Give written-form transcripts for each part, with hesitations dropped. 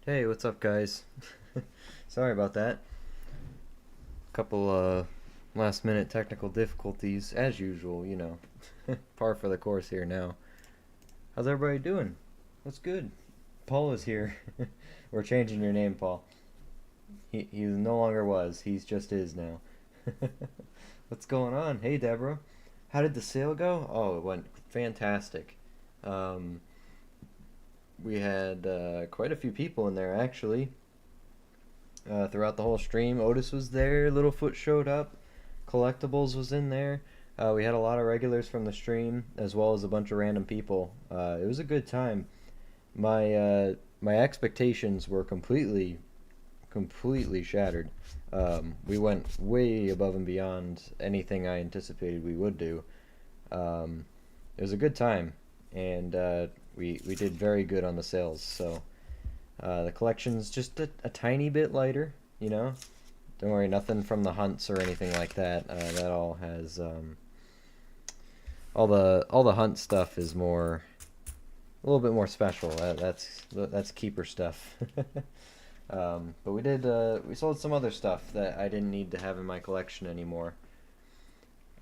Hey, what's up, guys? Sorry about that. Couple last minute technical difficulties, as usual, Par for the course here now. How's everybody doing? What's good? Paul is here. We're changing your name, Paul. He no longer was, he's just is now. What's going on? Hey, Deborah. How did the sale go? Oh, it went fantastic. Um, we had quite a few people in there, actually. Throughout the whole stream. Otis was there, Littlefoot showed up, Collectibles was in there. We had a lot of regulars from the stream, as well as a bunch of random people. It was a good time. My expectations were completely shattered. We went way above and beyond anything I anticipated we would do. It was a good time, and we did very good on the sales. So the collection's just a tiny bit lighter, you know. Don't worry, nothing from the hunts or anything like that. That all has all the hunt stuff is more a little bit more special. That's keeper stuff. But we sold some other stuff that I didn't need to have in my collection anymore.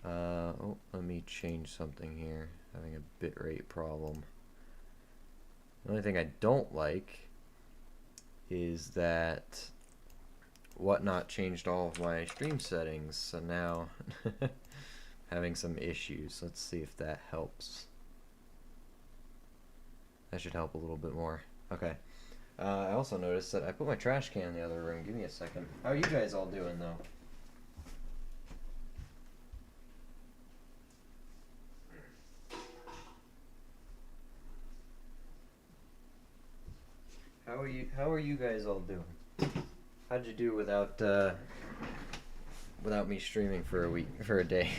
Oh, let me change something here. Having a bitrate problem. The only thing I don't like is that Whatnot changed all of my stream settings, so now having some issues. Let's see if that helps. That should help a little bit more. Okay. I also noticed that I put my trash can in the other room. Give me a second. How are you guys all doing, though? How are you guys all doing? How'd you do without me streaming for a day?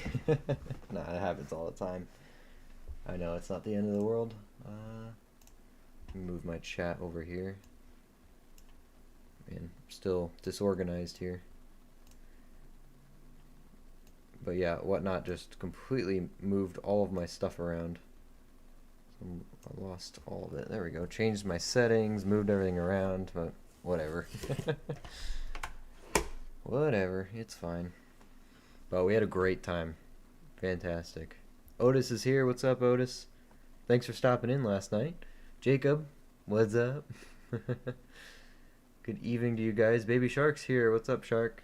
Nah, it happens all the time. I know it's not the end of the world. Move my chat over here. Man, still disorganized here. But yeah, Whatnot just completely moved all of my stuff around. I lost all of it. There we go. Changed my settings, moved everything around, but whatever. Whatever, it's fine. But we had a great time. Fantastic. Otis is here. What's up, Otis? Thanks for stopping in last night. Jacob, what's up? Good evening to you guys. Baby Shark's here. What's up, Shark?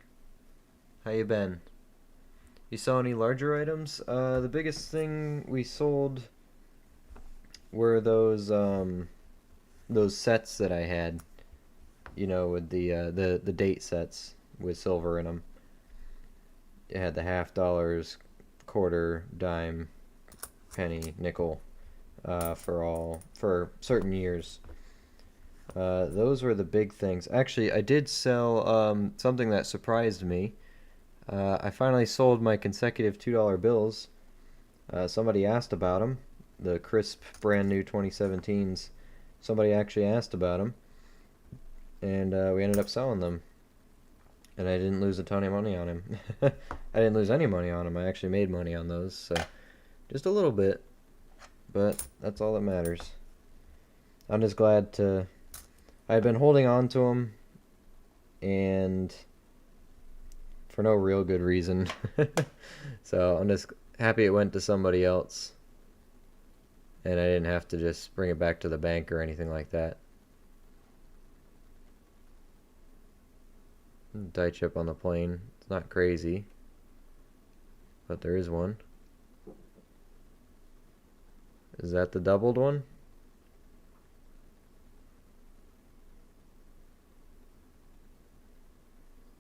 How you been? You saw any larger items? The biggest thing we sold were those sets that I had. You know, with the date sets with silver in them. It had the half dollars, quarter, dime, penny, nickel, for certain years. Those were the big things. Actually, I did sell something that surprised me. I finally sold my consecutive $2 bills. Somebody asked about them. The crisp, brand new 2017s. Somebody actually asked about them. And we ended up selling them. And I didn't lose a ton of money on him. I didn't lose any money on them. I actually made money on those. So just a little bit. But that's all that matters. I'm just glad to... I've been holding on to them. And... for no real good reason. So I'm just happy it went to somebody else. And I didn't have to just bring it back to the bank or anything like that. Die chip on the plane. It's not crazy. But there is one. Is that the doubled one?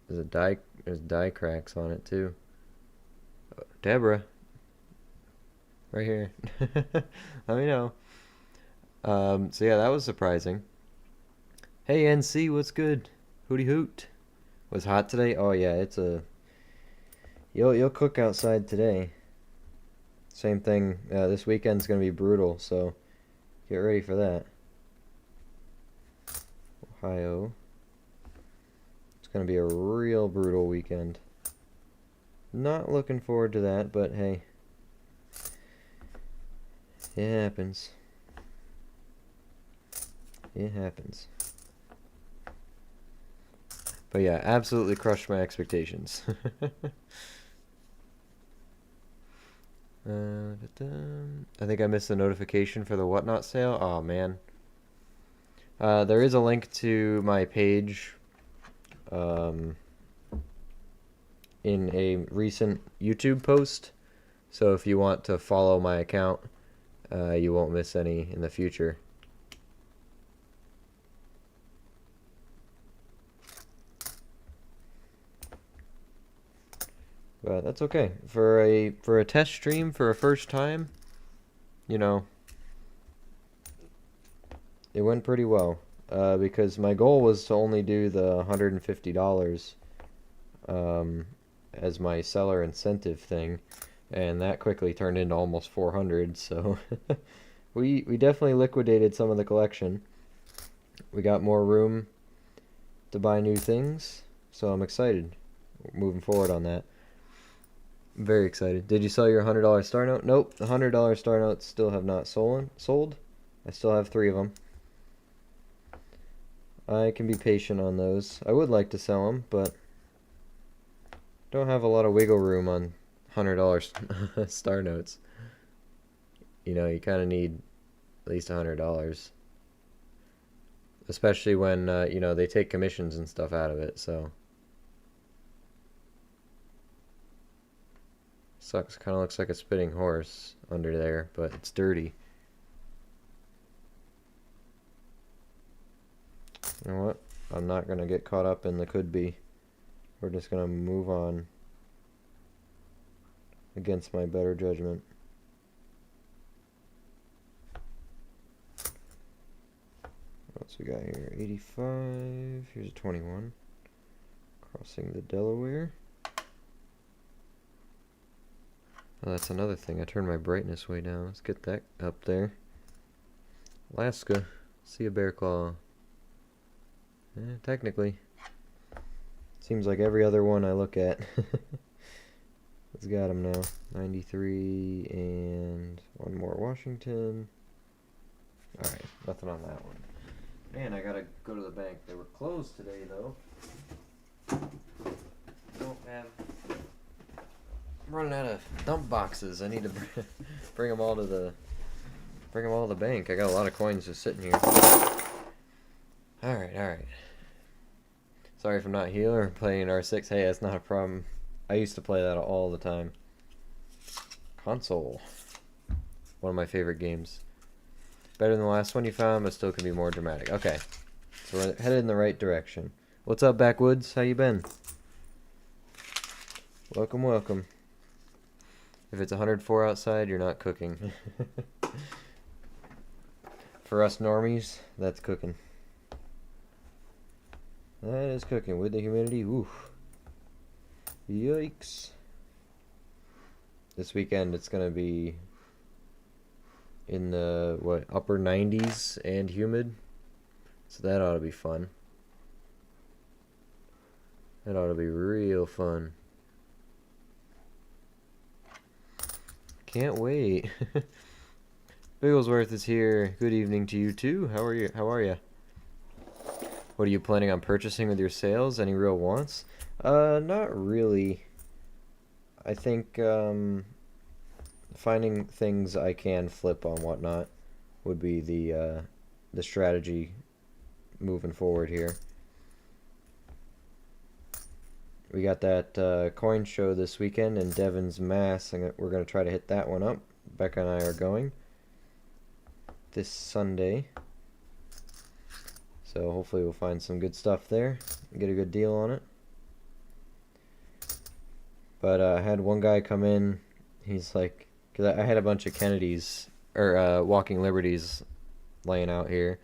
There's die cracks on it too. Deborah. Right here. Let me know. So yeah, that was surprising. Hey NC, what's good? Hooty hoot. Was hot today? Oh yeah, it's a... You'll cook outside today. Same thing. This weekend's gonna be brutal, so get ready for that. Ohio. It's gonna be a real brutal weekend. Not looking forward to that, but hey. It happens. It happens. But yeah, absolutely crushed my expectations. I think I missed the notification for the Whatnot sale. Oh man. There is a link to my page um, in a recent YouTube post. So if you want to follow my account, you won't miss any in the future. But that's okay. For a test stream for a first time, you know, it went pretty well. Because my goal was to only do the $150 as my seller incentive thing, and that quickly turned into almost 400. So we definitely liquidated some of the collection. We got more room to buy new things, so I'm excited moving forward on that. I'm very excited. Did you sell your $100 star note? Nope, the $100 star notes still have not sold. I still have 3 of them. I can be patient on those. I would like to sell them, but don't have a lot of wiggle room on $100 star notes. You know, you kind of need at least $100, especially when you know, they take commissions and stuff out of it. So sucks. Kind of looks like a spitting horse under there, but it's dirty. You know what? I'm not gonna get caught up in the could be. We're just gonna move on against my better judgment. What else we got here? 85. Here's a 21. Crossing the Delaware. Oh, that's another thing. I turned my brightness way down. Let's get that up there. Alaska. See a bear claw. Technically. Seems like every other one I look at. It's got them now. 93 and one more Washington. Alright, nothing on that one. Man, I gotta go to the bank. They were closed today, though. Don't have... I'm running out of dump boxes. I need to bring them all to the bank. I got a lot of coins just sitting here. Alright. Sorry if I'm not healer or playing R6. Hey, that's not a problem. I used to play that all the time. Console. One of my favorite games. Better than the last one you found, but still can be more dramatic. Okay. So we're headed in the right direction. What's up, Backwoods? How you been? Welcome. If it's 104 outside, you're not cooking. For us normies, that's cooking. That is cooking with the humidity. Oof. Yikes. This weekend it's gonna be in the upper 90s and humid. So that ought to be fun. That ought to be real fun. Can't wait. Bigglesworth is here. Good evening to you too. How are you? What are you planning on purchasing with your sales? Any real wants? Not really. I think finding things I can flip on Whatnot would be the strategy moving forward here. We got that coin show this weekend in Devon's, Mass. We're going to try to hit that one up. Becca and I are going this Sunday. So hopefully we'll find some good stuff there. Get a good deal on it. But I had one guy come in. He's like, because I had a bunch of Kennedys, or Walking Liberties laying out here.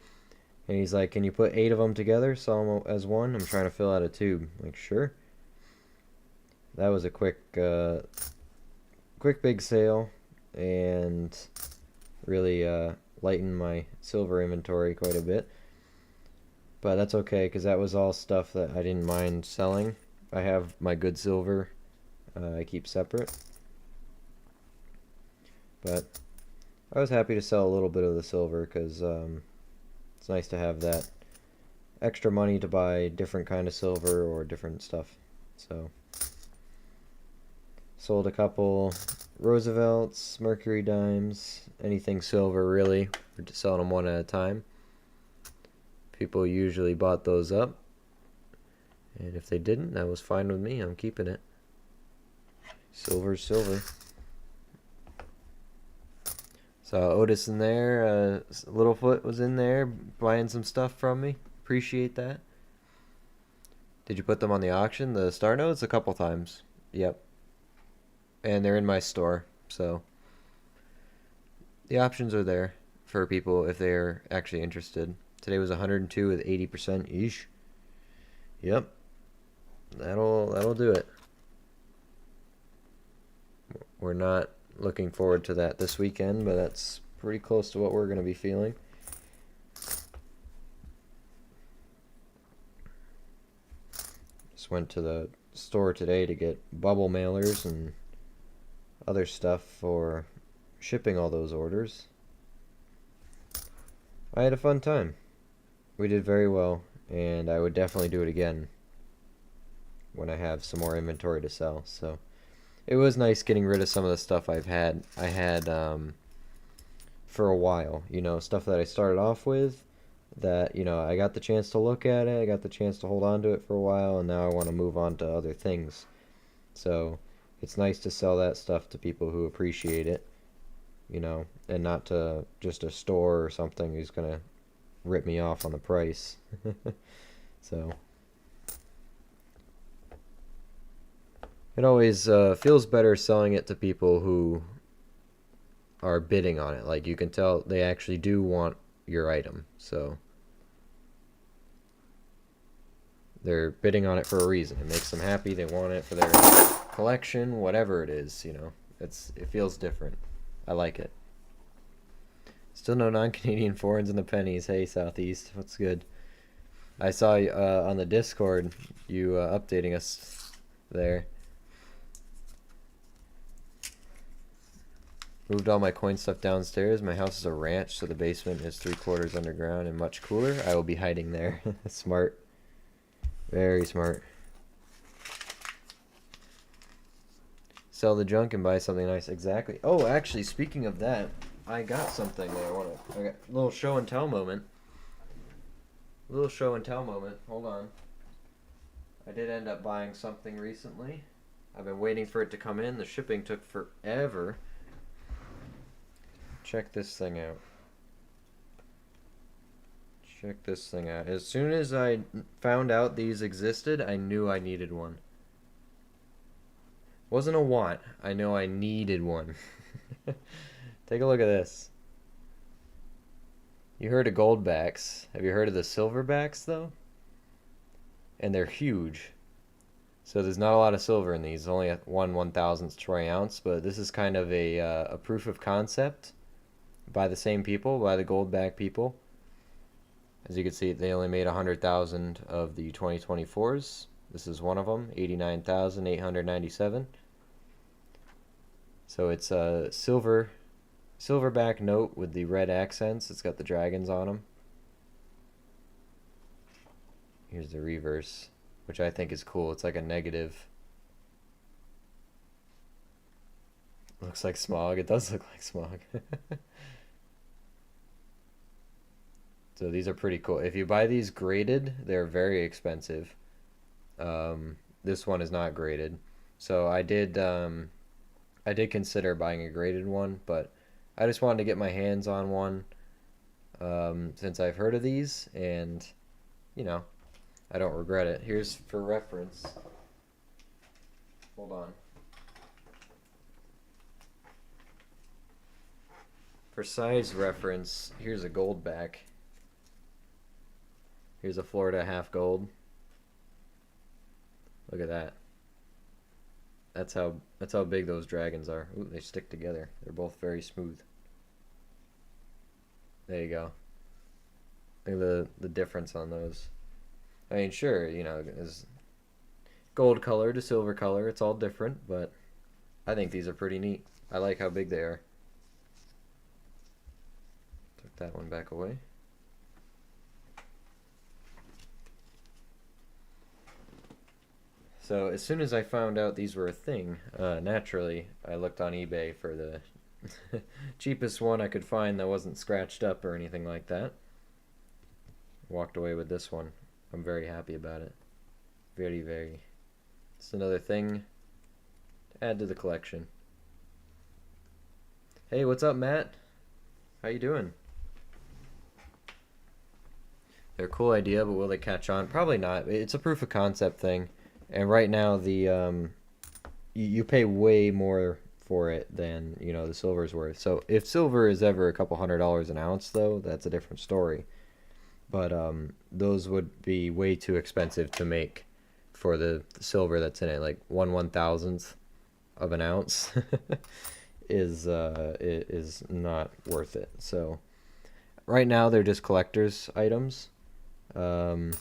And he's like, can you put 8 of them together, sell them as one? I'm trying to fill out a tube. I'm like, sure. That was a quick big sale. And really lightened my silver inventory quite a bit. But that's okay, because that was all stuff that I didn't mind selling. I have my good silver I keep separate. But I was happy to sell a little bit of the silver, because it's nice to have that extra money to buy different kind of silver or different stuff. So sold a couple Roosevelts, Mercury dimes, anything silver really. We're just selling them one at a time. People usually bought those up, and if they didn't, that was fine with me. I'm keeping it. Silver's silver. So Otis in there, Littlefoot was in there buying some stuff from me. Appreciate that. Did you put them on the auction, the star notes? A couple times. Yep. And they're in my store, so the options are there for people if they're actually interested. Today was 102 with 80%. Eesh. Yep. That'll do it. We're not looking forward to that this weekend, but that's pretty close to what we're going to be feeling. Just went to the store today to get bubble mailers and other stuff for shipping all those orders. I had a fun time. We did very well, and I would definitely do it again when I have some more inventory to sell. So it was nice getting rid of some of the stuff I had for a while, stuff that I started off with that, I got the chance to look at it, I got the chance to hold on to it for a while, and now I want to move on to other things. So it's nice to sell that stuff to people who appreciate it, and not to just a store or something who's going to rip me off on the price. So it always feels better selling it to people who are bidding on it. Like, you can tell they actually do want your item. So they're bidding on it for a reason. It makes them happy. They want it for their collection, whatever it is, it feels different. I like it. Still no non-Canadian foreigns in the pennies. Hey, Southeast, what's good? I saw on the Discord you updating us there. Moved all my coin stuff downstairs. My house is a ranch, so the basement is 3/4 underground and much cooler. I will be hiding there. Smart. Very smart. Sell the junk and buy something nice. Exactly. Oh, actually, speaking of that, I got something that I got a little show and tell moment. Hold on. I did end up buying something recently. I've been waiting for it to come in. The shipping took forever. Check this thing out. As soon as I found out these existed, I knew I needed one. Wasn't a want. I know I needed one. Take a look at this. You heard of goldbacks. Have you heard of the silverbacks, though? And they're huge. So there's not a lot of silver in these. Only at 1/1000th troy ounce, but this is kind of a proof of concept by the same people, by the goldback people. As you can see, they only made 100,000 of the 2024s. This is one of them, 89,897. So it's a silverback note with the red accents. It's got the dragons on them. Here's the reverse, which I think is cool. It's like a negative. Looks like smog. It does look like smog. So these are pretty cool. If you buy these graded, they're very expensive. This one is not graded. So I did consider buying a graded one, but I just wanted to get my hands on one since I've heard of these, and I don't regret it. Here's for reference. Hold on. For size reference, here's a gold back. Here's a Florida half gold. Look at that. That's how big those dragons are. Ooh, they stick together. They're both very smooth. There you go. Look at the difference on those. I mean, sure, is gold color to silver color. It's all different, but I think these are pretty neat. I like how big they are. Took that one back away. So as soon as I found out these were a thing, naturally I looked on eBay for the cheapest one I could find that wasn't scratched up or anything like that. Walked away with this one. I'm very happy about it. Very, very. It's another thing to add to the collection. Hey, what's up, Matt? How you doing? They're a cool idea, but will they catch on? Probably not. It's a proof of concept thing, and right now you pay way more for it than the silver's worth. So if silver is ever a couple $100 an ounce, though, that's a different story. But those would be way too expensive to make for the silver that's in it. Like 1/1000th of an ounce is not worth it. So right now they're just collector's items, um,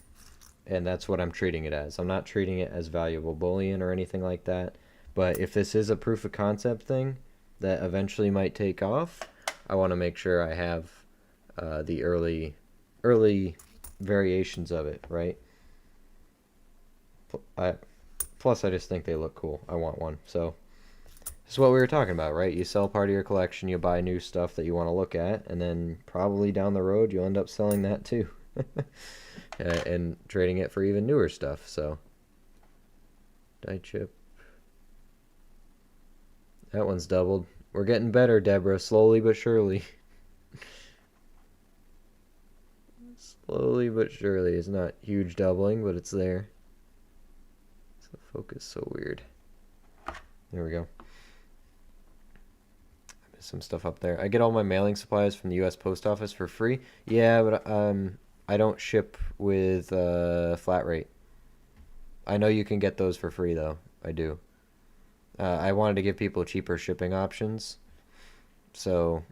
and that's what I'm treating it as. I'm not treating it as valuable bullion or anything like that. But if this is a proof of concept thing that eventually might take off, I want to make sure I have the early variations of it, right? I, Plus, I just think they look cool. I want one. So this is what we were talking about, right? You sell part of your collection, you buy new stuff that you want to look at, and then probably down the road you'll end up selling that too. And trading it for even newer stuff. So die chip. That one's doubled. We're getting better, Deborah, slowly but surely. Slowly but surely. It's not huge doubling, but it's there. The focus so weird. There we go. I missed some stuff up there. I get all my mailing supplies from the U.S. Post Office for free. Yeah, but I don't ship with flat rate. I know you can get those for free though. I do. I wanted to give people cheaper shipping options, so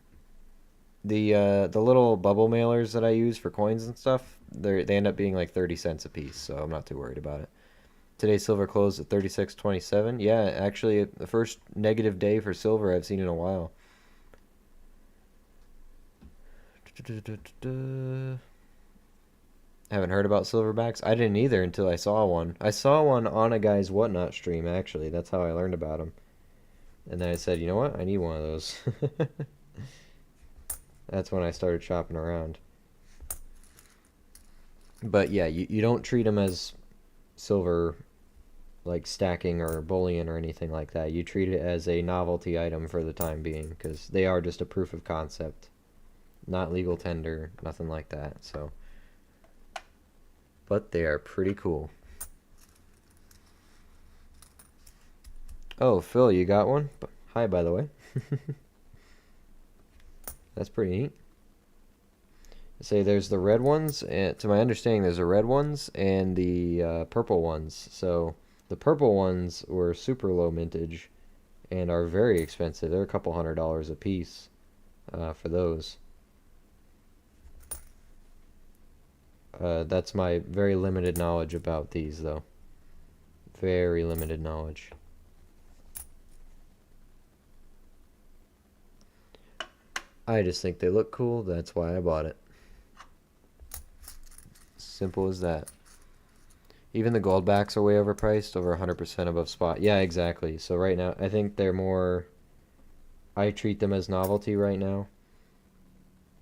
the little bubble mailers that I use for coins and stuff, they end up being like 30 cents a piece, so I'm not too worried about it. Today's silver closed at 36.27. Yeah, actually, the first negative day for silver I've seen in a while. Haven't heard about silverbacks? I didn't either until I saw one. I saw one on a guy's Whatnot stream, actually. That's how I learned about them. And then I said, you know what? I need one of those. That's when I started shopping around. But yeah, you don't treat them as silver, like stacking or bullion or anything like that. You treat it as a novelty item for the time being, because they are just a proof of concept. Not legal tender, nothing like that, so. But they are pretty cool. Oh, Phil, you got one? Hi, by the way. That's pretty neat. Say there's the red ones, and to my understanding, there's the red ones and the purple ones. So the purple ones were super low mintage and are very expensive. They're a couple $100 a piece for those. That's my very limited knowledge about these, though. Very limited knowledge. I just think they look cool. That's why I bought it. Simple as that. Even the gold backs are way overpriced, over 100% above spot. Yeah, exactly. So right now, I think they're more... I treat them as novelty right now.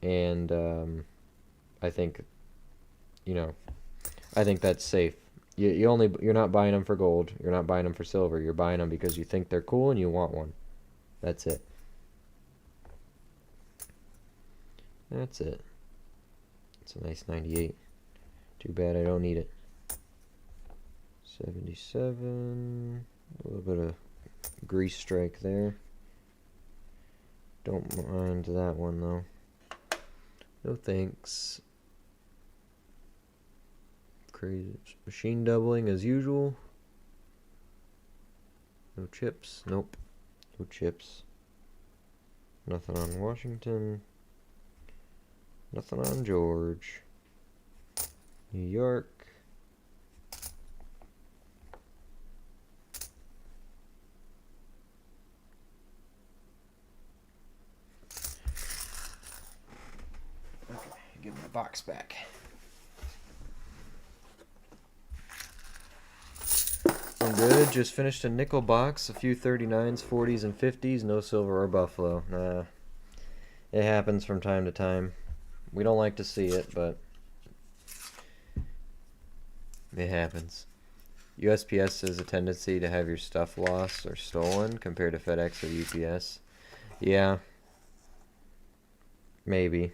And I think... I think that's safe. You're not buying them for gold. You're not buying them for silver. You're buying them because you think they're cool and you want one. That's it. That's it. It's a nice 98. Too bad I don't need it. 77. A little bit of grease strike there. Don't mind that one though. No thanks. Crazy machine doubling as usual. No chips. Nope. No chips. Nothing on Washington. Nothing on George. New York. Okay, give my box back. I'm good. Just finished a nickel box, a few 39s, 40s, and 50s. No silver or buffalo. Nah, it happens from time to time. We don't like to see it, but it happens. USPS has a tendency to have your stuff lost or stolen compared to FedEx or UPS. Yeah, maybe.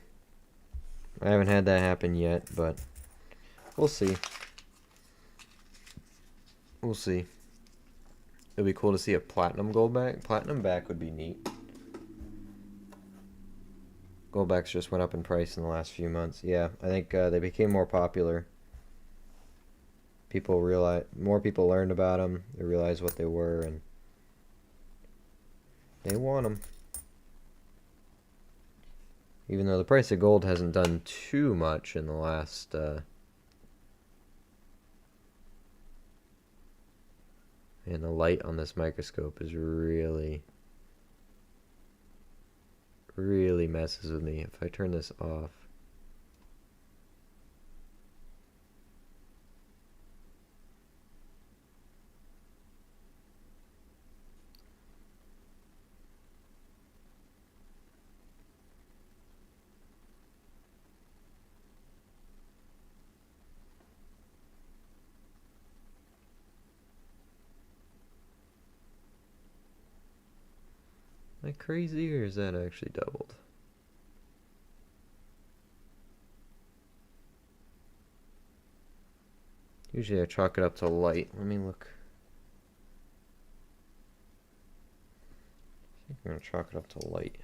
I haven't had that happen yet, but we'll see. We'll see. It'd be cool to see a platinum goldback. Platinum back would be neat. Goldbacks just went up in price in the last few months. Yeah, I think they became more popular. More people learned about them. They realized what they were, and they want them. Even though the price of gold hasn't done too much in the last and the light on this microscope is really messes with me. If I turn this off, am I crazy or is that actually doubled? Usually I chalk it up to light. Let me look. I think I'm going to chalk it up to light.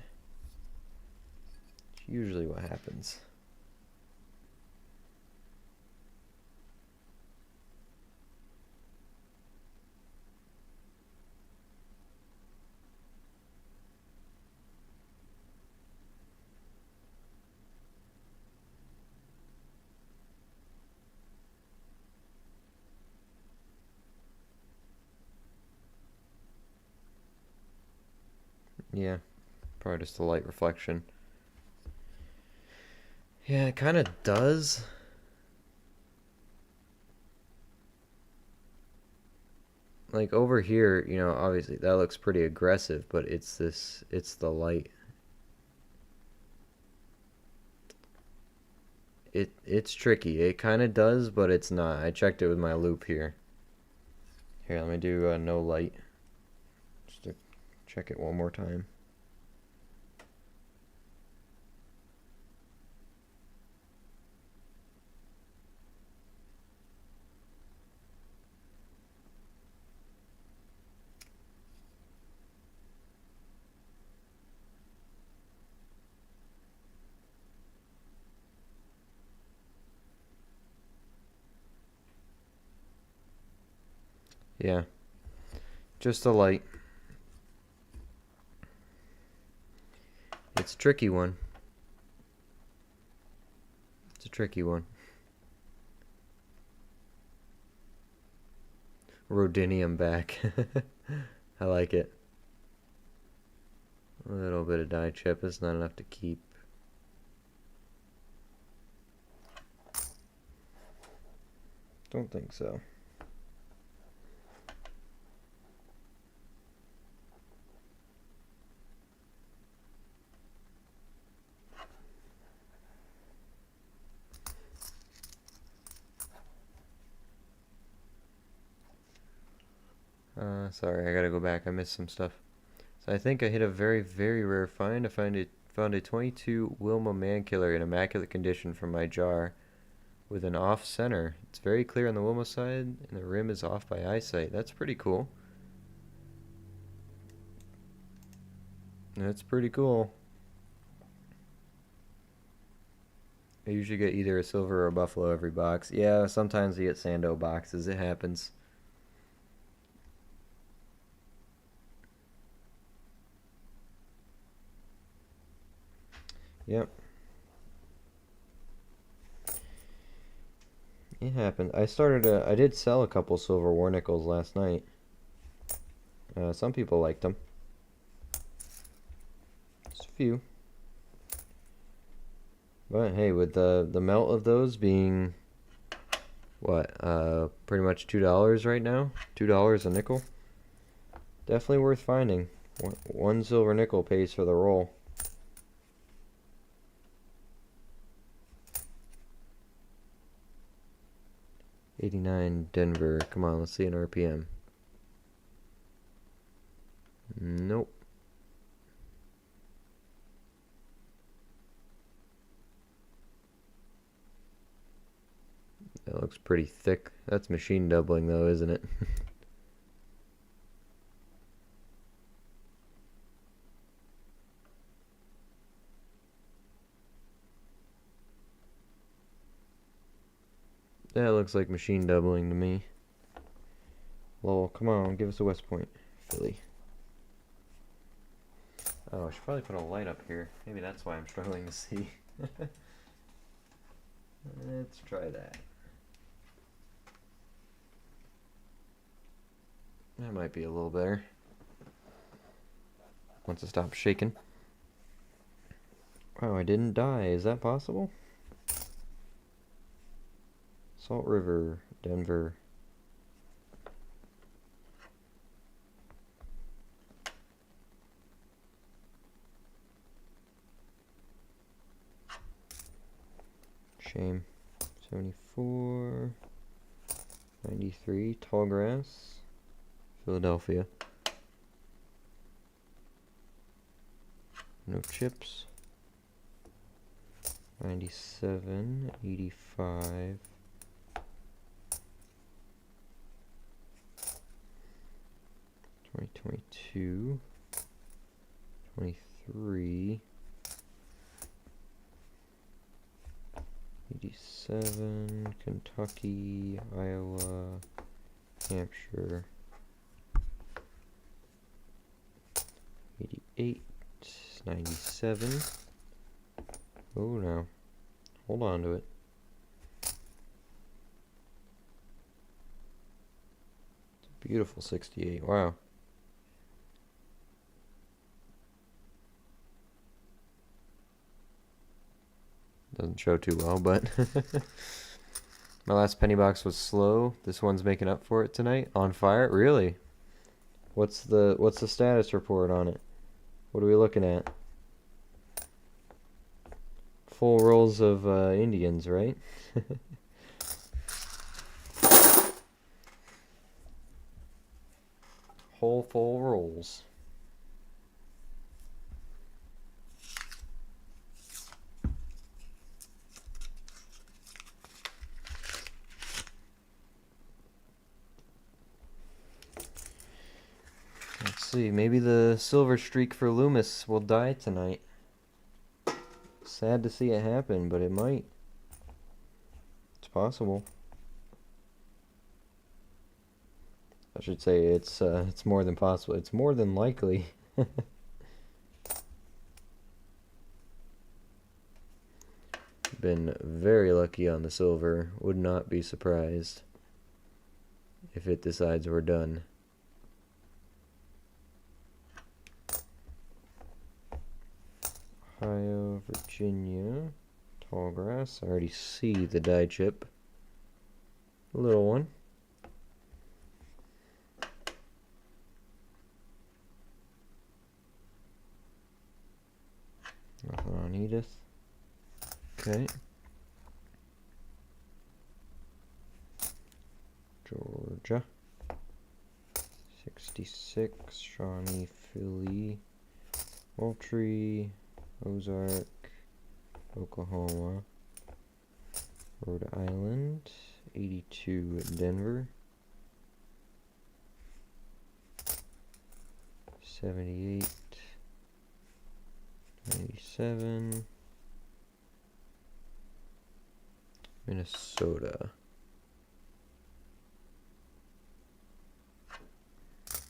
It's usually what happens. Yeah, probably just a light reflection. Yeah, it kind of does. Like over here, you know, obviously that looks pretty aggressive, but it's the light. It's tricky. It kind of does, but it's not. I checked it with my loupe here. Here, let me do no light. Just to check it one more time. Yeah, just a light. It's a tricky one. It's a tricky one. Rhodinium back. I like it. A little bit of dye chip is not enough to keep. Don't think so. Sorry, I gotta go back. I missed some stuff. So I think I hit a very rare find. I found a 22 Wilma Mankiller in immaculate condition from my jar with an off center. It's very clear on the Wilma side, and the rim is off by eyesight. That's pretty cool. That's pretty cool. I usually get either a silver or a buffalo every box. Yeah, sometimes you get Sando boxes. It happens. Yep. It happened. I did sell a couple silver war nickels last night. Some people liked them. Just a few. But hey, with the melt of those being what, pretty much $2 right now? $2 a nickel? Definitely worth finding. One silver nickel pays for the roll. $89 Denver. Come on, let's see an RPM. Nope. That looks pretty thick. That's machine doubling though, isn't it? That looks like machine doubling to me. Lol, come on, give us a West Point, Philly. Oh, I should probably put a light up here. Maybe that's why I'm struggling to see. Let's try that. That might be a little better. Once it stops shaking. Wow, I didn't die. Is that possible? Salt River, Denver. Shame. 74. 93. Tallgrass. Philadelphia. No chips. 97. 85. 2022. 23. 87. Kentucky. Iowa. Hampshire. 88. 97. Oh no. Hold on to it. It's a beautiful 68. Wow. Doesn't show too well, but my last penny box was slow. This one's making up for it tonight. On fire? Really? What's the status report on it? What are we looking at? Full rolls of Indians, right? Whole full rolls. Let's see, maybe the silver streak for Loomis will die tonight. Sad to see it happen, but it might. It's possible. I should say it's more than possible. It's more than likely. Been very lucky on the silver. Would not be surprised if it decides we're done. Ohio, Virginia, Tallgrass. I already see the die chip. A little one. Nothing on Edith. Okay. Georgia. 66. Shawnee, Philly. Moultrie. Ozark. Oklahoma. Rhode Island. 82. Denver. 78. 97. Minnesota.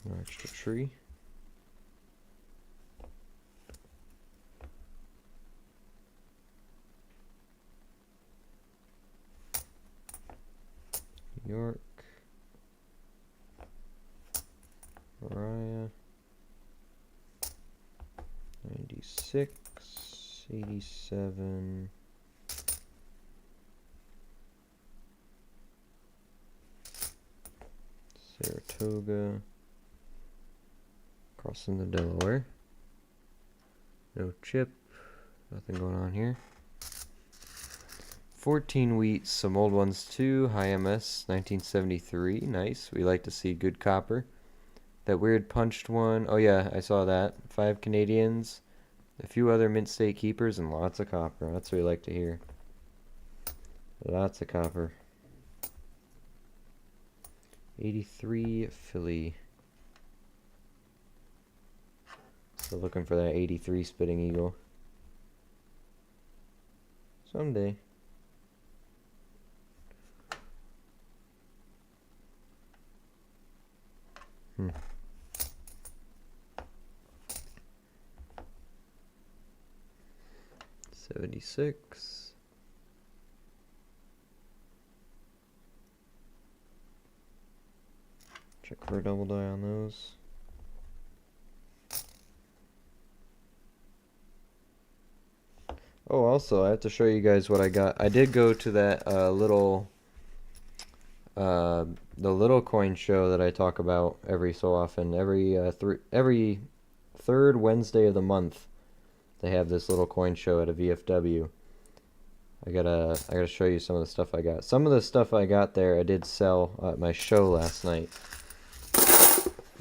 No extra tree. New York. Mariah. 96. 87. Saratoga. Crossing the Delaware. No chip. Nothing going on here. 14 wheat, some old ones too. High MS, 1973. Nice. We like to see good copper. That weird punched one. Oh yeah, I saw that. 5 Canadians. A few other mint state keepers and lots of copper. That's what we like to hear. Lots of copper. 83 Philly. Still looking for that 83 Spitting Eagle. Someday. Hmm. $76. Check for a double die on those. Oh, also, I have to show you guys what I got. I did go to that the little coin show that I talk about every so often. Every third Wednesday of the month, they have this little coin show at a VFW. I gotta show you some of the stuff I got. Some of the stuff I got there, I did sell at my show last night.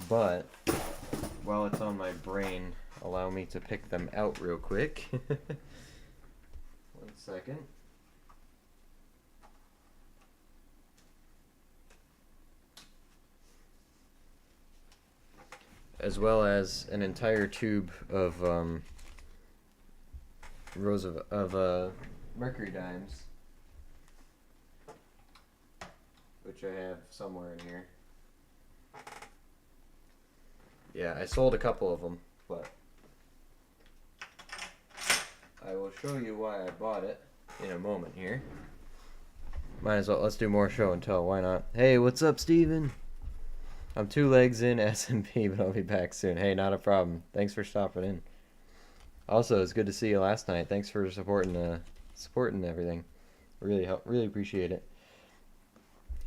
But while it's on my brain, allow me to pick them out real quick. 1 second. As well as an entire tube of rows of mercury dimes, which I have somewhere in here. Yeah, I sold a couple of them, but I will show you why I bought it in a moment here. Might as well, let's do more show and tell, why not? Hey, what's up, Steven? I'm 2 legs in S&P, but I'll be back soon. Hey, not a problem. Thanks for stopping in. Also, it's good to see you last night. Thanks for supporting everything. Really appreciate it.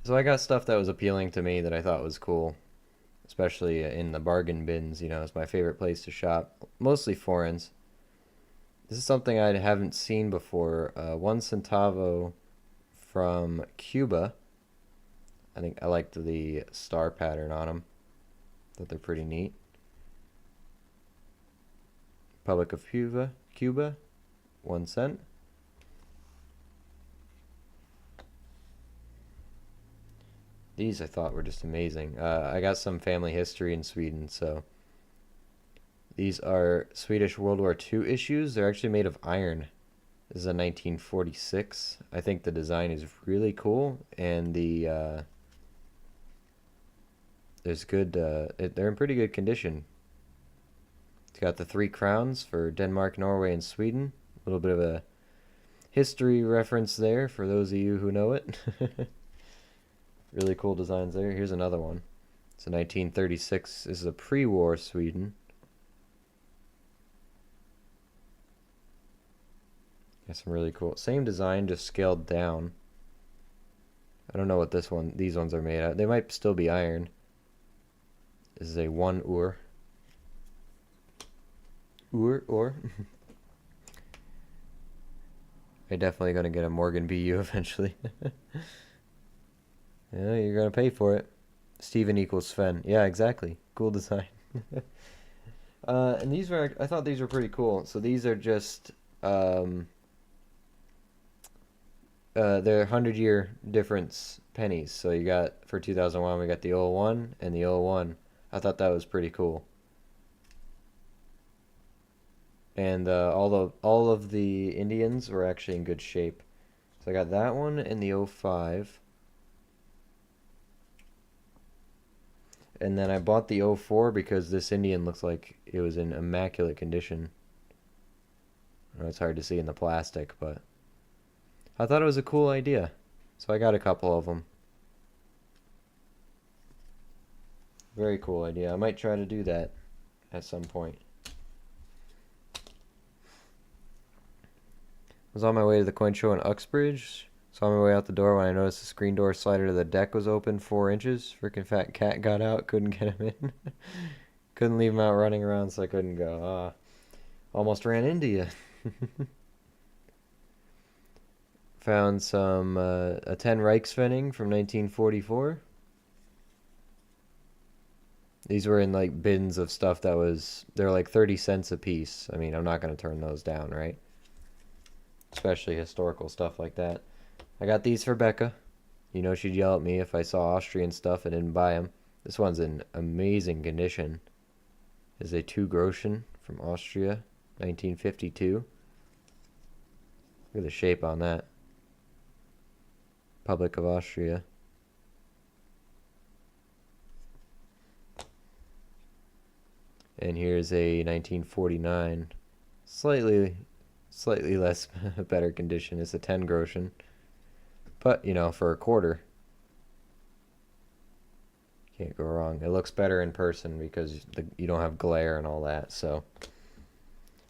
So I got stuff that was appealing to me that I thought was cool, especially in the bargain bins. You know, it's my favorite place to shop. Mostly foreigns. This is something I haven't seen before. 1 centavo from Cuba. I think I liked the star pattern on them. Thought they're pretty neat. Republic of Cuba, 1 cent. These I thought were just amazing. I got some family history in Sweden, so these are Swedish World War II issues. They're actually made of iron. This is a 1946. I think the design is really cool, and there's good. They're in pretty good condition. It's got the 3 crowns for Denmark, Norway, and Sweden. A little bit of a history reference there for those of you who know it. Really cool designs there. Here's another one. It's a 1936. This is a pre-war Sweden. Got some really cool. Same design, just scaled down. I don't know what these ones are made out of. They might still be iron. This is a 1 ur. Or. I'm definitely going to get a Morgan BU eventually. Yeah, you're going to pay for it. Steven equals Sven. Yeah, exactly. Cool design. And I thought these were pretty cool. So these are just, they're 100-year difference pennies. So you got, for 2001, we got the 01 and the 01. I thought that was pretty cool. And all of the Indians were actually in good shape. So I got that one and the 05. And then I bought the 04 because this Indian looks like it was in immaculate condition. I know it's hard to see in the plastic, but I thought it was a cool idea. So I got a couple of them. Very cool idea. I might try to do that at some point. I was on my way to the coin show in Uxbridge. Saw my way out the door when I noticed the screen door slider to the deck was open 4 inches. Freaking fat cat got out, couldn't get him in. Couldn't leave him out running around, so I couldn't go. Almost ran into you. Found some a 10 Reichspfennig from 1944. These were in like bins of stuff that was they're like 30 cents a piece. I mean, I'm not gonna turn those down, right? Especially historical stuff like that. I got these for Becca. You know she'd yell at me if I saw Austrian stuff and didn't buy them. This one's in amazing condition. Is a 2 Groschen from Austria, 1952. Look at the shape on that. Republic of Austria. And here's a 1949. Slightly less better condition. It's a 10 Groschen. But, you know, for a quarter, can't go wrong. It looks better in person because you don't have glare and all that, so.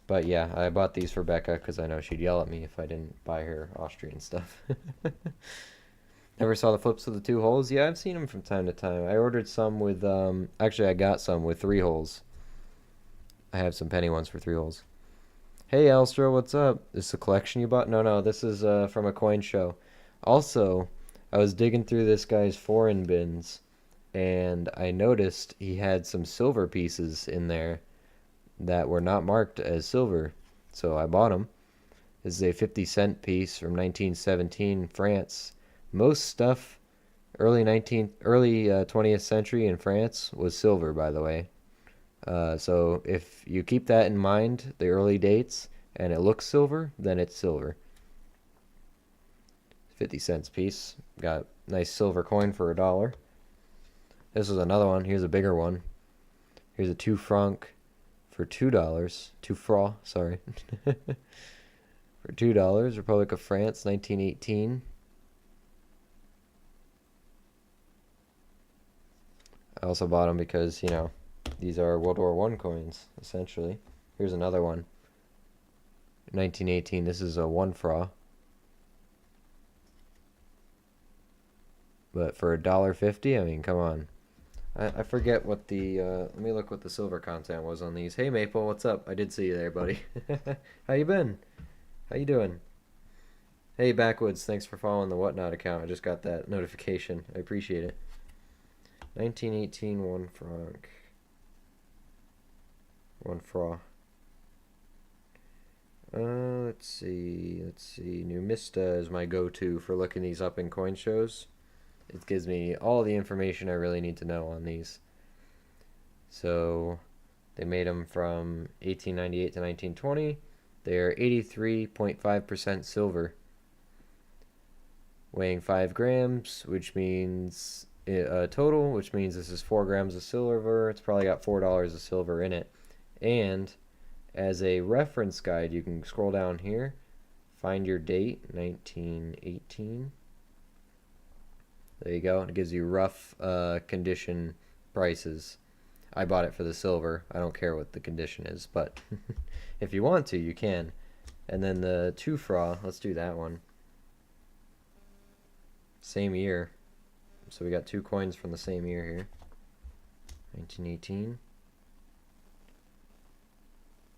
But yeah, I bought these for Becca because I know she'd yell at me if I didn't buy her Austrian stuff. Never saw the flips of the 2 holes? Yeah, I've seen them from time to time. I ordered some with, actually I got some with 3 holes. I have some penny ones for 3 holes. Hey, Elstra, what's up? Is this a collection you bought? No, this is from a coin show. Also, I was digging through this guy's foreign bins, and I noticed he had some silver pieces in there that were not marked as silver, so I bought them. This is a 50-cent piece from 1917 France. Most stuff early 20th century in France was silver, by the way. So if you keep that in mind, the early dates, and it looks silver, then it's silver. 50 cents piece. Got nice silver coin for $1. This is another one. Here's a bigger one. Here's a 2 franc for $2. 2 francs, sorry. For $2. Republic of France, 1918. I also bought them because, you know, these are World War I coins, essentially. Here's another one. 1918. This is a 1 franc. But for $1.50, I mean, come on. I forget what the, let me look what the silver content was on these. Hey, Maple, what's up? I did see you there, buddy. How you been? How you doing? Hey, Backwoods, thanks for following the Whatnot account. I just got that notification. I appreciate it. 1918 1 franc. 1 franc. Let's see. Numista is my go-to for looking these up in coin shows. It gives me all the information I really need to know on these. So, they made them from 1898 to 1920. They're 83.5% silver, weighing 5 grams, which means total, which means this is 4 grams of silver. It's probably got $4 of silver in it. And as a reference guide, you can scroll down here, find your date, 1918. There you go. It gives you rough condition prices. I bought it for the silver. I don't care what the condition is, but if you want to, you can. And then the 2 franc, let's do that one. Same year. So we got 2 coins from the same year here. 1918.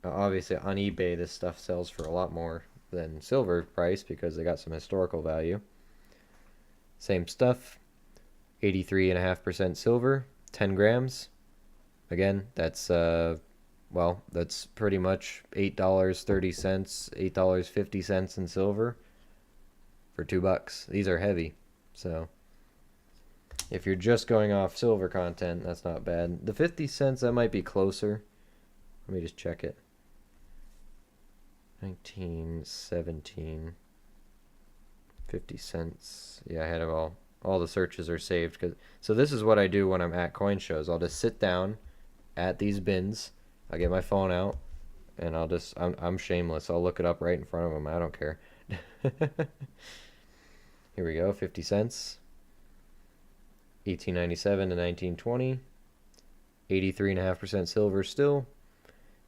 Obviously on eBay this stuff sells for a lot more than silver price because they got some historical value. Same stuff, 83.5% silver, 10 grams. Again, that's well, that's pretty much $8.30, $8.50 in silver for $2. These are heavy, so if you're just going off silver content, that's not bad. The 50 cents, that might be closer. Let me just check it. 1917. 50 cents. Yeah, I had all the searches are saved. So this is what I do when I'm at coin shows. I'll just sit down at these bins. I get my phone out, and I'm shameless. I'll look it up right in front of them. I don't care. Here we go. 50 cents. 1897 to 1920. 83.5% silver still.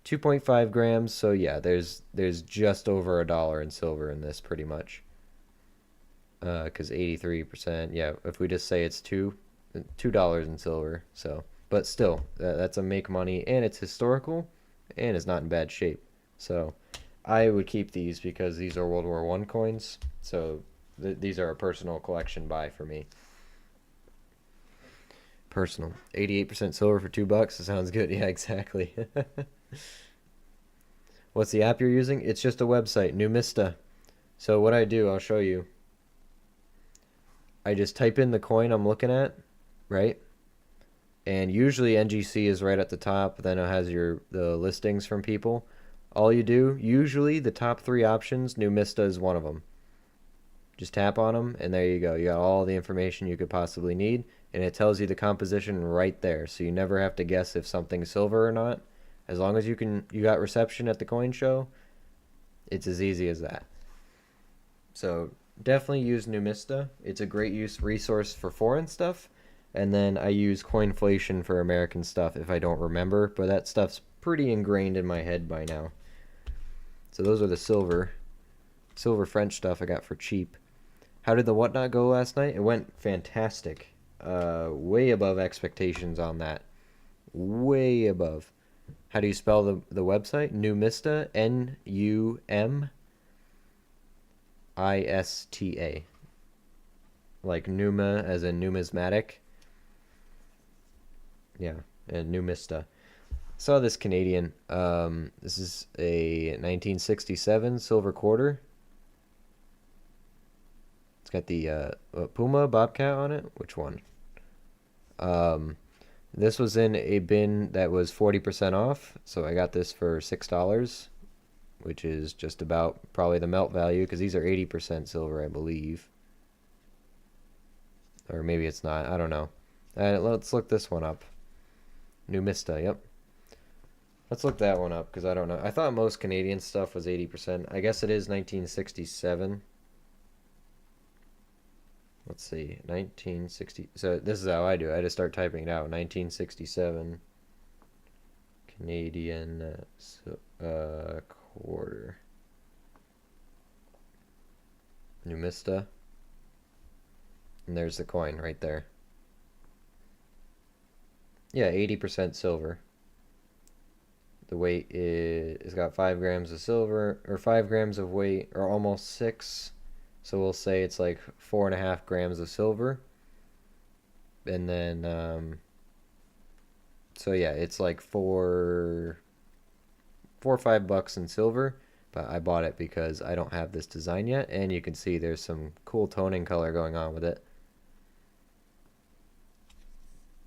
2.5 grams. So yeah, there's just over $1 in silver in this pretty much. Because 83%, yeah, if we just say it's $2 in silver, so, but still, that's a make money, and it's historical, and it's not in bad shape. So I would keep these because these are World War One coins, so these are a personal collection buy for me. Personal. 88% silver for $2. It sounds good. Yeah, exactly. What's the app you're using? It's just a website, Numista. So what I do, I'll show you. I just type in the coin I'm looking at, right? And usually NGC is right at the top. Then it has the listings from people. All you do, usually the top three options, Numista is one of them. Just tap on them, and there you go. You got all the information you could possibly need, and it tells you the composition right there. So you never have to guess if something's silver or not. As long as you got reception at the coin show, it's as easy as that. So definitely use Numista. It's a great resource for foreign stuff. And then I use Coinflation for American stuff if I don't remember, but that stuff's pretty ingrained in my head by now. So those are the silver French stuff I got for cheap. How did the whatnot go last night? It went fantastic. Way above expectations on that. Way above. How do you spell the website? Numista, Numista. Like Numa as in numismatic. Yeah, and Numista. Saw this Canadian. This is a 1967 silver quarter. It's got the Puma Bobcat on it. Which one? Um, this was in a bin that was 40% off, so I got this for $6, which is just about probably the melt value because these are 80% silver, I believe. Or maybe it's not. I don't know. Let's look this one up. Numista, yep. Let's look that one up because I don't know. I thought most Canadian stuff was 80%. I guess it is 1967. Let's see. 1960. So this is how I do it. I just start typing it out. 1967 Canadian quarter. Numista. And there's the coin right there. Yeah, 80% silver. The weight is, it's got 5 grams of silver, or 5 grams of weight, or almost 6. So we'll say it's like 4.5 grams of silver. And then, so yeah, it's like $4 or $5 in silver. But I bought it because I don't have this design yet. And you can see there's some cool toning color going on with it.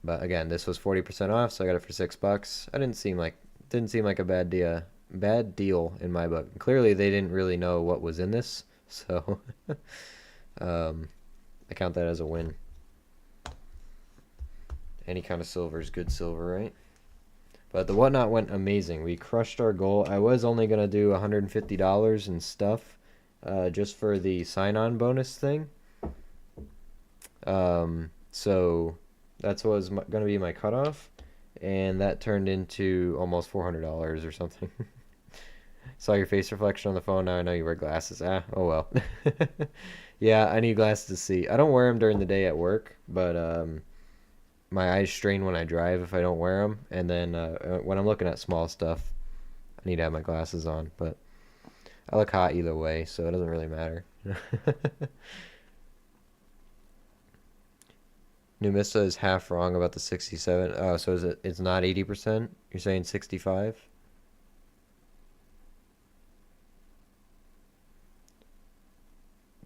But again, this was 40% off, so I got it for $6. I didn't seem like a bad deal in my book. Clearly, they didn't really know what was in this, so I count that as a win. Any kind of silver is good silver, right? But the whatnot went amazing. We crushed our goal. I was only gonna do $150 in stuff, just for the sign-on bonus thing. So that's what was going to be my cutoff, and that turned into almost $400 or something. Saw your face reflection on the phone. Now I know you wear glasses. Oh well. Yeah, I need glasses to see. I don't wear them during the day at work, but my eyes strain when I drive if I don't wear them. And then when I'm looking at small stuff, I need to have my glasses on. But I look hot either way, so it doesn't really matter. Numista is half wrong about the 67. Oh, so it's not 80%? You're saying 65?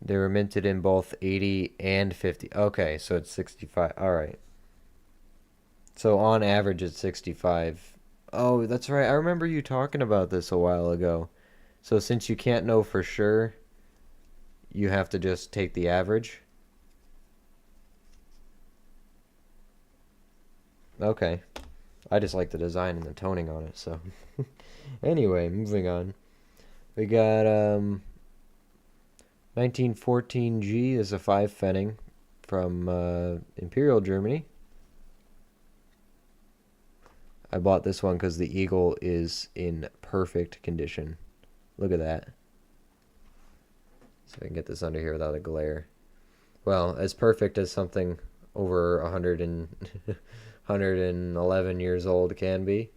They were minted in both 80 and 50. Okay, so it's 65. All right. So on average, it's 65. Oh, that's right. I remember you talking about this a while ago. So since you can't know for sure, you have to just take the average. Okay. I just like the design and the toning on it, so. Anyway, moving on. We got 1914G is a 5 Pfennig from Imperial Germany. I bought this one because the eagle is in perfect condition. Look at that. So I can get this under here without a glare. Well, as perfect as something over 100 and 111 years old can be.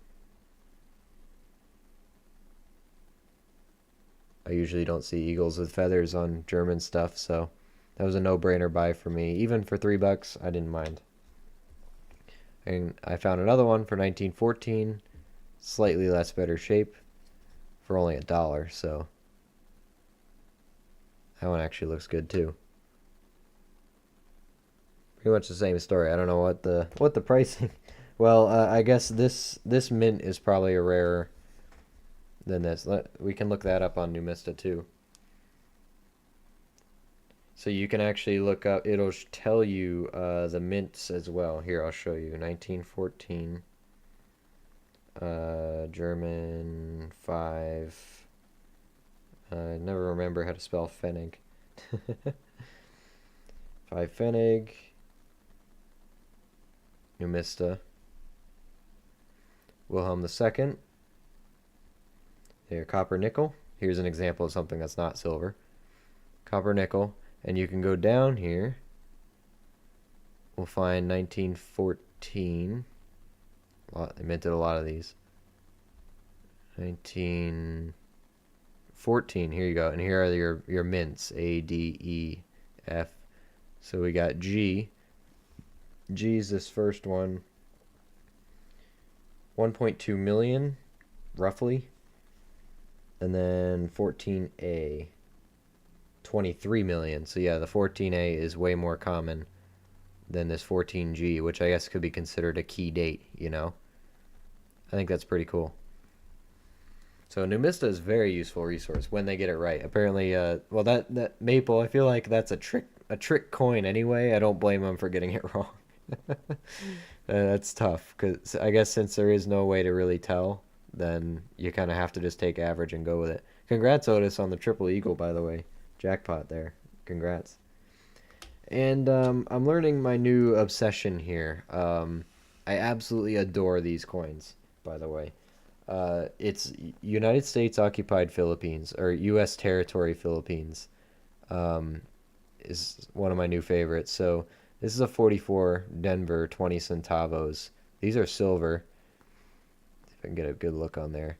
I usually don't see eagles with feathers on German stuff, so that was a no-brainer buy for me. Even for $3, I didn't mind. And I found another one for 1914, slightly less better shape, for only $1. So that one actually looks good too. Pretty much the same story. I don't know what the pricing. Well, I guess this mint is probably a rarer than this. We can look that up on Numista too. So you can actually look up. It'll tell you the mints as well. Here, I'll show you. 1914. German 5. I never remember how to spell Pfennig. 5 Pfennig. Numista. Wilhelm II. Here, copper nickel. Here's an example of something that's not silver. Copper nickel. And you can go down here. We'll find 1914. They minted a lot of these. 1914. Here you go. And here are your mints. A, D, E, F. So we got G. G is this first one. 1.2 million, roughly. And then 14A. 23 million. So yeah, the 14A is way more common than this 14G, which I guess could be considered a key date, you know? I think that's pretty cool. So Numista is a very useful resource when they get it right. Apparently, well, that maple, I feel like that's a trick coin anyway. I don't blame them for getting it wrong. That's tough because I guess since there is no way to really tell, then you kind of have to just take average and go with it. Congrats, Otis, on the triple eagle, by the way. Jackpot there. Congrats. And I'm learning my new obsession here. I absolutely adore these coins, by the way. It's United States occupied Philippines, or U.S. territory Philippines, is one of my new favorites. So this is a 44 Denver 20 centavos. These are silver. See if I can get a good look on there.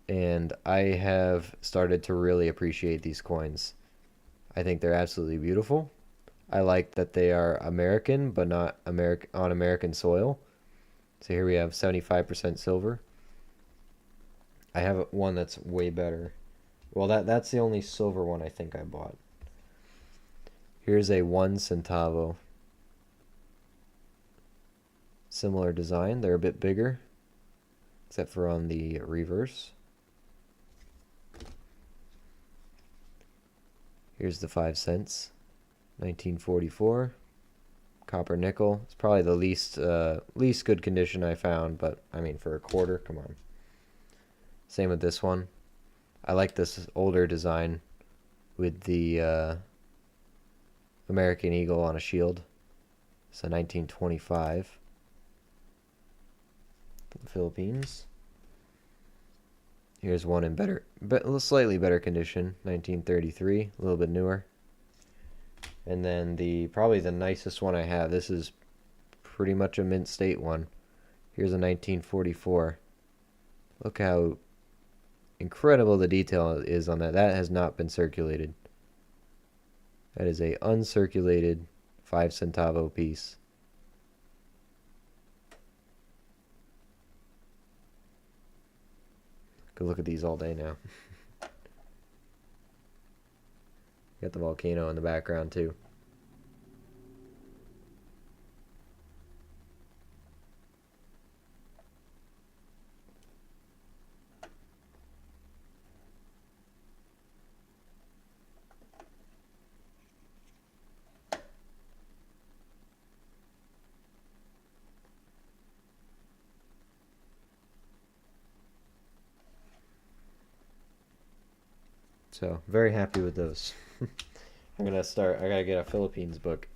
And I have started to really appreciate these coins. I think they're absolutely beautiful. I like that they are American, but not on American soil. So here we have 75% silver. I have one that's way better. Well, that's the only silver one I think I bought. Here's a 1 centavo. Similar design. They're a bit bigger, except for on the reverse. Here's the 5 cents. 1944. Copper nickel. It's probably the least good condition I found, but I mean for a quarter, come on. Same with this one. I like this older design with the American eagle on a shield. It's a 1925. The Philippines. Here's one in slightly better condition, 1933, a little bit newer. And then probably the nicest one I have. This is pretty much a mint state one. Here's a 1944. Look how incredible the detail is on that. That has not been circulated. That is a uncirculated 5 centavo piece. Could look at these all day now. Got the volcano in the background too. So, very happy with those. I gotta get a Philippines book.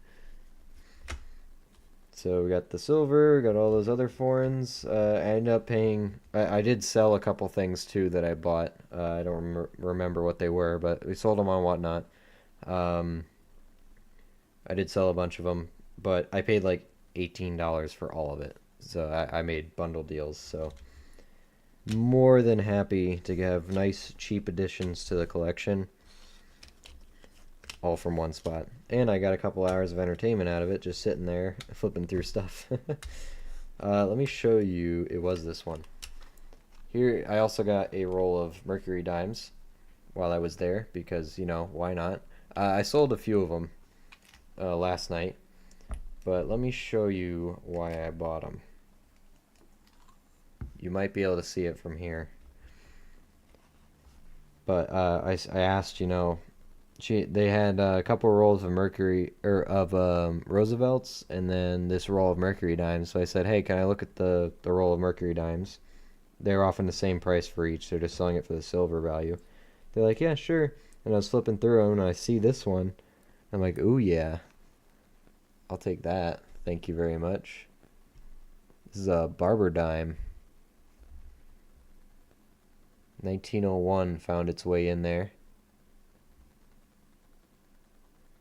So we got the silver, we got all those other foreigns. I ended up paying, I did sell a couple things too that I bought. I don't remember what they were, but we sold them on Whatnot. Um, I did sell a bunch of them, but I paid like $18 for all of it. So I made bundle deals. So more than happy to have nice cheap additions to the collection, all from one spot. And I got a couple hours of entertainment out of it, just sitting there flipping through stuff. Let me show you. It was this one. Here, I also got a roll of Mercury dimes while I was there because, you know, why not? I sold a few of them last night, but let me show you why I bought them. You might be able to see it from here. But I asked, you know, they had a couple rolls of Mercury or of Roosevelts, and then this roll of Mercury dimes. So I said, hey, can I look at the roll of Mercury dimes? They're often the same price for each. They're just selling it for the silver value. They're like, yeah, sure. And I was flipping through them, and I see this one. I'm like, ooh, yeah. I'll take that. Thank you very much. This is a barber dime. 1901 found its way in there.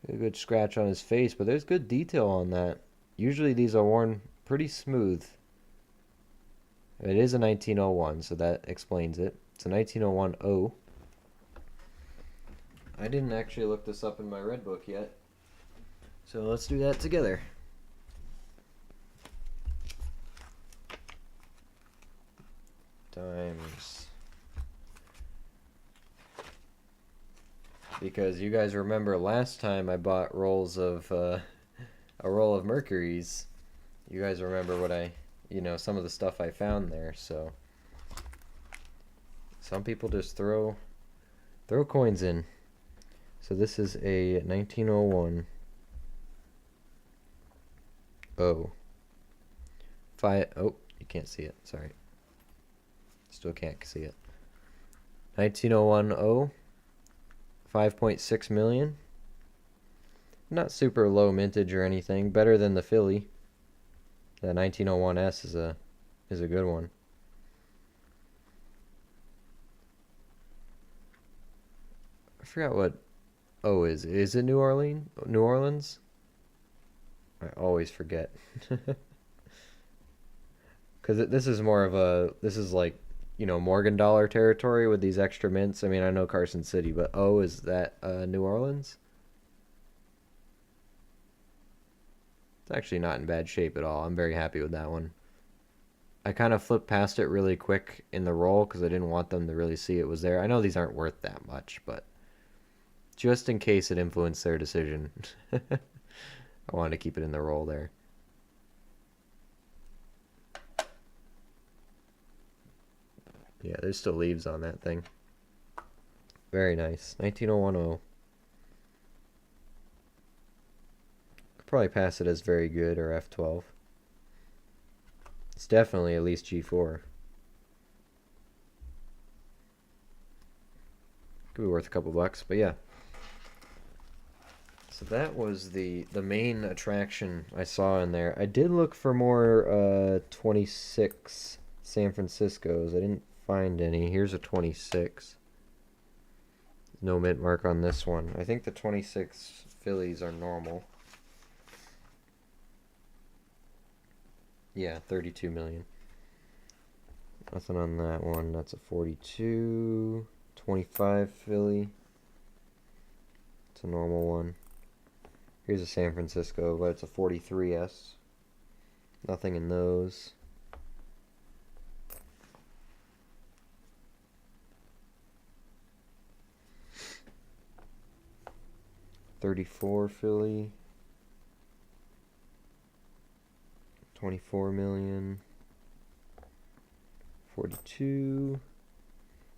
A good scratch on his face, but there's good detail on that. Usually these are worn pretty smooth. It is a 1901, so that explains it. It's a 1901 O. I didn't actually look this up in my red book yet. So let's do that together. Dimes. Because you guys remember last time I bought rolls of a roll of Mercuries. You guys remember what some of the stuff I found there. So some people just throw coins in. So this is a 1901 O. Oh, you can't see it. Sorry. Still can't see it. 1901 O. 5.6 million. Not super low mintage or anything. Better than the Philly. The 1901S is a good one. I forgot what O is. Is it New Orleans? New Orleans? I always forget. Because this is more of this is like, Morgan Dollar territory with these extra mints. I mean, I know Carson City, but is that New Orleans? It's actually not in bad shape at all. I'm very happy with that one. I kind of flipped past it really quick in the roll because I didn't want them to really see it was there. I know these aren't worth that much, but just in case it influenced their decision, I wanted to keep it in the roll there. Yeah, there's still leaves on that thing. Very nice. 19010. Could probably pass it as very good or F12. It's definitely at least G4. Could be worth a couple bucks, but yeah. So that was the main attraction I saw in there. I did look for more 26 San Franciscos. I didn't find any. Here's a 26. No mint mark on this one. I think the 26 Phillies are normal. Yeah, 32 million. Nothing on that one. That's a 42. 25 Philly. It's a normal one. Here's a San Francisco, but it's a 43S. Nothing in those. $34 Philly. 24 million. 42.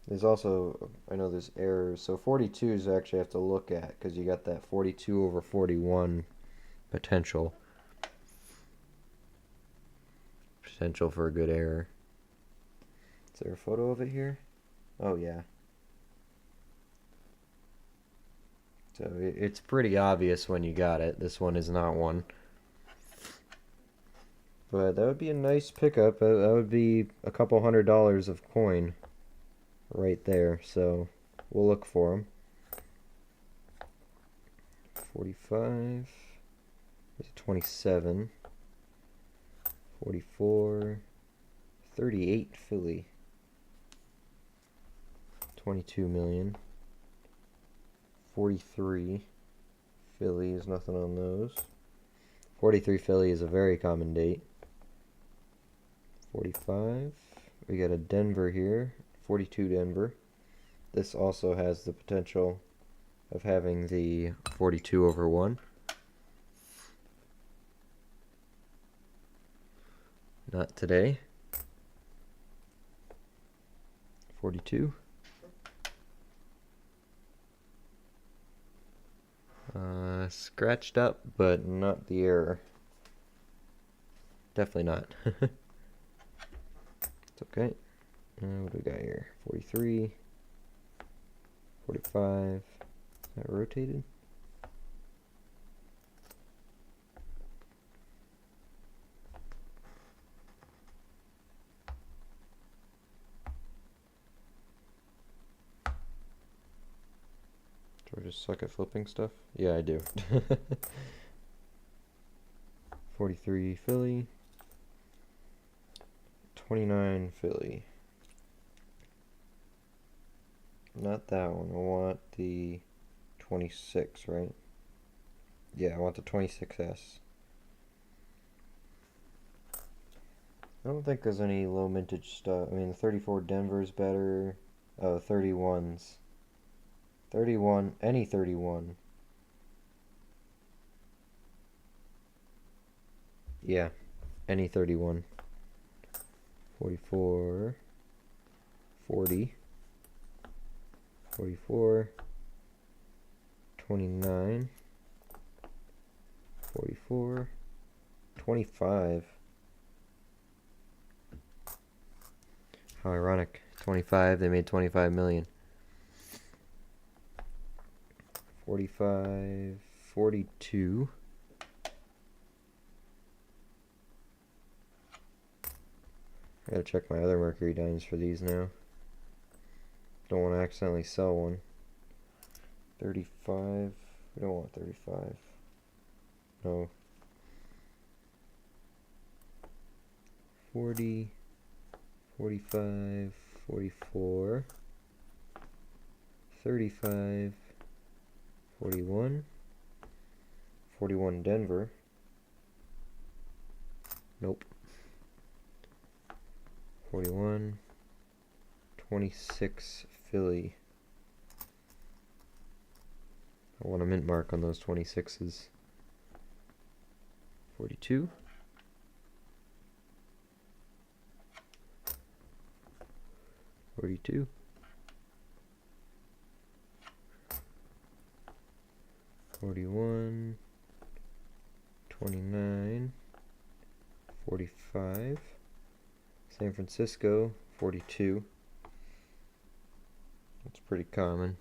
There's also, I know there's errors, so 42s I actually have to look at because you got that 42 over 41 potential for a good error. Is there a photo of it here? Oh yeah. So it's pretty obvious when you got it. This one is not one. But that would be a nice pickup. That would be a couple $100 of coin right there. So we'll look for them. 45. There's a 27, 44, 38 Philly, 22 million, 43 Philly is nothing on those. 43 Philly is a very common date. 45, we got a Denver here, 42 Denver. This also has the potential of having the 42 over 1. Not today. 42. Scratched up, but not the error. Definitely not. It's okay. What do we got here? 43. 45. Is that rotated? Do I just suck at flipping stuff? Yeah, I do. 43 Philly. 29 Philly. Not that one. I want the 26, right? Yeah, I want the 26S. I don't think there's any low mintage stuff. I mean, the 34 Denver's better. 31s. 31, any 31. Yeah, any 31. 44, 40, 44, 29, 44, 25. How ironic. 25, they made 25 million. 45, 42. I gotta check my other Mercury dimes for these now. Don't want to accidentally sell one. 35. We don't want 35. No. 40, 45, 44, 35, 41, 41 Denver. Nope. 41, 26 Philly. I want a mint mark on those 26s. 42. 42. 41. 29. 45. San Francisco, 42. That's pretty common.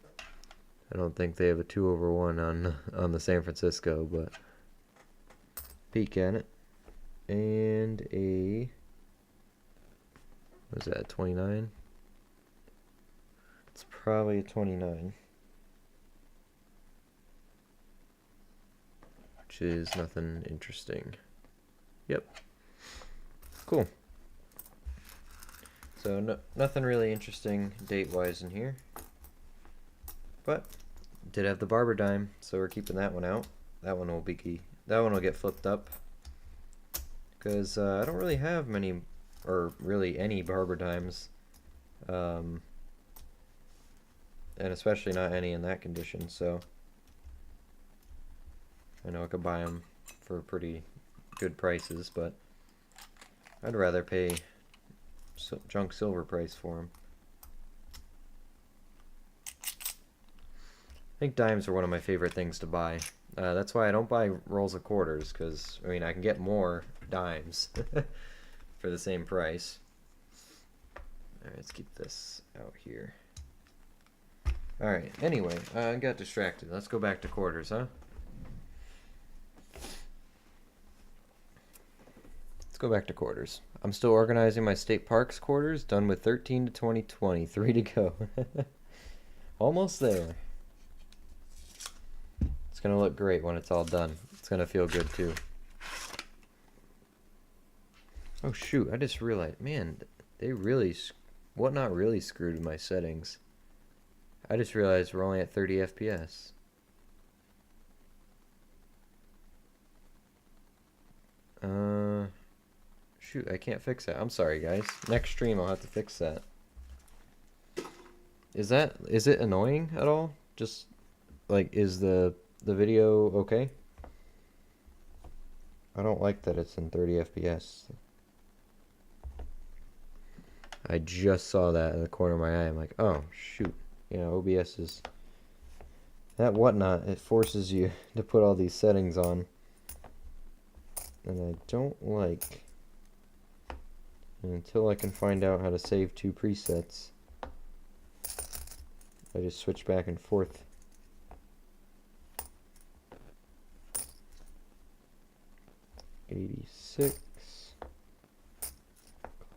I don't think they have a 2 over 1 on the San Francisco, but peek at it. And a, what is that, 29? It's probably a 29. Which is nothing interesting. Yep. Cool. So nothing really interesting date-wise in here. But did have the barber dime, so we're keeping that one out. That one will be key. That one will get flipped up. Because I don't really have many, or really any barber dimes. And especially not any in that condition, so I know I could buy them for pretty good prices, but I'd rather pay junk silver price for them. I think dimes are one of my favorite things to buy. That's why I don't buy rolls of quarters, because I mean I can get more dimes for the same price. Alright, let's keep this out here. Alright, anyway, I got distracted. Let's go back to quarters, huh? Let's go back to quarters. I'm still organizing my state parks quarters, done with 13 to 2020. 3 to go. Almost there. It's going to look great when it's all done. It's going to feel good too. Oh shoot, I just realized, man, they really, Whatnot really screwed with my settings. I just realized we're only at 30 FPS. Uh, Shoot, I can't fix that. I'm sorry, guys. Next stream, I'll have to fix that. Is it annoying at all? Just like, is the video okay? I don't like that it's in 30 FPS. I just saw that in the corner of my eye. I'm like, oh shoot. Yeah, OBS is that Whatnot. It forces you to put all these settings on, and I don't like. And until I can find out how to save two presets, I just switch back and forth. $86,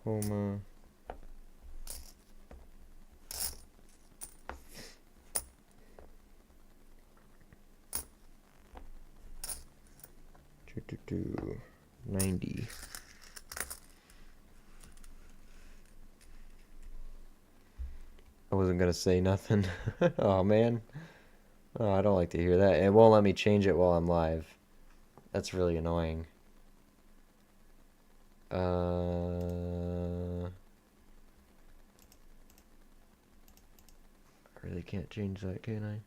comma. Do 90. I wasn't gonna say nothing. Oh man. Oh, I don't like to hear that. It won't let me change it while I'm live. That's really annoying. I really can't change that, can I?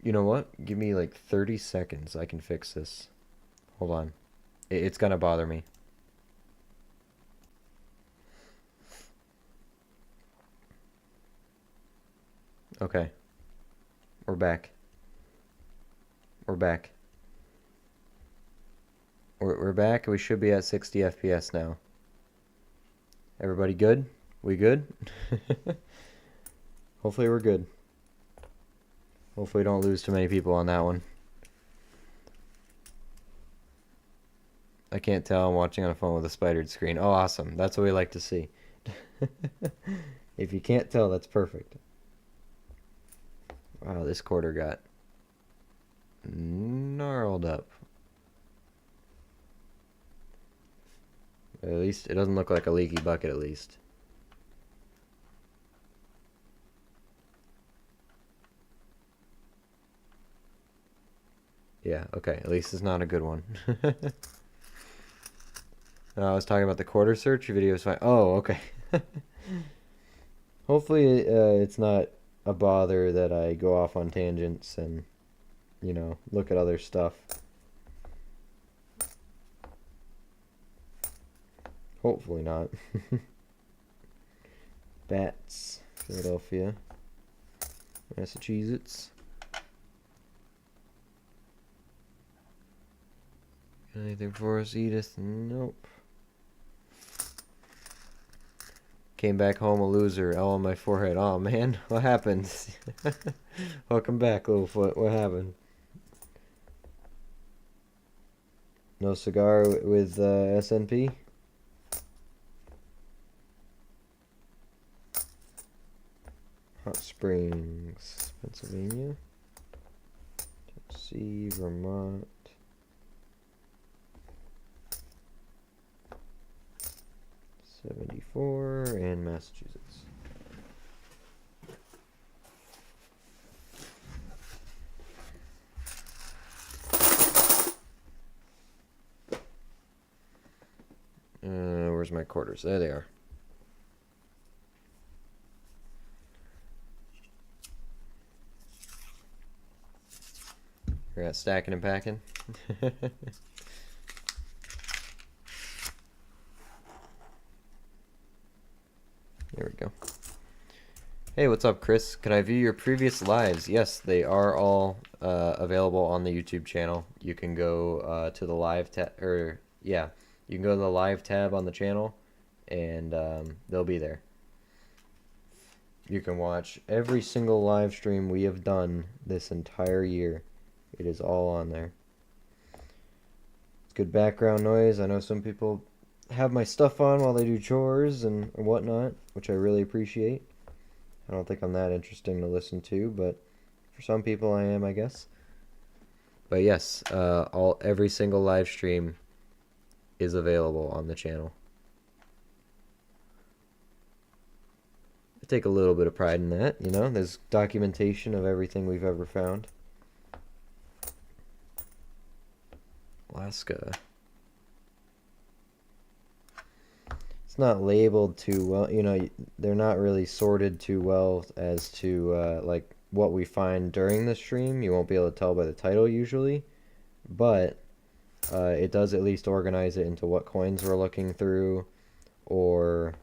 You know what? Give me like 30 seconds. I can fix this. Hold on. It's gonna bother me. Okay. We're back. We're back. We're back. We should be at 60 FPS now. Everybody good? We good? Hopefully we're good. Hopefully we don't lose too many people on that one. I can't tell. I'm watching on a phone with a spidered screen. Oh, awesome. That's what we like to see. If you can't tell, that's perfect. Wow, this quarter got gnarled up. At least it doesn't look like a leaky bucket, at least. Yeah, okay. At least it's not a good one. I was talking about the quarter search. Your video is fine. Oh, okay. Hopefully it's not a bother that I go off on tangents and, you know, look at other stuff. Hopefully not. Bats, Philadelphia, Massachusetts. Anything for us, Edith? Nope. Came back home a loser. L on my forehead. Oh man, what happened? Welcome back, Littlefoot. What happened? No cigar with SNP? Hot Springs, Pennsylvania. Tennessee, Vermont. '74 and Massachusetts. Where's my quarters? There they are. You're at stacking and packing. There we go. Hey, what's up, Chris? Can I view your previous lives? Yes, they are all available on the YouTube channel. You can go to the live tab, or yeah, you can go to the live tab on the channel, and they'll be there. You can watch every single live stream we have done this entire year. It is all on there. It's good background noise. I know some people have my stuff on while they do chores and whatnot, which I really appreciate. I don't think I'm that interesting to listen to, but for some people I am, I guess. But yes, every single live stream is available on the channel. I take a little bit of pride in that, you know. There's documentation of everything we've ever found. Alaska. It's not labeled too well, you know, they're not really sorted too well as to like what we find during the stream. You won't be able to tell by the title usually, but it does at least organize it into what coins we're looking through, or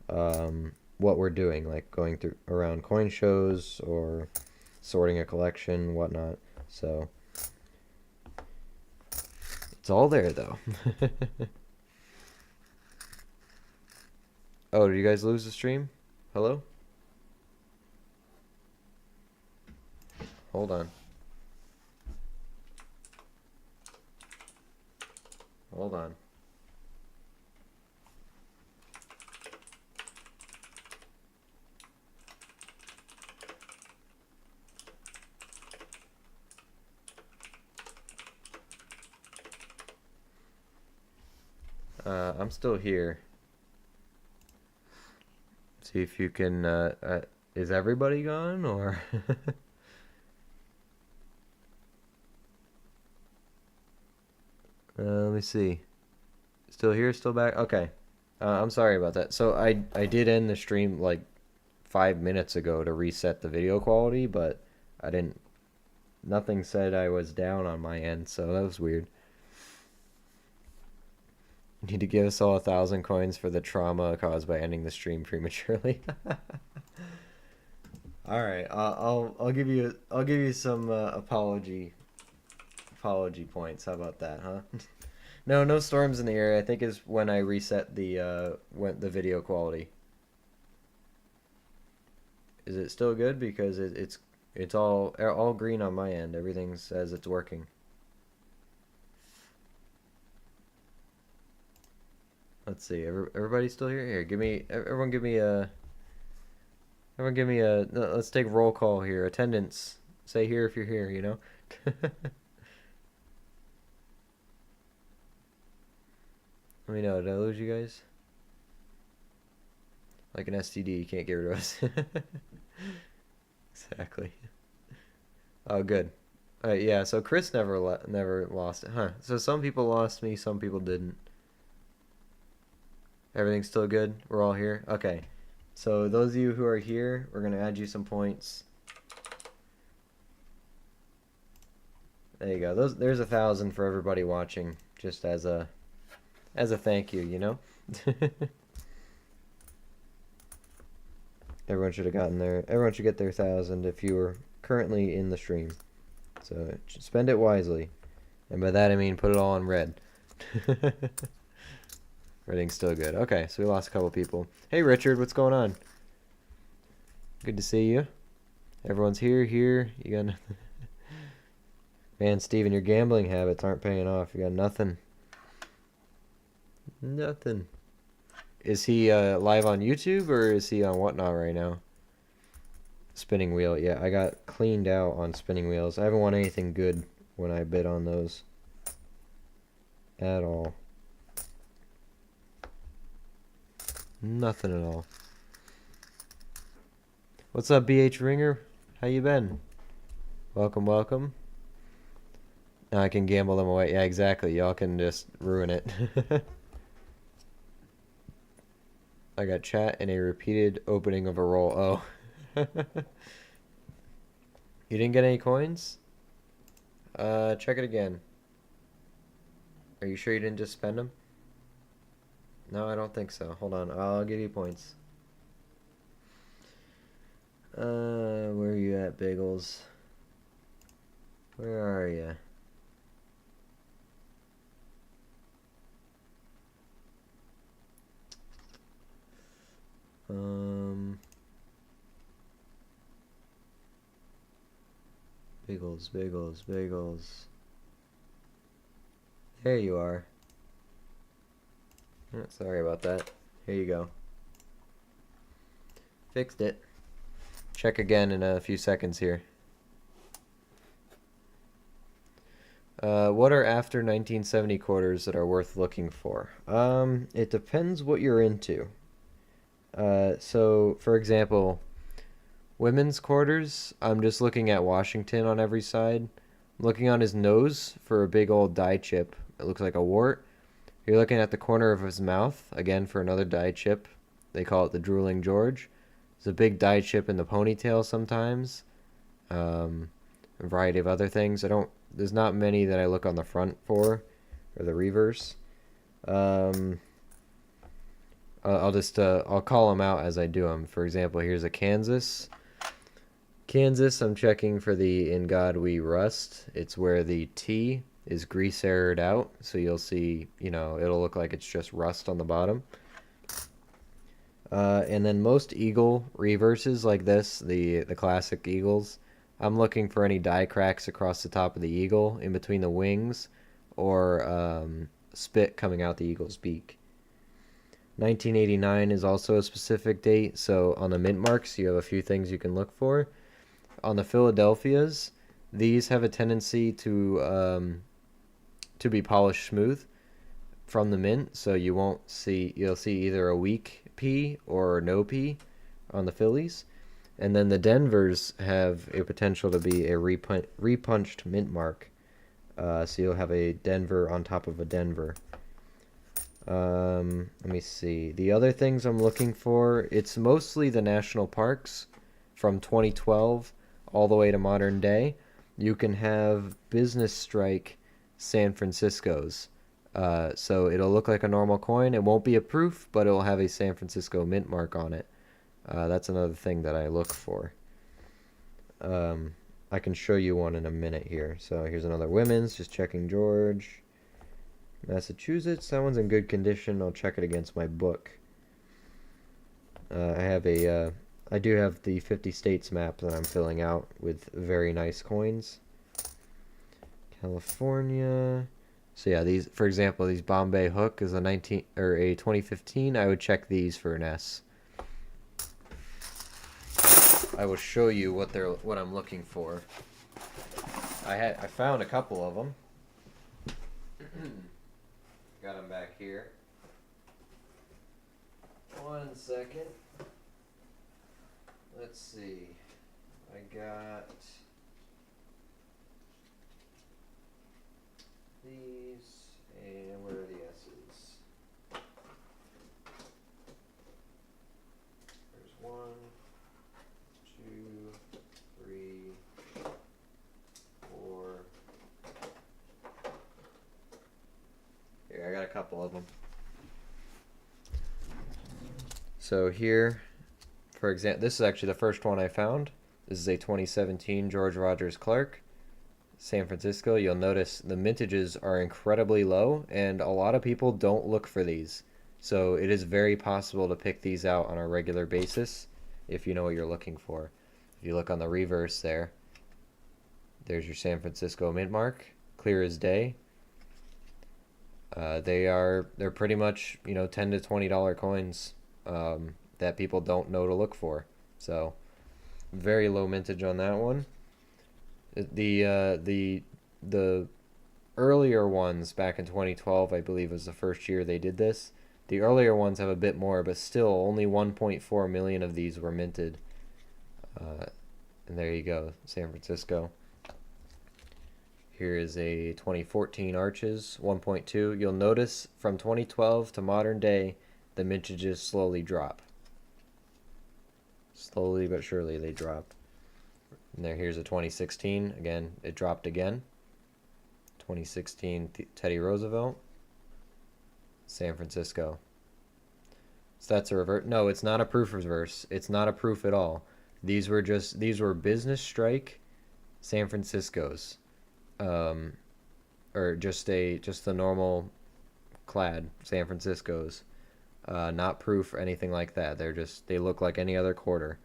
what we're doing, like going through around coin shows or sorting a collection, whatnot. So it's all there though. Oh, did you guys lose the stream? Hello? Hold on. Hold on. I'm still here. See if you can, is everybody gone, or? Let me see. Still here, still back? Okay. I'm sorry about that. So I did end the stream like 5 minutes ago to reset the video quality, but I didn't, nothing said I was down on my end, so that was weird. You need to give us all 1,000 coins for the trauma caused by ending the stream prematurely. All right, I'll give you some apology points. How about that, huh? No storms in the area. I think is when I reset the video quality. Is it still good? Because it's all green on my end. Everything says it's working. Let's see. Everybody still here? Here, everyone give me a. Everyone give me a. Let's take roll call here. Attendance. Say here if you're here. You know. Let me know. Did I lose you guys? Like an STD, you can't get rid of us. Exactly. Oh, good. Alright, yeah. So Chris never lost it, huh? So some people lost me, some people didn't. Everything's still good? We're all here? Okay. So those of you who are here, we're going to add you some points. There you go. There's 1,000 for everybody watching, just as a thank you, you know? Everyone should get their 1,000 if you were currently in the stream. So spend it wisely. And by that I mean put it all in red. Everything's still good. Okay, so we lost a couple people. Hey Richard, what's going on? Good to see you. Everyone's here. You got Man, Steven, your gambling habits aren't paying off. You got nothing. Nothing. Is he live on YouTube or is he on whatnot right now? Spinning wheel. Yeah, I got cleaned out on spinning wheels. I haven't won anything good when I bid on those. At all. Nothing at all. What's up, BH Ringer? How you been? Welcome, welcome. Now I can gamble them away. Yeah, exactly. Y'all can just ruin it. I got chat and a repeated opening of a roll. Oh. You didn't get any coins? Check it again. Are you sure you didn't just spend them? No, I don't think so. Hold on. I'll give you points. Where are you at, Bagels? Where are you? Bagels. There you are. Oh, sorry about that. Here you go. Fixed it. Check again in a few seconds here. What are after 1970 quarters that are worth looking for? It depends what you're into. So, for example, women's quarters, I'm just looking at Washington on every side. I'm looking on his nose for a big old die chip. It looks like a wart. You're looking at the corner of his mouth, again for another die chip. They call it the drooling George. There's a big die chip in the ponytail sometimes. Um, a variety of other things. There's not many that I look on the front for, or the reverse. Um, I'll call them out as I do them. For example, here's a Kansas. Kansas, I'm checking for the In God We Rust. It's where the T is grease aired out, so you'll see, it'll look like it's just rust on the bottom. And then most eagle reverses like this, the classic eagles, I'm looking for any die cracks across the top of the eagle, in between the wings, or spit coming out the eagle's beak. 1989 is also a specific date, so on the mint marks, you have a few things you can look for. On the Philadelphias, these have a tendency to be polished smooth from the mint, so you'll see either a weak P or no P on the Phillies. And then the Denvers have a potential to be a repunched mint mark. So you'll have a Denver on top of a Denver. Let me see. The other things I'm looking for, it's mostly the national parks from 2012 all the way to modern day. You can have business strike San Francisco's. So it'll look like a normal coin. It won't be a proof, but it'll have a San Francisco mint mark on it. That's another thing that I look for. I can show you one in a minute here. So here's another women's, just checking George. Massachusetts, that one's in good condition. I'll check it against my book. I do have the 50 states map that I'm filling out with very nice coins. California. So yeah, these, for example, these Bombay Hook is a 2015. I would check these for an S. I will show you what I'm looking for. I found a couple of them. Got them back here. 1 second. Let's see. I got these, and where are the S's? There's 1, 2, 3, 4. Here, I got a couple of them. So here, for example, this is actually the first one I found. This is a 2017 George Rogers Clark, San Francisco. You'll notice the mintages are incredibly low, and a lot of people don't look for these. So it is very possible to pick these out on a regular basis if you know what you're looking for. If you look on the reverse there's your San Francisco mint mark, clear as day. They're pretty much, $10 to $20 coins that people don't know to look for. So very low mintage on that one. The earlier ones back in 2012, I believe, was the first year they did this. The earlier ones have a bit more, but still only 1.4 million of these were minted. And there you go, San Francisco. Here is a 2014 Arches 1.2. You'll notice from 2012 to modern day, the mintages slowly drop. Slowly but surely they drop. And here's a 2016. Again, it dropped again. 2016 Teddy Roosevelt. San Francisco. So that's a revert. No, it's not a proof reverse. It's not a proof at all. These were business strike San Francisco's. Or just the normal clad San Francisco's. Not proof or anything like that. They look like any other quarter.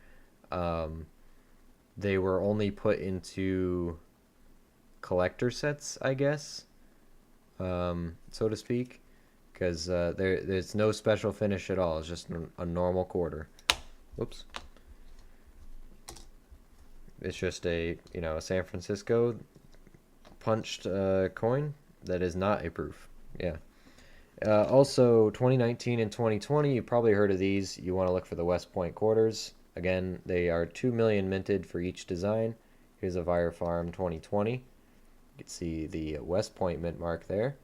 They were only put into collector sets, I guess, so to speak, because there's no special finish at all. It's just a normal quarter. Whoops. It's just a San Francisco punched coin that is not a proof. Yeah. Also, 2019 and 2020, you probably heard of these. You want to look for the West Point quarters. Again, they are 2 million minted for each design. Here's a Fire Farm 2020. You can see the West Point mint mark there.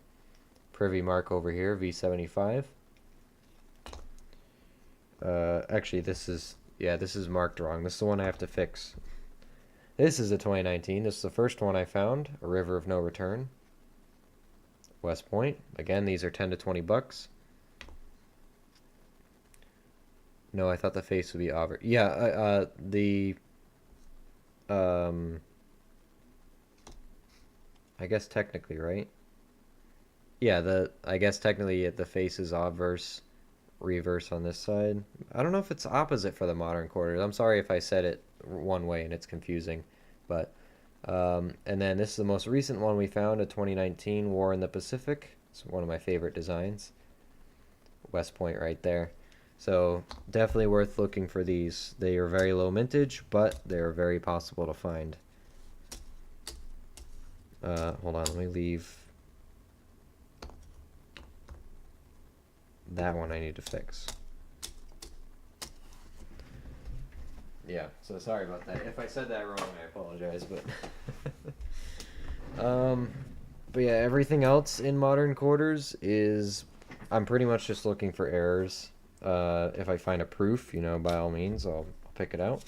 Privy mark over here, V75. Actually, this is marked wrong. This is the one I have to fix. This is a 2019. This is the first one I found. A River of No Return. West Point. Again, these are 10 to 20 bucks. No, I thought the face would be over. Yeah, I guess technically, right? Yeah, I guess technically the face is obverse, reverse on this side. I don't know if it's opposite for the modern quarters. I'm sorry if I said it one way and it's confusing, but and then this is the most recent one we found, a 2019 War in the Pacific. It's one of my favorite designs. West Point right there. So definitely worth looking for these. They are very low mintage, but they are very possible to find. Hold on, let me leave. That one I need to fix. Yeah, so sorry about that. If I said that wrong, I apologize, but but yeah, everything else in modern quarters is I'm pretty much just looking for errors. If I find a proof, by all means, I'll pick it out.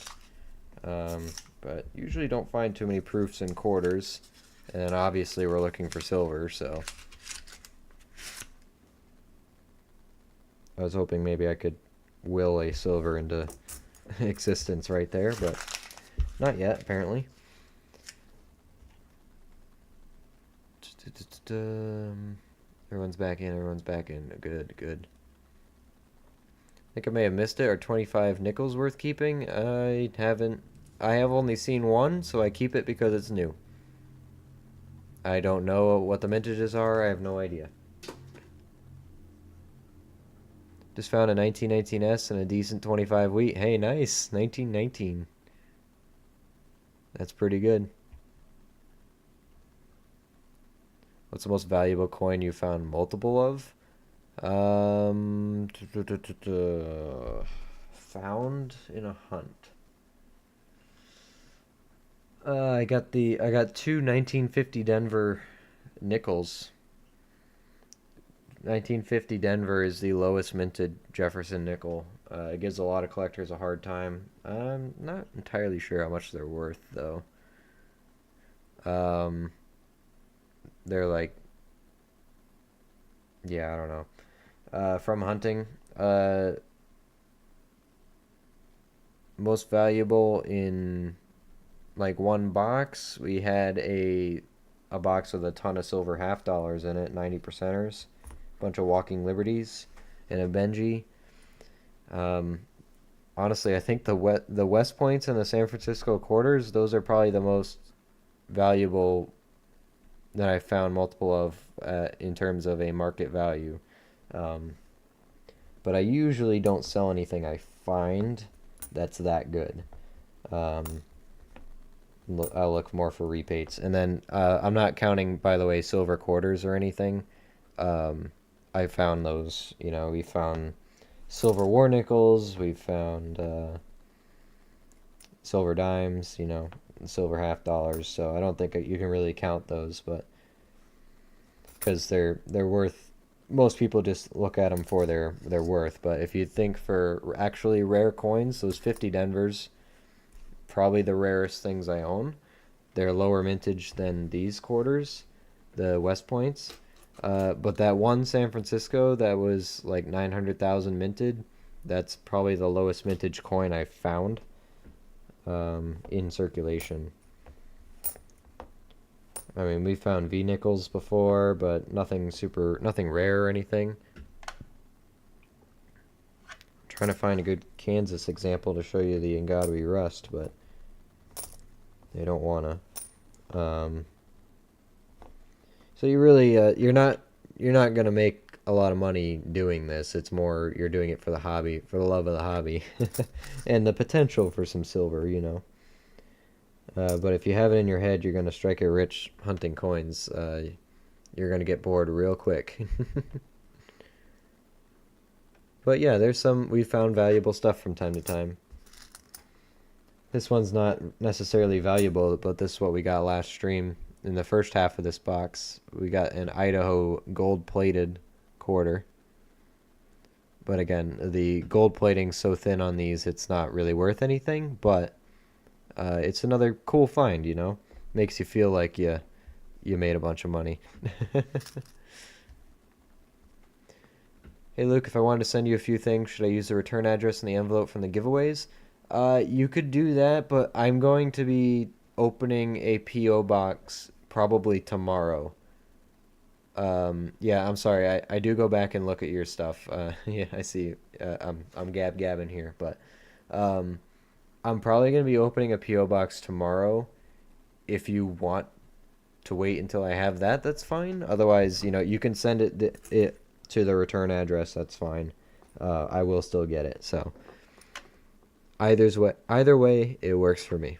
But usually don't find too many proofs in quarters. And then obviously we're looking for silver, so I was hoping maybe I could will a silver into existence right there, but not yet, apparently. Everyone's back in, Good, good. I think I may have missed it. Are 25 nickels worth keeping? I have only seen one, so I keep it because it's new. I don't know what the mintages are. I have no idea. Just found a 1919S and a decent 25 wheat. Hey, nice. 1919. That's pretty good. What's the most valuable coin you found multiple of? Found in a hunt. I got two 1950 Denver nickels. 1950 Denver is the lowest minted Jefferson nickel. It gives a lot of collectors a hard time. I'm not entirely sure how much they're worth, though. They're like, yeah, I don't know. From hunting, most valuable in like one box, we had a box with a ton of silver half dollars in it, 90 percenters, bunch of walking liberties, and a Benji. Honestly, I think the West Points and the San Francisco quarters, those are probably the most valuable that I found multiple of in terms of a market value. But I usually don't sell anything I find that's that good. I'll look more for repates. And then I'm not counting, by the way, silver quarters or anything. I found those, we found silver war nickels, we found silver dimes, silver half dollars. So I don't think you can really count those, but because they're worth. Most people just look at them for their worth. But if you think for actually rare coins, those 50 Denvers, probably the rarest things I own. They're lower mintage than these quarters, the West Points. But that one San Francisco that was like 900,000 minted, that's probably the lowest mintage coin I've found in circulation. I mean, we found V nickels before, but nothing rare or anything. I'm trying to find a good Kansas example to show you the Ngadui rust, but they don't wanna. So you really you're not gonna make a lot of money doing this. It's more you're doing it for the hobby, for the love of the hobby, and the potential for some silver. But if you have it in your head you're going to strike it rich hunting coins, you're going to get bored real quick. But yeah, we found valuable stuff from time to time. This one's not necessarily valuable, but this is what we got last stream. In the first half of this box, we got an Idaho gold-plated quarter. But again, the gold plating's so thin on these, it's not really worth anything, but it's another cool find, you know? Makes you feel like you made a bunch of money. Hey Luke, if I wanted to send you a few things, should I use the return address in the envelope from the giveaways? You could do that, but I'm going to be opening a P.O. box probably tomorrow. Yeah, I'm sorry. I do go back and look at your stuff. Yeah, I see. I'm gabbing here, but um, I'm probably gonna be opening a P.O. box tomorrow. If you want to wait until I have that, that's fine. Otherwise, you can send it to the return address. That's fine. I will still get it. So either way, it works for me.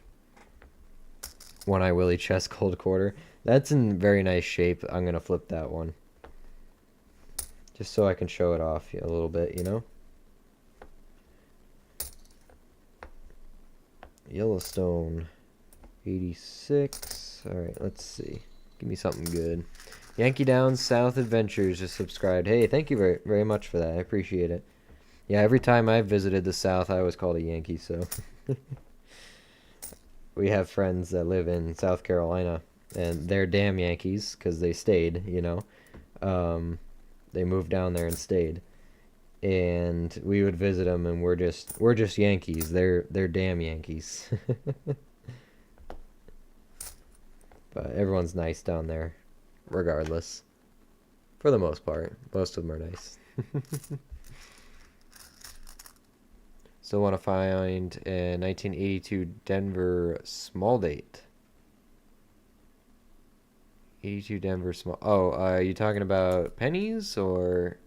One Eye Willie chest cold quarter. That's in very nice shape. I'm gonna flip that one. Just so I can show it off a little bit, Yellowstone 86. Alright, let's see. Give me something good. Yankee Down South Adventures just subscribed. Hey, thank you very, very much for that. I appreciate it. Yeah, every time I've visited the South, I was called a Yankee, so. We have friends that live in South Carolina, and they're damn Yankees because they stayed. They moved down there and stayed, and we would visit them, and we're just Yankees. They're damn Yankees. But everyone's nice down there, regardless. For the most part, most of them are nice. Still want to find a 1982 Denver small date. 82 Denver small. Oh, are you talking about pennies, or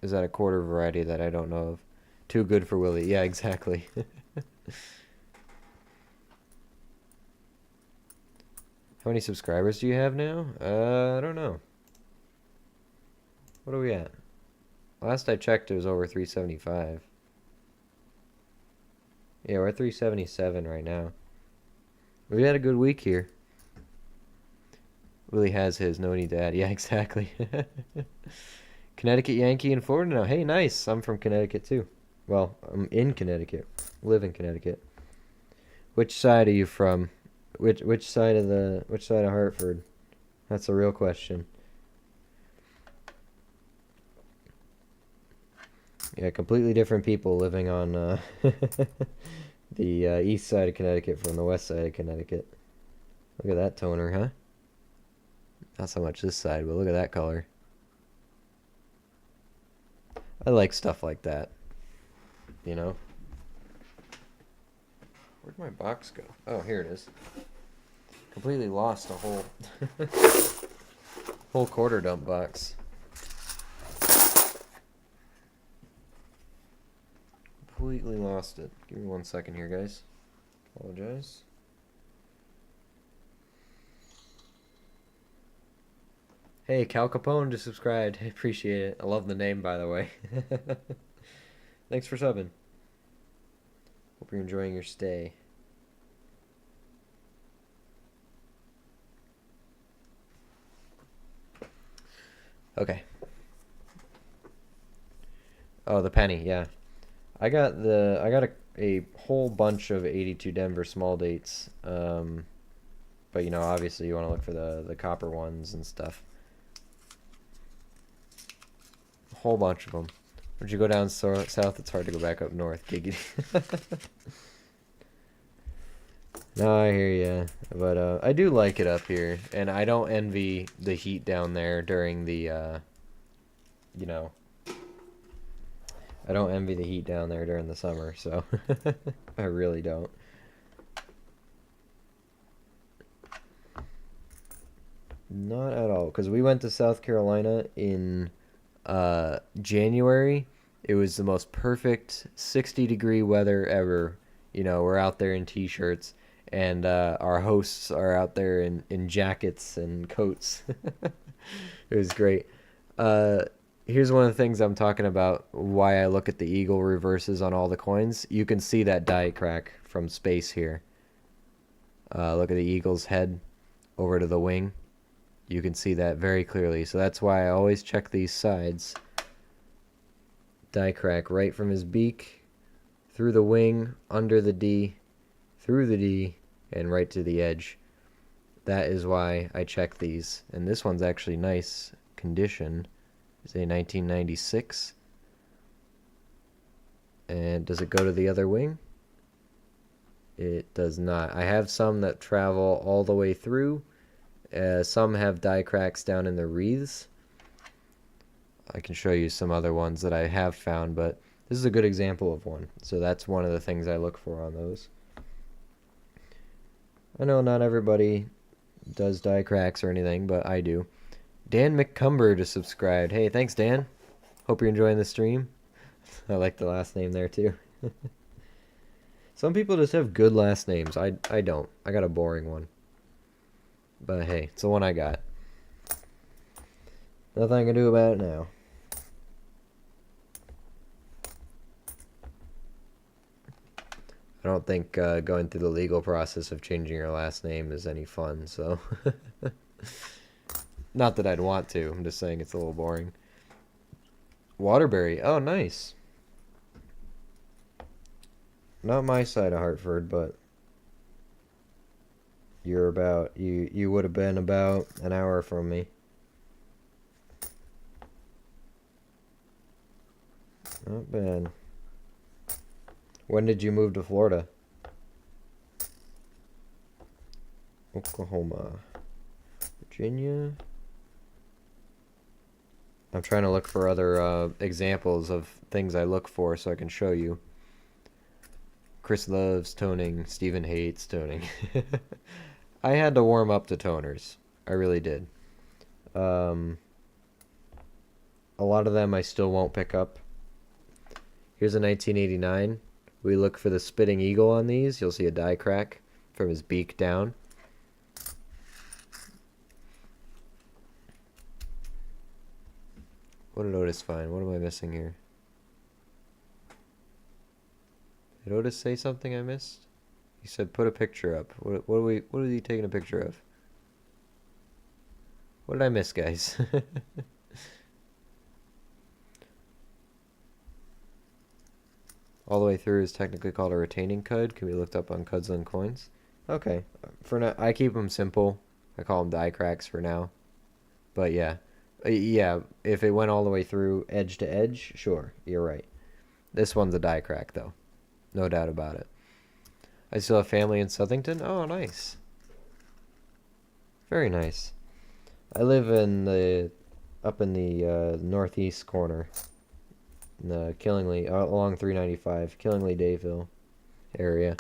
is that a quarter variety that I don't know of? Too good for Willie. Yeah, exactly. How many subscribers do you have now? I don't know. What are we at? Last I checked, it was over 375. Yeah, we're at 377 right now. We had a good week here. Willie has his, no need to add. Yeah, exactly. Connecticut Yankee in Florida now. Hey, nice. I'm from Connecticut too. Well, I'm in Connecticut. Live in Connecticut. Which side are you from? Which side of Hartford? That's a real question. Yeah, completely different people living on the east side of Connecticut from the west side of Connecticut. Look at that toner, huh? Not so much this side, but look at that color. I like stuff like that. Where'd my box go? Oh, here it is. Completely lost a whole whole quarter dump box. Completely lost it. Give me 1 second here, guys. Apologize. Hey, Cal Capone just subscribed. I appreciate it. I love the name, by the way. Thanks for subbing. Hope you're enjoying your stay. Okay. Oh, the penny, yeah. I got a whole bunch of 82 Denver small dates. But obviously you want to look for the copper ones and stuff. A whole bunch of them. Once you go down south, it's hard to go back up north. Giggity. No, I hear ya. But I do like it up here, and I don't envy the heat down there during the I don't envy the heat down there during the summer, so I really don't. Not at all, because we went to South Carolina in January. It was the most perfect 60-degree weather ever. We're out there in t-shirts, and our hosts are out there in jackets and coats. It was great. Uh, Here's one of the things I'm talking about. Why I look at the eagle reverses on all the coins. You can see that die crack from space here. Look at the eagle's head over to the wing. You can see that very clearly. So that's why I always check these sides. Die crack right from his beak, through the wing, under the D, through the D, and right to the edge. That is why I check these. And this one's actually nice condition. It's a 1996. And does it go to the other wing? It does not. I have some that travel all the way through. Some have die cracks down in the wreaths. I can show you some other ones that I have found, but this is a good example of one. So that's one of the things I look for on those. I know not everybody does die cracks or anything, but I do. Dan McCumber just subscribed. Hey, thanks, Dan. Hope you're enjoying the stream. I like the last name there, too. Some people just have good last names. I don't. I got a boring one. But hey, it's the one I got. Nothing I can do about it now. I don't think going through the legal process of changing your last name is any fun, so... Not that I'd want to. I'm just saying it's a little boring. Waterbury. Oh, nice. Not my side of Hartford, but... You would have been about an hour from me. Not bad. When did you move to Florida? Oklahoma. Virginia. I'm trying to look for other examples of things I look for so I can show you. Chris loves toning. Steven hates toning. I had to warm up to toners. I really did. A lot of them I still won't pick up. Here's a 1989. We look for the spitting eagle on these. You'll see a die crack from his beak down. What did Otis find? What am I missing here? Did Otis say something I missed? He said put a picture up. What are you taking a picture of? What did I miss, guys? All the way through is technically called a retaining cud. Can be looked up on Cuds on Coins. Okay. For now, I keep them simple. I call them die cracks for now. But yeah. Yeah, if it went all the way through edge to edge, sure, you're right. This one's a die crack, though. No doubt about it. I still have family in Southington. Oh, nice. Very nice. I live up in the northeast corner. In the Killingly, along 395, Killingly, Dayville area.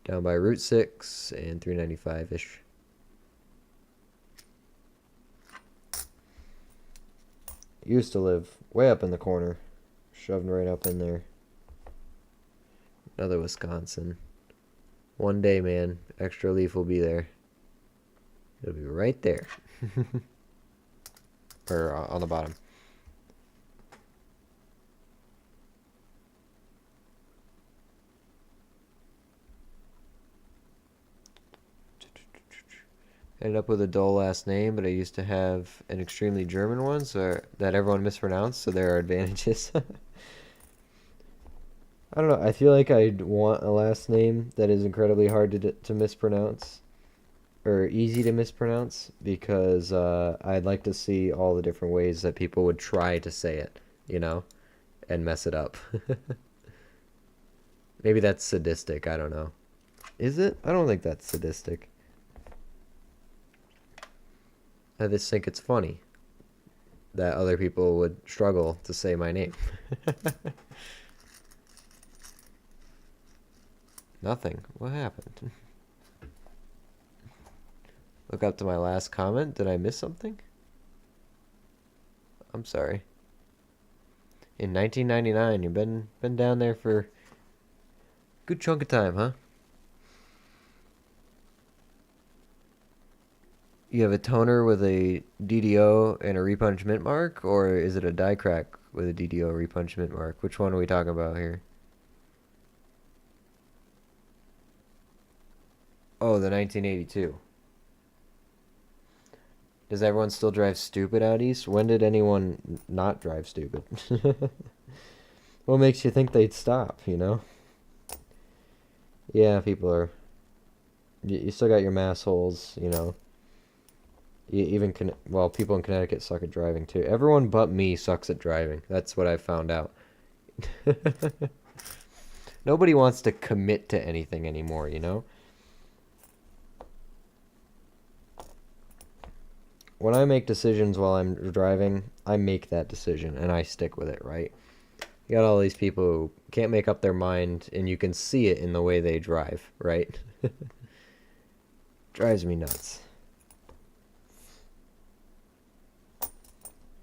Down by Route 6 and 395-ish. Used to live way up in the corner. Shoved right up in there. Another Wisconsin. One day, man, extra leaf will be there. It'll be right there. Or on the bottom. Ended up with a dull last name, but I used to have an extremely German one, so that everyone mispronounced, so there are advantages. I don't know, I feel like I'd want a last name that is incredibly hard to mispronounce, or easy to mispronounce, because I'd like to see all the different ways that people would try to say it, you know, and mess it up. Maybe that's sadistic, I don't know. Is it? I don't think that's sadistic. I just think it's funny that other people would struggle to say my name. Nothing. What happened? Look up to my last comment. Did I miss something? I'm sorry. In 1999, you've been down there for a good chunk of time, huh? You have a toner with a DDO and a repunch mint mark, or is it a die crack with a DDO repunch mint mark? Which one are we talking about here? Oh, the 1982. Does everyone still drive stupid out east? When did anyone not drive stupid? What makes you think they'd stop, you know? Yeah, people are. You still got your mass holes, you know. Even, well, people in Connecticut suck at driving too. Everyone but me sucks at driving. That's what I've found out. Nobody wants to commit to anything anymore, you know? When I make decisions while I'm driving, I make that decision and I stick with it, right? You got all these people who can't make up their mind, and you can see it in the way they drive, right? Drives me nuts. I'm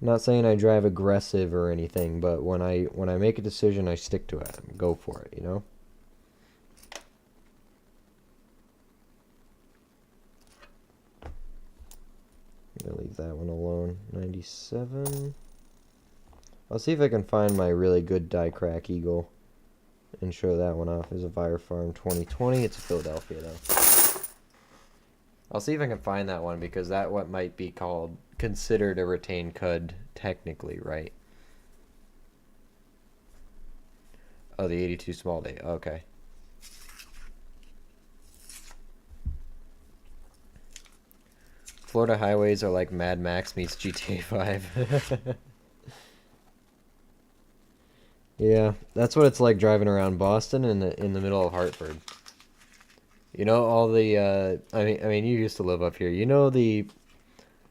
not saying I drive aggressive or anything, but when I make a decision, I stick to it. Go for it, you know? I'm gonna leave that one alone. 97. I'll see if I can find my really good die crack eagle and show that one off. There's a Fire Farm 2020. It's a Philadelphia though. I'll see if I can find that one because that what might be called considered a retained cud technically, right? Oh, the 82 small day. Okay. Florida highways are like Mad Max meets GTA 5. Yeah, that's what it's like driving around Boston in the middle of Hartford. You know all the I mean you used to live up here. You know the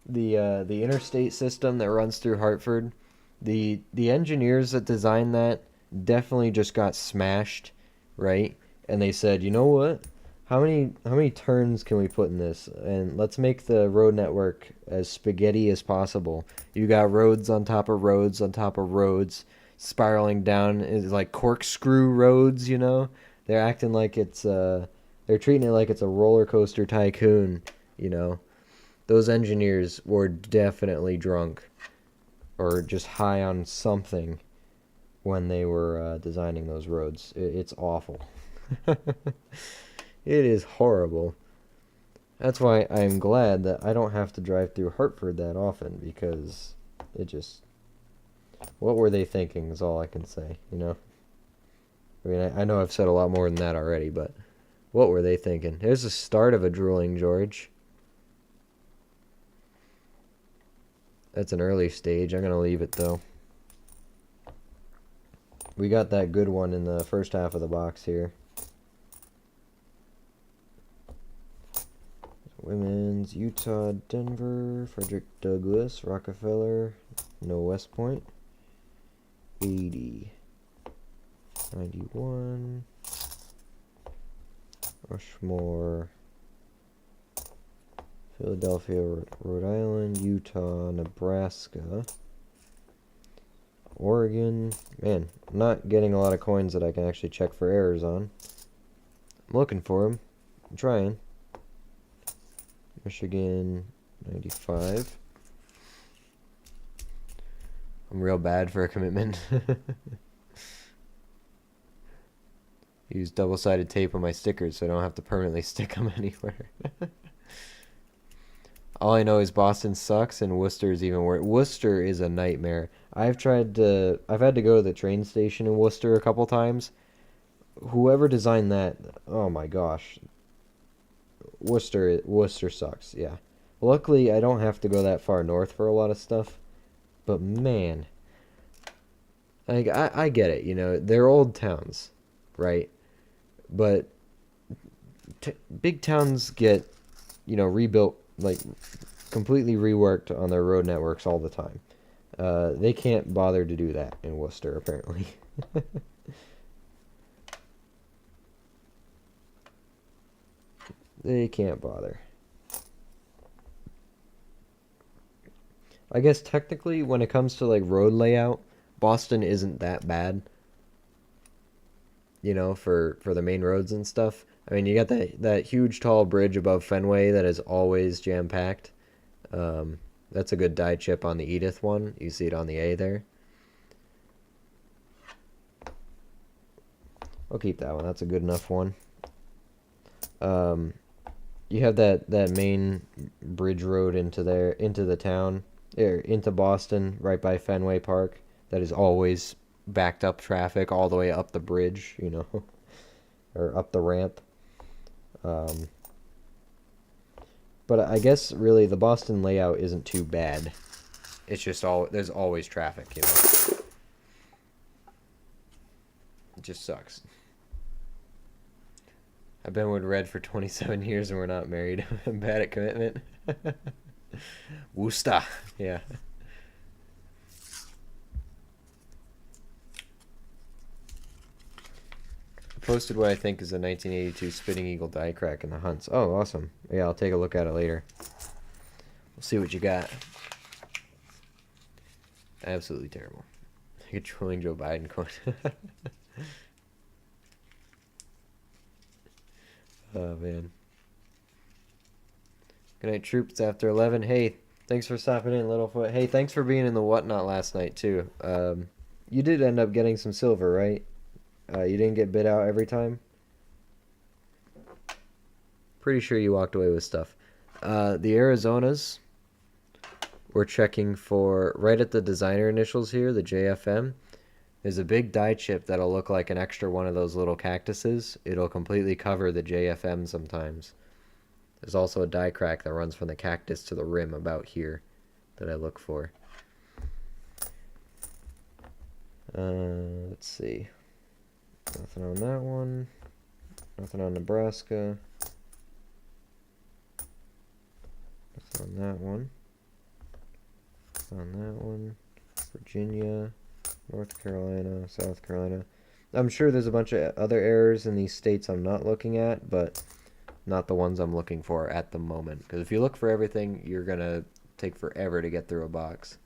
interstate system that runs through Hartford? The engineers that designed that definitely just got smashed, right? And they said, "You know what? How many turns can we put in this? And let's make the road network as spaghetti as possible. You got roads on top of roads on top of roads, spiraling down is like corkscrew roads, you know? They're acting like they're treating it like it's a roller coaster tycoon, you know? Those engineers were definitely drunk or just high on something when they were designing those roads. It's awful. It is horrible. That's why I'm glad that I don't have to drive through Hartford that often because it just. What were they thinking is all I can say, you know? I mean, I know I've said a lot more than that already, but what were they thinking? There's the start of a drooling George. That's an early stage. I'm going to leave it, though. We got that good one in the first half of the box here. Women's Utah, Denver, Frederick Douglass, Rockefeller, no West Point. 80. 91. Rushmore. Philadelphia, Rhode Island, Utah, Nebraska. Oregon. Man, I'm not getting a lot of coins that I can actually check for errors on. I'm looking for them. I'm trying. Michigan, 95. I'm real bad for a commitment. Use double-sided tape on my stickers so I don't have to permanently stick them anywhere. All I know is Boston sucks and Worcester is even worse. Worcester is a nightmare. I've had to go to the train station in Worcester a couple times. Whoever designed that, oh my gosh. Worcester sucks, yeah. Luckily, I don't have to go that far north for a lot of stuff. But man, like I get it, you know, they're old towns, right? But big towns get, you know, rebuilt, like completely reworked on their road networks all the time. They can't bother to do that in Worcester, apparently. They can't bother. I guess technically, when it comes to like road layout, Boston isn't that bad, you know, for the main roads and stuff. I mean, you got that huge tall bridge above Fenway that is always jam packed. Um, that's a good die chip on the Edith one. You see it on the A there. I'll keep that one. That's a good enough one. Um, you have that main bridge road into there, into the town, or into Boston, right by Fenway Park. That is always backed up traffic all the way up the bridge, you know, or up the ramp. Um, but I guess really the Boston layout isn't too bad. It's just there's always traffic, you know. It just sucks. I've been with Red for 27 years and we're not married. I'm bad at commitment. Woosta. Yeah. I posted what I think is a 1982 Spitting Eagle die crack in the hunts. Oh, awesome. Yeah, I'll take a look at it later. We'll see what you got. Absolutely terrible. Controlling Joe Biden quote. Oh, man. Good night, troops. After 11. Hey, thanks for stopping in, Littlefoot. Hey, thanks for being in the Whatnot last night, too. You did end up getting some silver, right? You didn't get bid out every time? Pretty sure you walked away with stuff. The Arizonas, we're checking for, right at the designer initials here, the JFM. There's a big die chip that'll look like an extra one of those little cactuses. It'll completely cover the JFM sometimes. There's also a die crack that runs from the cactus to the rim about here that I look for. Let's see. Nothing on that one. Nothing on Nebraska. Nothing on that one. Nothing on that one. Virginia. North Carolina, South Carolina. I'm sure there's a bunch of other errors in these states I'm not looking at, but not the ones I'm looking for at the moment. Because if you look for everything, you're going to take forever to get through a box.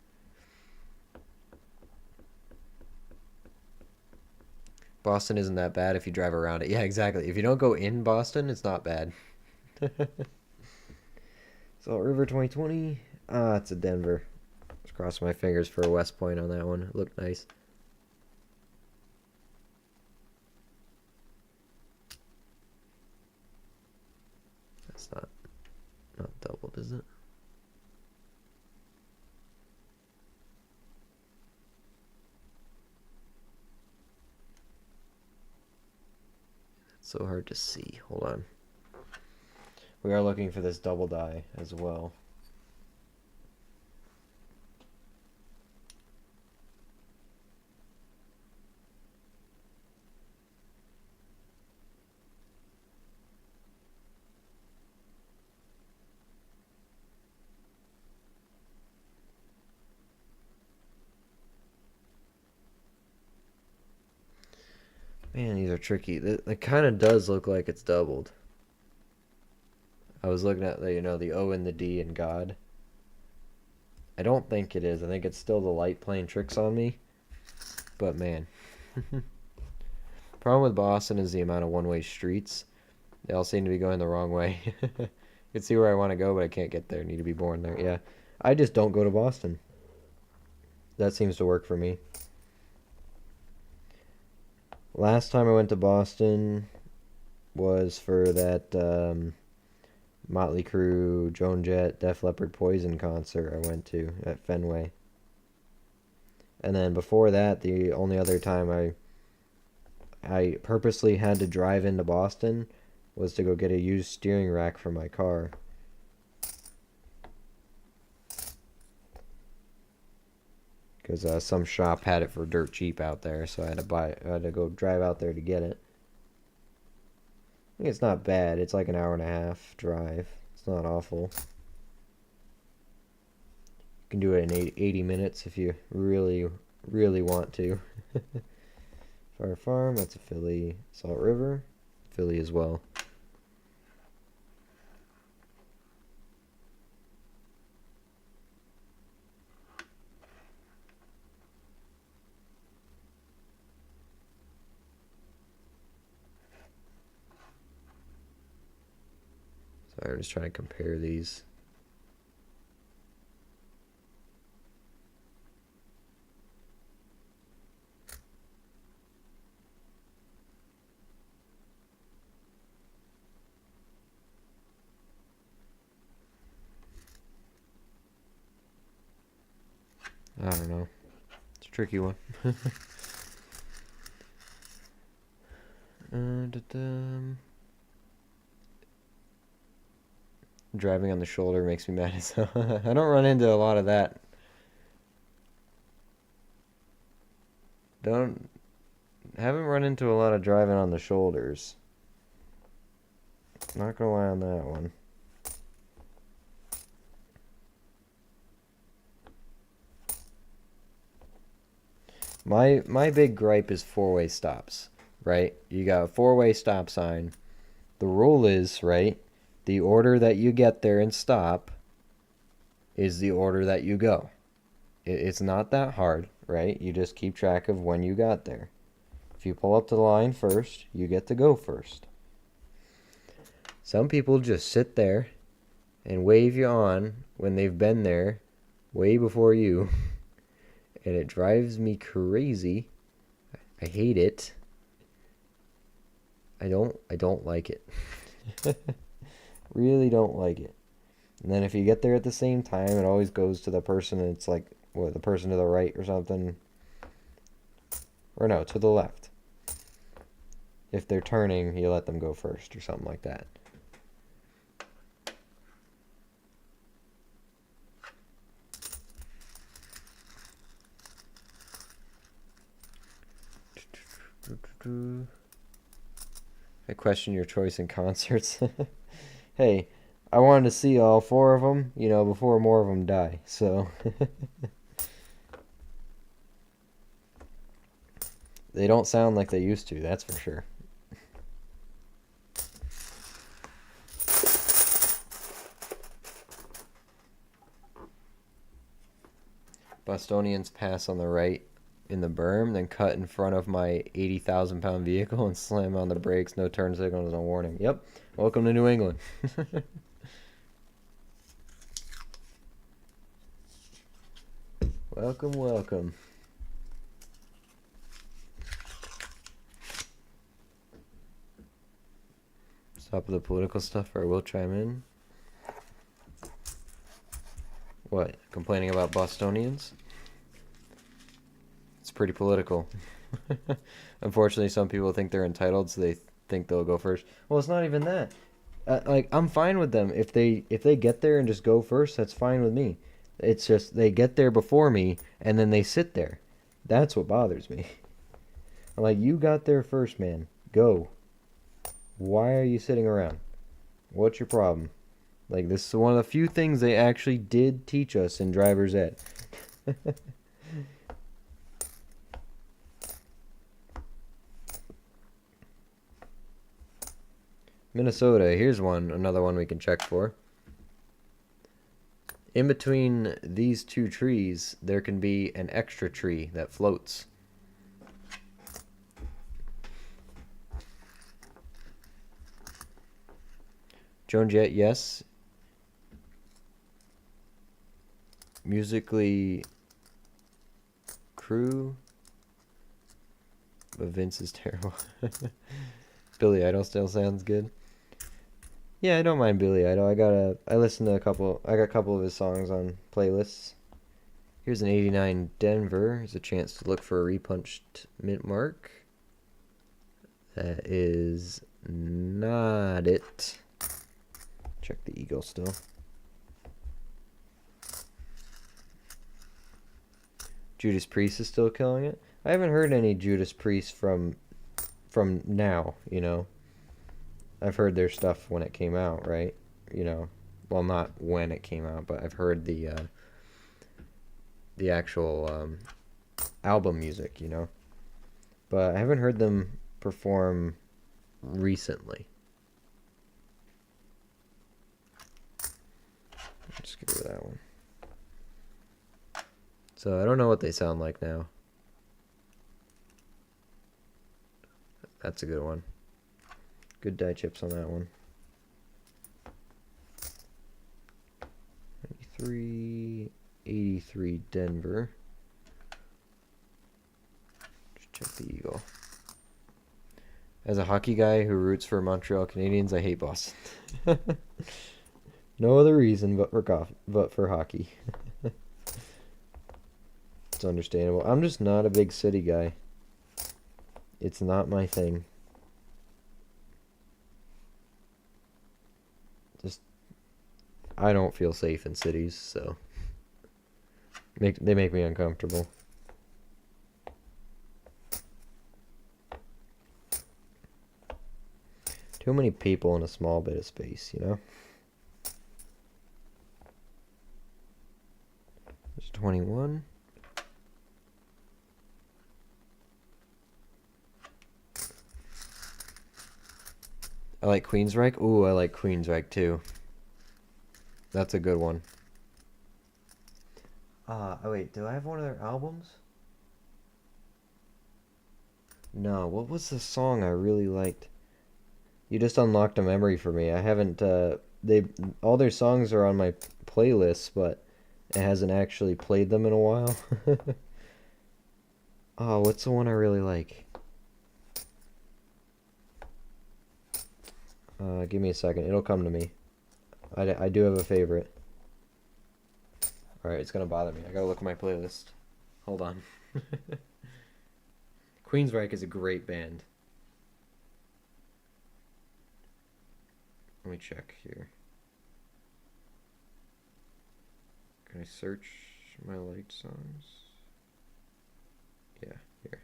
Boston isn't that bad if you drive around it. Yeah, exactly. If you don't go in Boston, it's not bad. Salt River 2020. Ah, it's a Denver. Just cross my fingers for a West Point on that one. It looked nice. That's not doubled, is it? It's so hard to see. Hold on. We are looking for this double die as well. Man, these are tricky. It kind of does look like it's doubled. I was looking at the O and the D in God. I don't think it is. I think it's still the light playing tricks on me. But man. Problem with Boston is the amount of one-way streets. They all seem to be going the wrong way. I can see where I want to go, but I can't get there. Need to be born there. Yeah. I just don't go to Boston. That seems to work for me. Last time I went to Boston was for that Motley Crue, Joan Jett, Def Leppard, Poison concert I went to at Fenway. And then before that, the only other time I purposely had to drive into Boston was to go get a used steering rack for my car. Because some shop had it for dirt cheap out there, so I had to go drive out there to get it. I think it's not bad. It's like an hour and a half drive. It's not awful. You can do it in 80 minutes if you really, really want to. Fire Farm, that's a Philly. Salt River, Philly as well. Sorry, I'm just trying to compare these. I don't know. It's a tricky one. Driving on the shoulder makes me mad as hell. I don't run into a lot of that. Haven't run into a lot of driving on the shoulders. Not gonna lie on that one. My big gripe is four-way stops, right? You got a four-way stop sign. The rule is, right, the order that you get there and stop is the order that you go. It's not that hard, right? You just keep track of when you got there. If you pull up to the line first, you get to go first. Some people just sit there and wave you on when they've been there way before you. And it drives me crazy. I hate it. I don't like it. Really don't like it. And then if you get there at the same time, it always goes to the person, it's like, what, the person to the right or something? Or no, to the left. If they're turning, you let them go first or something like that. I question your choice in concerts. Hey, I wanted to see all four of them, before more of them die. So they don't sound like they used to, that's for sure. Bostonians pass on the right in the berm, then cut in front of my 80,000-pound vehicle and slam on the brakes. No turn signals, no warning. Yep. Welcome to New England. Welcome, welcome. Stop with the political stuff, or I will chime in. What? Complaining about Bostonians? It's pretty political. Unfortunately, some people think they're entitled, so they think they'll go first. Well, it's not even that. I'm fine with them if they get there and just go first. That's fine with me. It's just they get there before me and then they sit there. That's what bothers me. I'm like, you got there first, man. Go. Why are you sitting around? What's your problem? Like, this is one of the few things they actually did teach us in driver's ed. Minnesota, here's another one we can check for. In between these two trees, there can be an extra tree that floats. Joan Jett, yes. Musically crew, but Vince is terrible. Billy Idol still sounds good. Yeah, I don't mind Billy Idol. I listen to a couple of his songs on playlists. Here's an 89 Denver. There's a chance to look for a repunched mint mark. That is not it. Check the eagle still. Judas Priest is still killing it. I haven't heard any Judas Priest from now, I've heard their stuff when it came out, right? Well, not when it came out, but I've heard the actual album music, But I haven't heard them perform recently. Just get rid of that one. So I don't know what they sound like now. That's a good one. Good die chips on that one. 83 Denver. Just check the eagle. As a hockey guy who roots for Montreal Canadiens, I hate Boston. No other reason but for hockey. It's understandable. I'm just not a big city guy. It's not my thing. Just I don't feel safe in cities, so they make me uncomfortable. Too many people in a small bit of space, you know? There's 21. I like Queensryche. Ooh, I like Queensryche too. That's a good one. Oh wait, do I have one of their albums? No, what was the song I really liked? You just unlocked a memory for me. I haven't they all their songs are on my playlist, but it hasn't actually played them in a while. Oh, what's the one I really like? Give me a second. It'll come to me. I do have a favorite. Alright, it's gonna bother me. I gotta look at my playlist. Hold on. Queensryche is a great band. Let me check here. Can I search my liked songs? Yeah, here.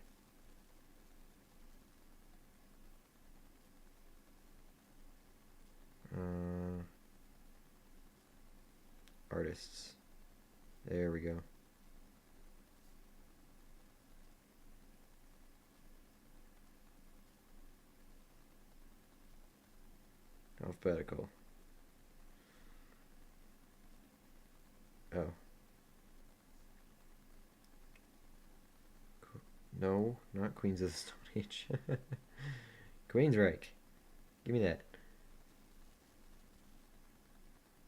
Artists. There we go. Alphabetical. Oh. No, not Queens of the Stone Age. Queensryche. Give me that.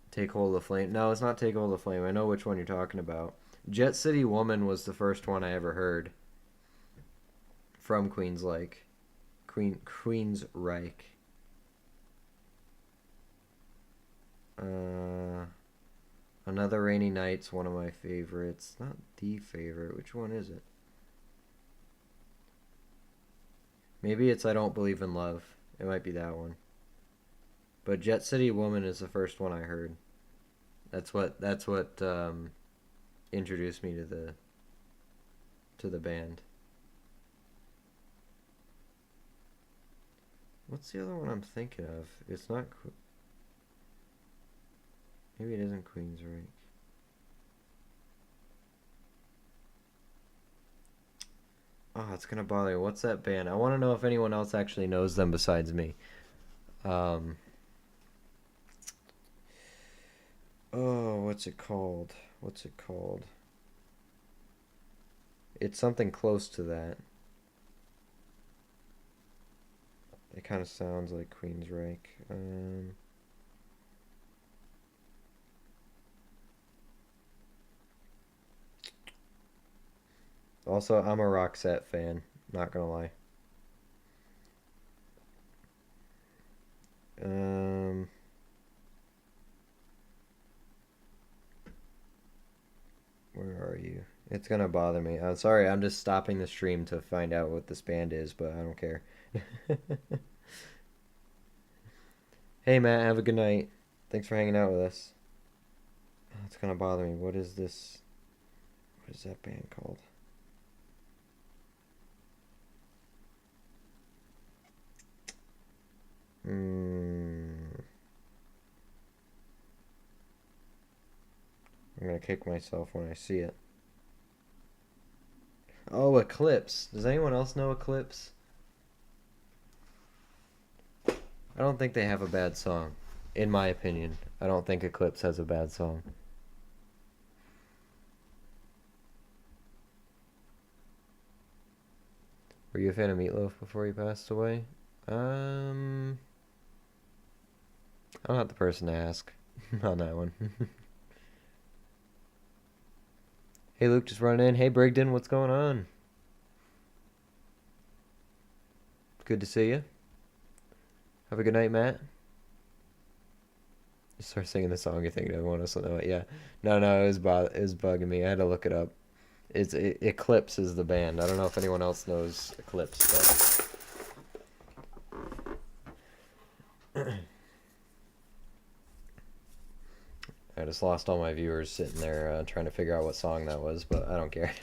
Take Hold of the Flame. No, it's not Take Hold of the Flame. I know which one you're talking about. Jet City Woman was the first one I ever heard from Queensryche. Queensryche. Another Rainy Night's one of my favorites. Not the favorite. Which one is it? Maybe it's I Don't Believe in Love. It might be that one. But Jet City Woman is the first one I heard. That's what introduced me to the band. What's the other one I'm thinking of? It's not. Maybe it isn't Queensryche. Oh, it's gonna bother me. What's that band? I want to know if anyone else actually knows them besides me. Um. Oh, what's it called? What's it called? It's something close to that. It kind of sounds like Queensryche. Also, I'm a Roxette fan. Not gonna lie. Um, where are you? It's gonna bother me. I'm sorry. I'm just stopping the stream to find out what this band is, but I don't care. Hey Matt, have a good night. Thanks for hanging out with us. Oh, it's gonna bother me. What is this? What is that band called? I'm gonna kick myself when I see it. Oh, Eclipse. Does anyone else know Eclipse? I don't think they have a bad song. In my opinion, I don't think Eclipse has a bad song. Were you a fan of Meatloaf before he passed away? I'm not the person to ask on that one. Hey Luke, just running in. Hey Brigden, what's going on? Good to see you. Have a good night, Matt. Just start singing the song. You think everyone else will know it? Yeah. No, it was bugging me. I had to look it up. Eclipse is the band. I don't know if anyone else knows Eclipse, but I just lost all my viewers sitting there trying to figure out what song that was, but I don't care.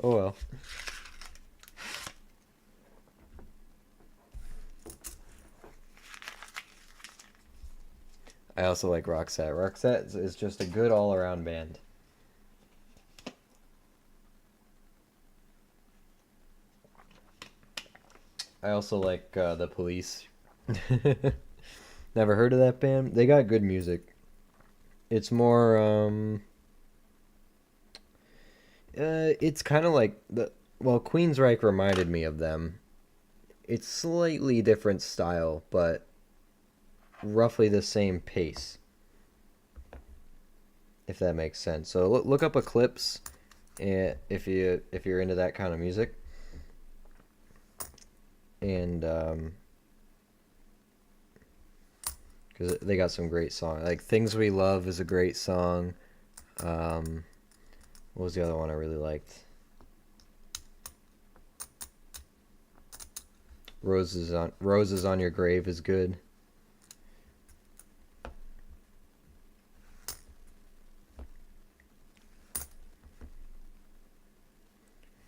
Oh well. I also like Roxette. Roxette is just a good all-around band. I also like The Police. Never heard of that band? They got good music. It's more it's kind of like the well, Queensryche reminded me of them. It's slightly different style, but roughly the same pace, if that makes sense. So look up Eclipse, if you're into that kind of music, and because they got some great songs. Like "Things We Love" is a great song. Um, what was the other one I really liked? Roses on Your Grave is good.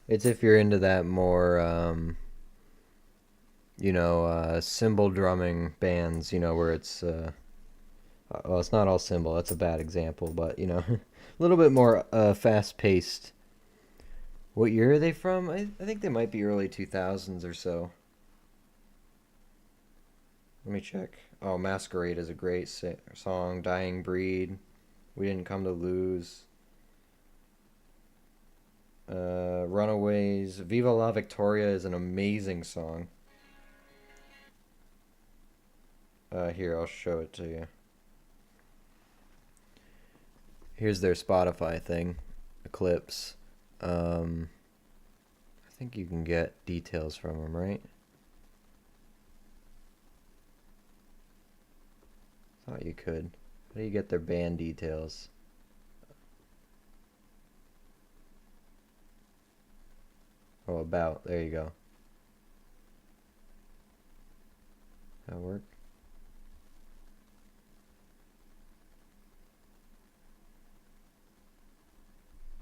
It's if you're into that more cymbal drumming bands, where it's well, it's not all cymbal. That's a bad example, but a little bit more fast paced. What year are they from? I think they might be early 2000s or so. Let me check. Oh, Masquerade is a great song. Dying Breed. We Didn't Come to Lose. Runaways. Viva La Victoria is an amazing song. Here, I'll show it to you. Here's their Spotify thing. Eclipse. I think you can get details from them, right? Thought you could. How do you get their band details? Oh, about. There you go. That work?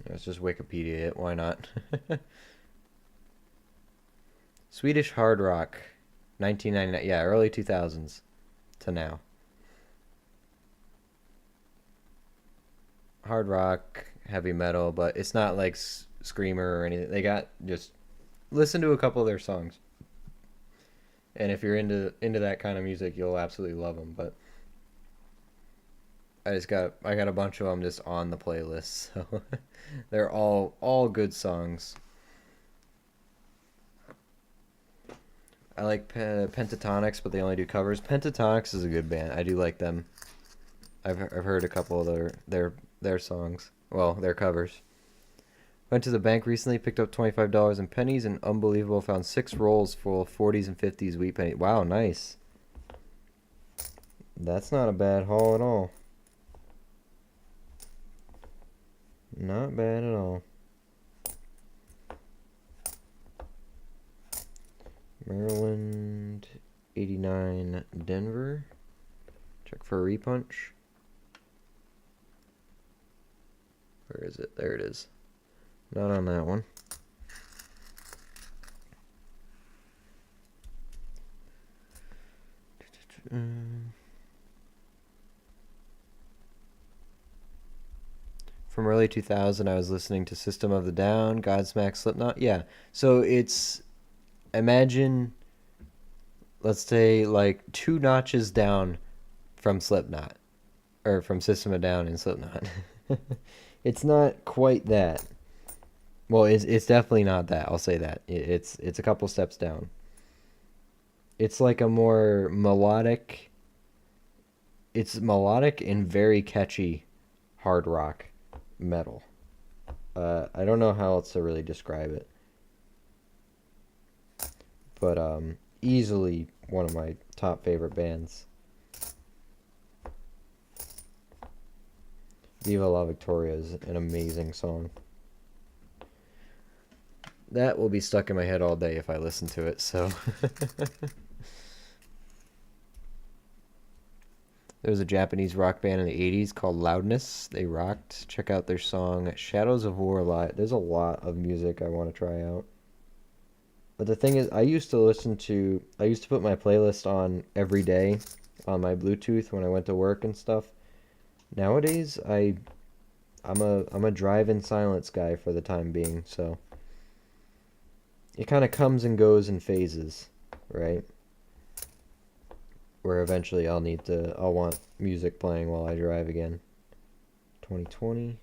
Let's just Wikipedia it. Why not? Swedish hard rock, 1999. Yeah, early 2000s to now. Hard rock, heavy metal, but it's not like screamer or anything. They got just listen to a couple of their songs, and if you're into that kind of music, you'll absolutely love them. But I got a bunch of them just on the playlist, so they're all good songs. I like Pentatonics, but they only do covers. Pentatonics is a good band. I do like them. I've heard a couple of their songs. Well, their covers. Went to the bank recently, picked up $25 in pennies, and unbelievable, found 6 rolls full of 40s and 50s wheat pennies. Wow, nice. That's not a bad haul at all. Not bad at all. Maryland, 89, Denver. Check for a repunch. Where is it? There it is. Not on that one. From early 2000, I was listening to System of the Down, Godsmack, Slipknot. Yeah. So it's, imagine, let's say, like 2 notches down from Slipknot. Or from System of Down and Slipknot. It's not quite that. Well, it's definitely not that. I'll say that. It's a couple steps down. It's like a more melodic. It's melodic and very catchy hard rock metal. I don't know how else to really describe it, but easily one of my top favorite bands. Viva La Victoria is an amazing song. that will be stuck in my head all day if I listen to it, so. There was a Japanese rock band in the 80s called Loudness. They rocked. Check out their song Shadows of War Live. There's a lot of music I want to try out. But the thing is, I used to put my playlist on every day on my Bluetooth when I went to work and stuff. Nowadays, I'm a drive in silence guy for the time being, so it kind of comes and goes in phases, right? Where eventually I'll want music playing while I drive again. 2020,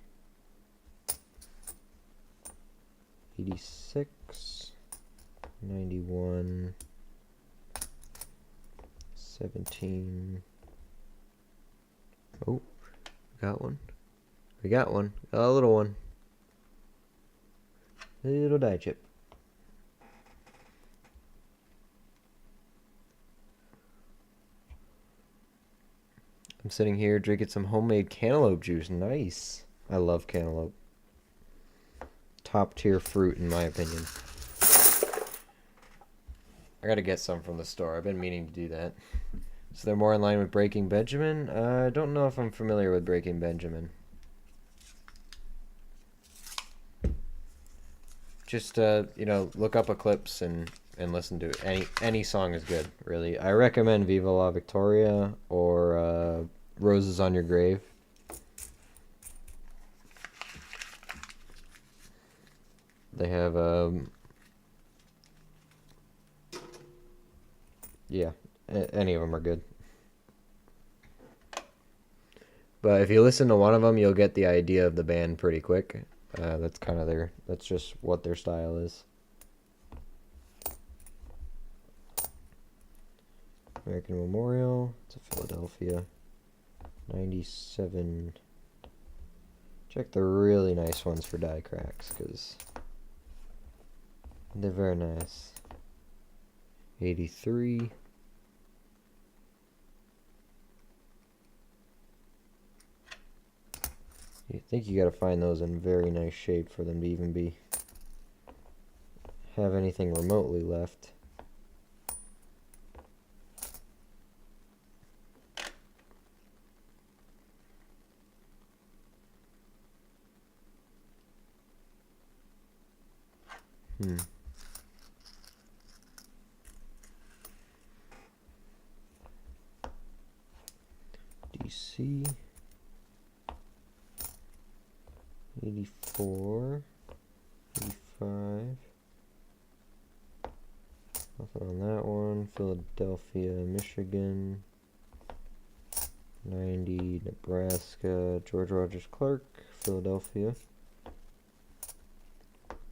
86, 91, 17. Oh, got one. We got one. A little one. A little die chip. I'm sitting here drinking some homemade cantaloupe juice. Nice. I love cantaloupe. Top tier fruit in my opinion. I gotta get some from the store. I've been meaning to do that. So they're more in line with Breaking Benjamin? I don't know if I'm familiar with Breaking Benjamin. Just look up Eclipse and listen to it. Any song is good, really. I recommend Viva La Victoria or Roses on Your Grave. They have yeah, any of them are good. But if you listen to one of them, you'll get the idea of the band pretty quick. That's just what their style is. American Memorial, it's a Philadelphia. 97. Check the really nice ones for die cracks, because they're very nice. 83. You think you gotta find those in very nice shape for them to even have anything remotely left. DC 84, 85. Nothing on that one. Philadelphia, Michigan. 90, Nebraska. George Rogers Clark, Philadelphia.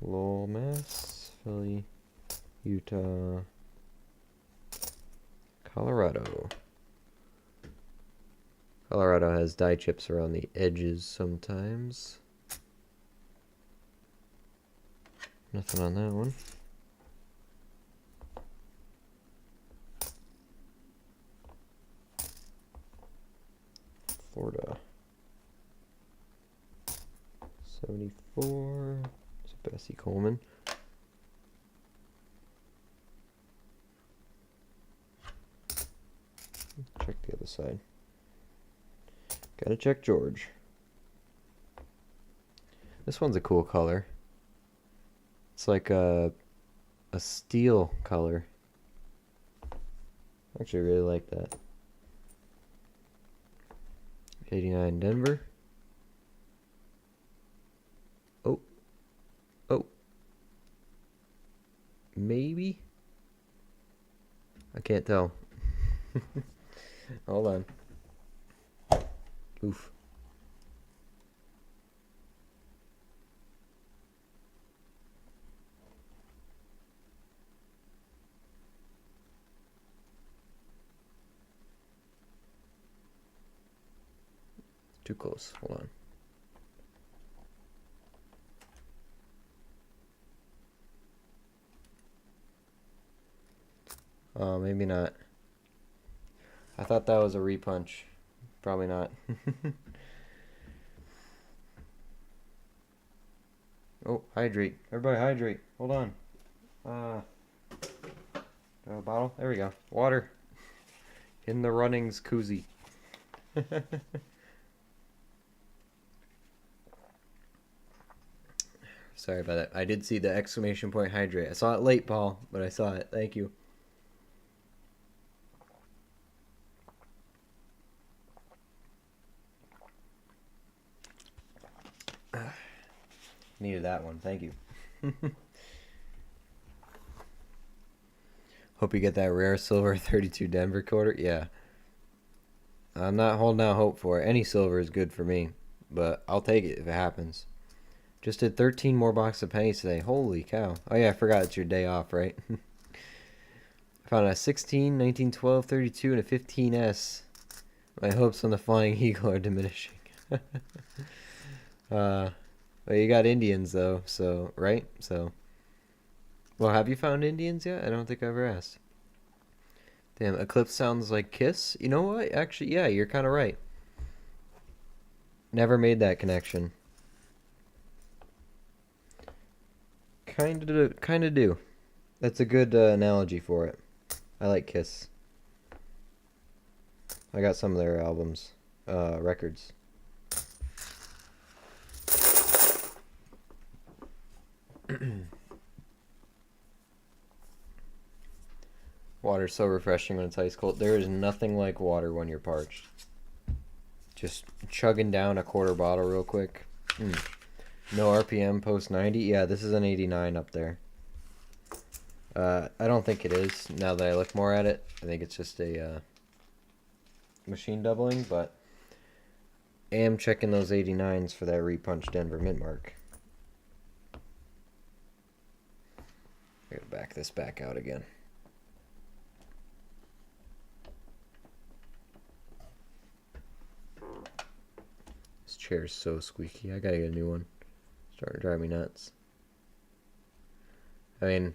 Lowell, Mass. Philly, Utah. Colorado. Colorado has die chips around the edges sometimes. Nothing on that one. Florida. 74. It's Bessie Coleman. Check the other side. Gotta check George. This one's a cool color. It's like a steel color. I actually really like that. 89 Denver. Oh. Oh. Maybe? I can't tell. Hold on. Oof. Too close. Hold on. Oh, maybe not. I thought that was a repunch. Probably not. Oh, hydrate. Everybody hydrate. Hold on. Do I have a bottle? There we go. Water. In the runnings koozie. Sorry about that. I did see the exclamation point hydrate. I saw it late, Paul, but I saw it. Thank you. Needed that one. Thank you. Hope you get that rare silver 32 Denver quarter. Yeah. I'm not holding out hope for it. Any silver is good for me, but I'll take it if it happens. Just did 13 more boxes of pennies today. Holy cow. Oh yeah, I forgot it's your day off, right? I found a 16, 19, 12, 32, and a 15S. My hopes on the Flying Eagle are diminishing. Well, you got Indians though, so right? So, well, have you found Indians yet? I don't think I ever asked. Damn, Eclipse sounds like Kiss. You know what? Actually, yeah, you're kind of right. Never made that connection. Kind of do. That's a good analogy for it. I like Kiss. I got some of their albums, records. Water's so refreshing when it's ice cold. There is nothing like water when you're parched. Just chugging down a quarter bottle real quick. No RPM post 90. Yeah, this is an 89 up there. I don't think it is, now that I look more at it. I think it's just a machine doubling, but I am checking those 89s for that repunch Denver mint mark. I gotta back this back out again. This chair is so squeaky. I gotta get a new one. It's starting to drive me nuts. I mean,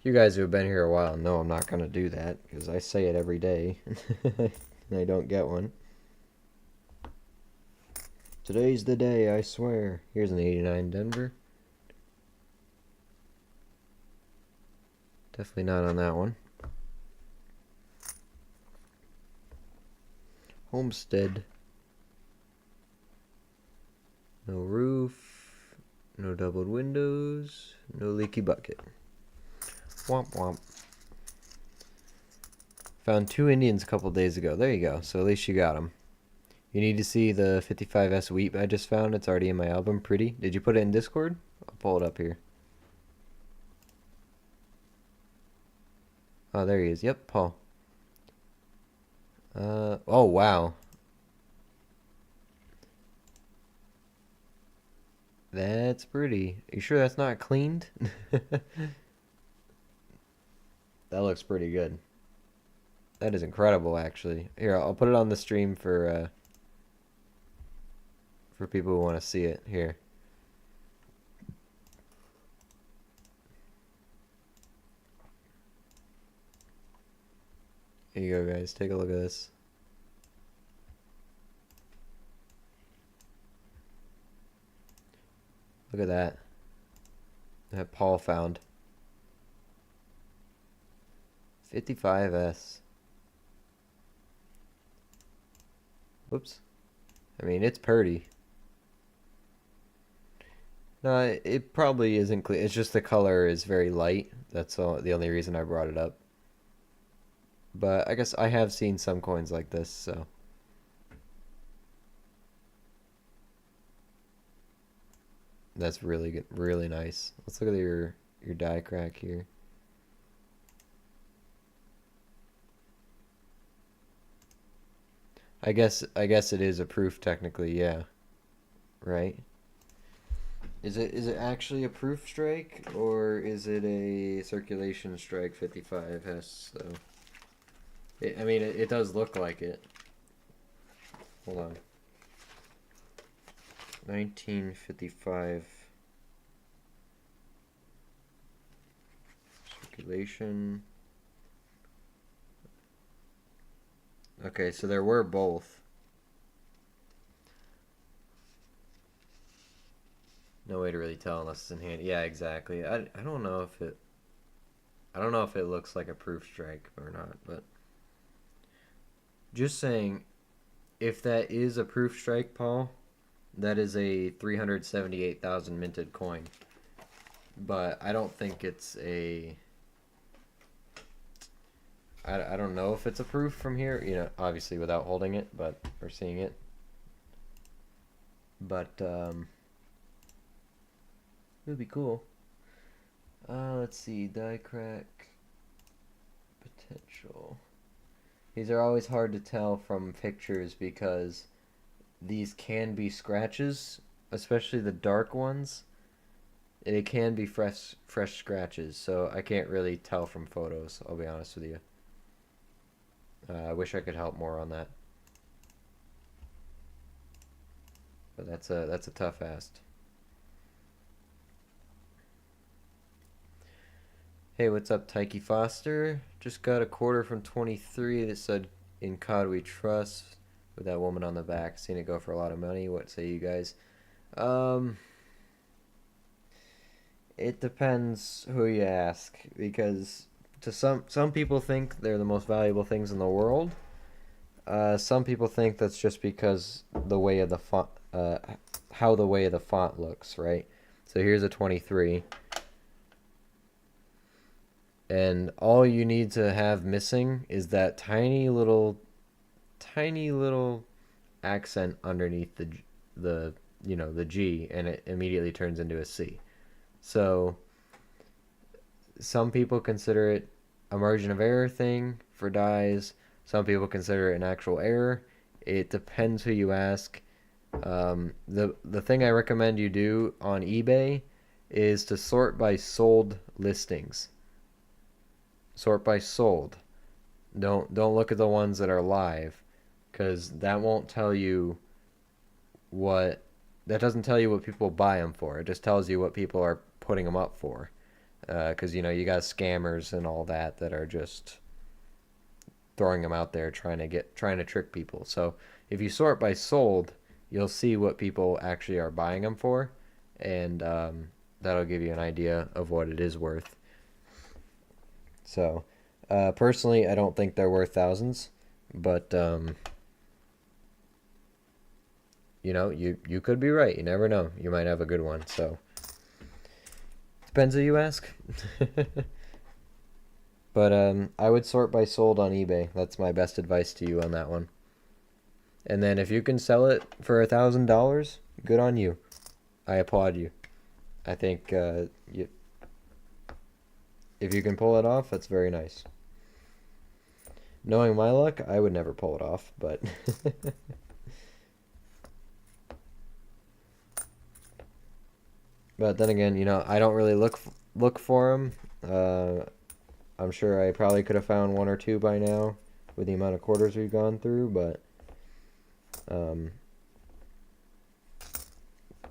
you guys who have been here a while know I'm not gonna do that because I say it every day and I don't get one. Today's the day, I swear. Here's an 89 Denver. Definitely not on that one. Homestead. No roof. No doubled windows. No leaky bucket. Womp womp. Found 2 Indians a couple days ago. There you go. So at least you got them. You need to see the 55S wheat I just found. It's already in my album. Pretty. Did you put it in Discord? I'll pull it up here. Oh, there he is. Yep, Paul. Oh, wow. That's pretty. You sure that's not cleaned? That looks pretty good. That is incredible, actually. Here, I'll put it on the stream for people who want to see it. Here. Here you go, guys. Take a look at this. Look at that. That Paul found. 55S. Whoops. I mean, it's pretty. No, it probably isn't clean. It's just the color is very light. That's the only reason I brought it up. But I guess I have seen some coins like this, so. That's really good, really nice. Let's look at your die crack here. I guess it is a proof technically, yeah. Right? Is it actually a proof strike or is it a circulation strike 55 has though? I mean it does look like it. Hold on. 1955 circulation. Okay, so there were both. No way to really tell unless it's in hand. Yeah, exactly. I don't know if it I don't know if it looks like a proof strike or not, but just saying, if that is a proof strike, Paul, that is a 378,000 minted coin. But I don't think it's a. I don't know if it's a proof from here, obviously without holding it, but or seeing it. But it would be cool. Let's see, die crack potential. These are always hard to tell from pictures because these can be scratches, especially the dark ones. It can be fresh scratches, so I can't really tell from photos. I'll be honest with you. I wish I could help more on that, but that's a tough ask. Hey, what's up, Tyke Foster? Just got a quarter from 23 that said, "In COD we trust," with that woman on the back. Seen it go for a lot of money. What say you guys? Um, it depends who you ask, because to some people think they're the most valuable things in the world. Some people think that's just because the way of the font, how the way of the font looks, right? So here's a 23. And all you need to have missing is that tiny little accent underneath the G, and it immediately turns into a C. So some people consider it a margin of error thing for dies. Some people consider it an actual error. It depends who you ask. The thing I recommend you do on eBay is to sort by sold listings. Sort by sold. Don't look at the ones that are live, because that won't tell you what that doesn't tell you what people buy them for. It just tells you what people are putting them up for. Because you got scammers and all that are just throwing them out there trying to trick people. So if you sort by sold, you'll see what people actually are buying them for, and that'll give you an idea of what it is worth. So, personally, I don't think they're worth thousands, but you could be right. You never know. You might have a good one. So, depends who you ask. But I would sort by sold on eBay. That's my best advice to you on that one. And then if you can sell it for $1,000, good on you. I applaud you. I think if you can pull it off, that's very nice. Knowing my luck, I would never pull it off, but but then again, I don't really look for them. I'm sure I probably could have found one or two by now with the amount of quarters we've gone through, but um,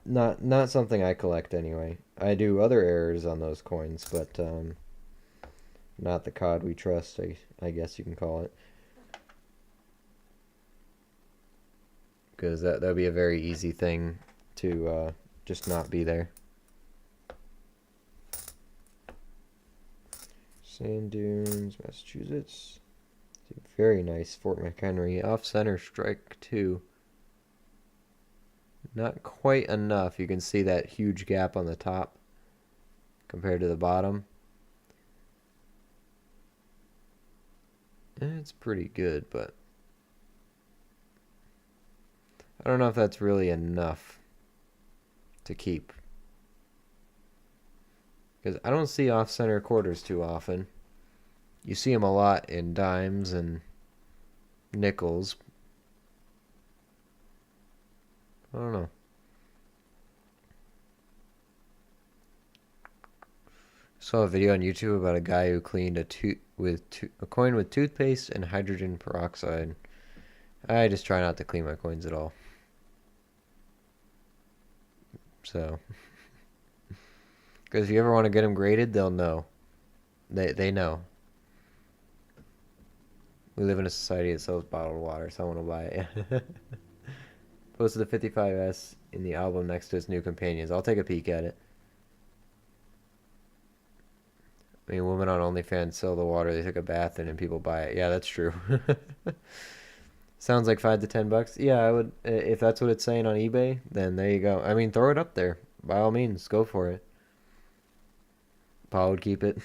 not something I collect anyway. I do other errors on those coins, but not the COD we trust, I guess you can call it. Because that'd be a very easy thing to just not be there. Sand Dunes, Massachusetts. Very nice, Fort McHenry. Off-center strike, too. Not quite enough. You can see that huge gap on the top compared to the bottom. It's pretty good, but I don't know if that's really enough to keep. Because I don't see off-center quarters too often. You see them a lot in dimes and nickels. I don't know. Saw a video on YouTube about a guy who cleaned a coin with toothpaste and hydrogen peroxide. I just try not to clean my coins at all. So, because if you ever want to get them graded, they'll know. They know. We live in a society that sells bottled water. Someone will buy it. Posted the 55S in the album next to its new companions. I'll take a peek at it. I mean, women on OnlyFans sell the water they took a bath in and people buy it. Yeah, that's true. Sounds like $5 to $10. Yeah, I would. If that's what it's saying on eBay, then there you go. I mean, throw it up there. By all means, go for it. Paul would keep it.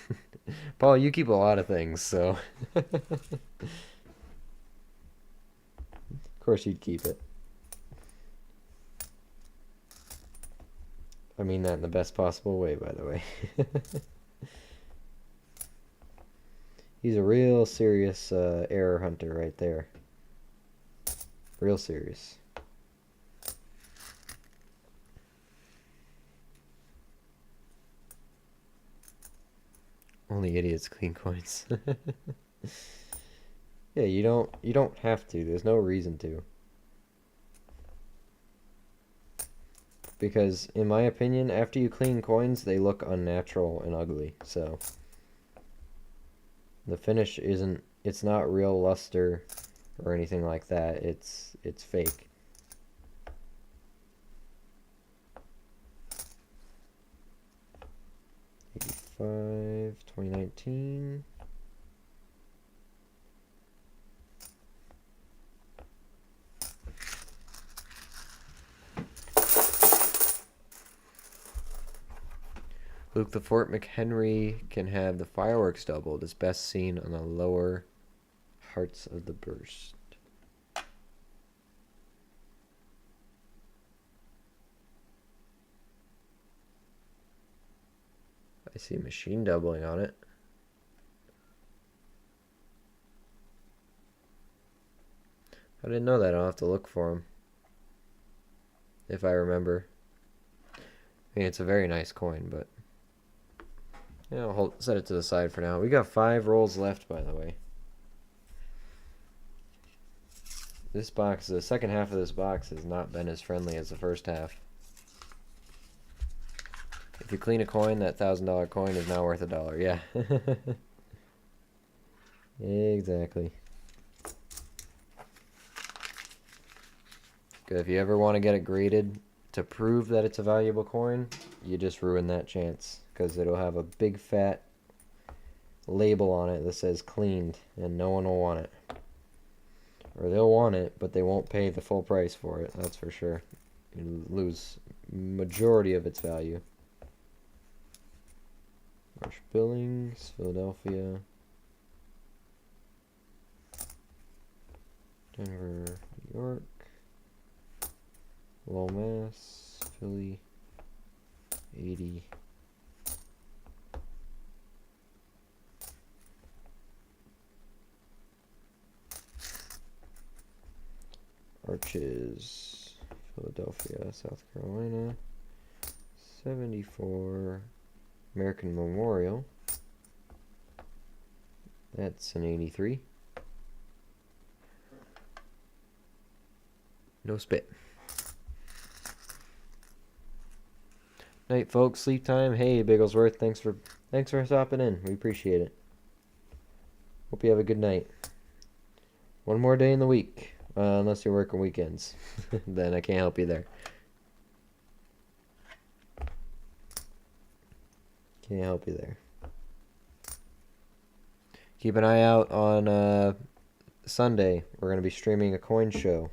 Paul, you keep a lot of things, so. Of course you'd keep it. I mean that in the best possible way, by the way. He's a real serious error hunter right there. Real serious. Only idiots clean coins. Yeah, you don't have to. There's no reason to. Because in my opinion, after you clean coins, they look unnatural and ugly. So the finish isn't, it's not real luster or anything like that. It's fake. '85, 2019. Luke the Fort McHenry can have the fireworks doubled. Is best seen on the lower hearts of the burst. I see machine doubling on it. I didn't know that. I'll have to look for them. If I remember. I mean, it's a very nice coin, but... yeah, I'll set it to the side for now. We got 5 rolls left, by the way. This box, the second half of this box has not been as friendly as the first half. If you clean a coin, that $1,000 coin is now worth $1. Yeah. Exactly. Good. If you ever want to get it graded to prove that it's a valuable coin, you just ruin that chance. Because it'll have a big fat label on it that says cleaned, and no one will want it. Or they'll want it, but they won't pay the full price for it, that's for sure. You lose majority of its value. Marsh Billings, Philadelphia. Denver, New York. Lowell, Mass, Philly, 80. Arches, Philadelphia, South Carolina, 74. American Memorial. That's an 83. No spit. Night, folks. Sleep time. Hey, Bigglesworth. Thanks for stopping in. We appreciate it. Hope you have a good night. One more day in the week, unless you're working weekends. Then I can't help you there. Can't help you there. Keep an eye out on Sunday. We're going to be streaming a coin show.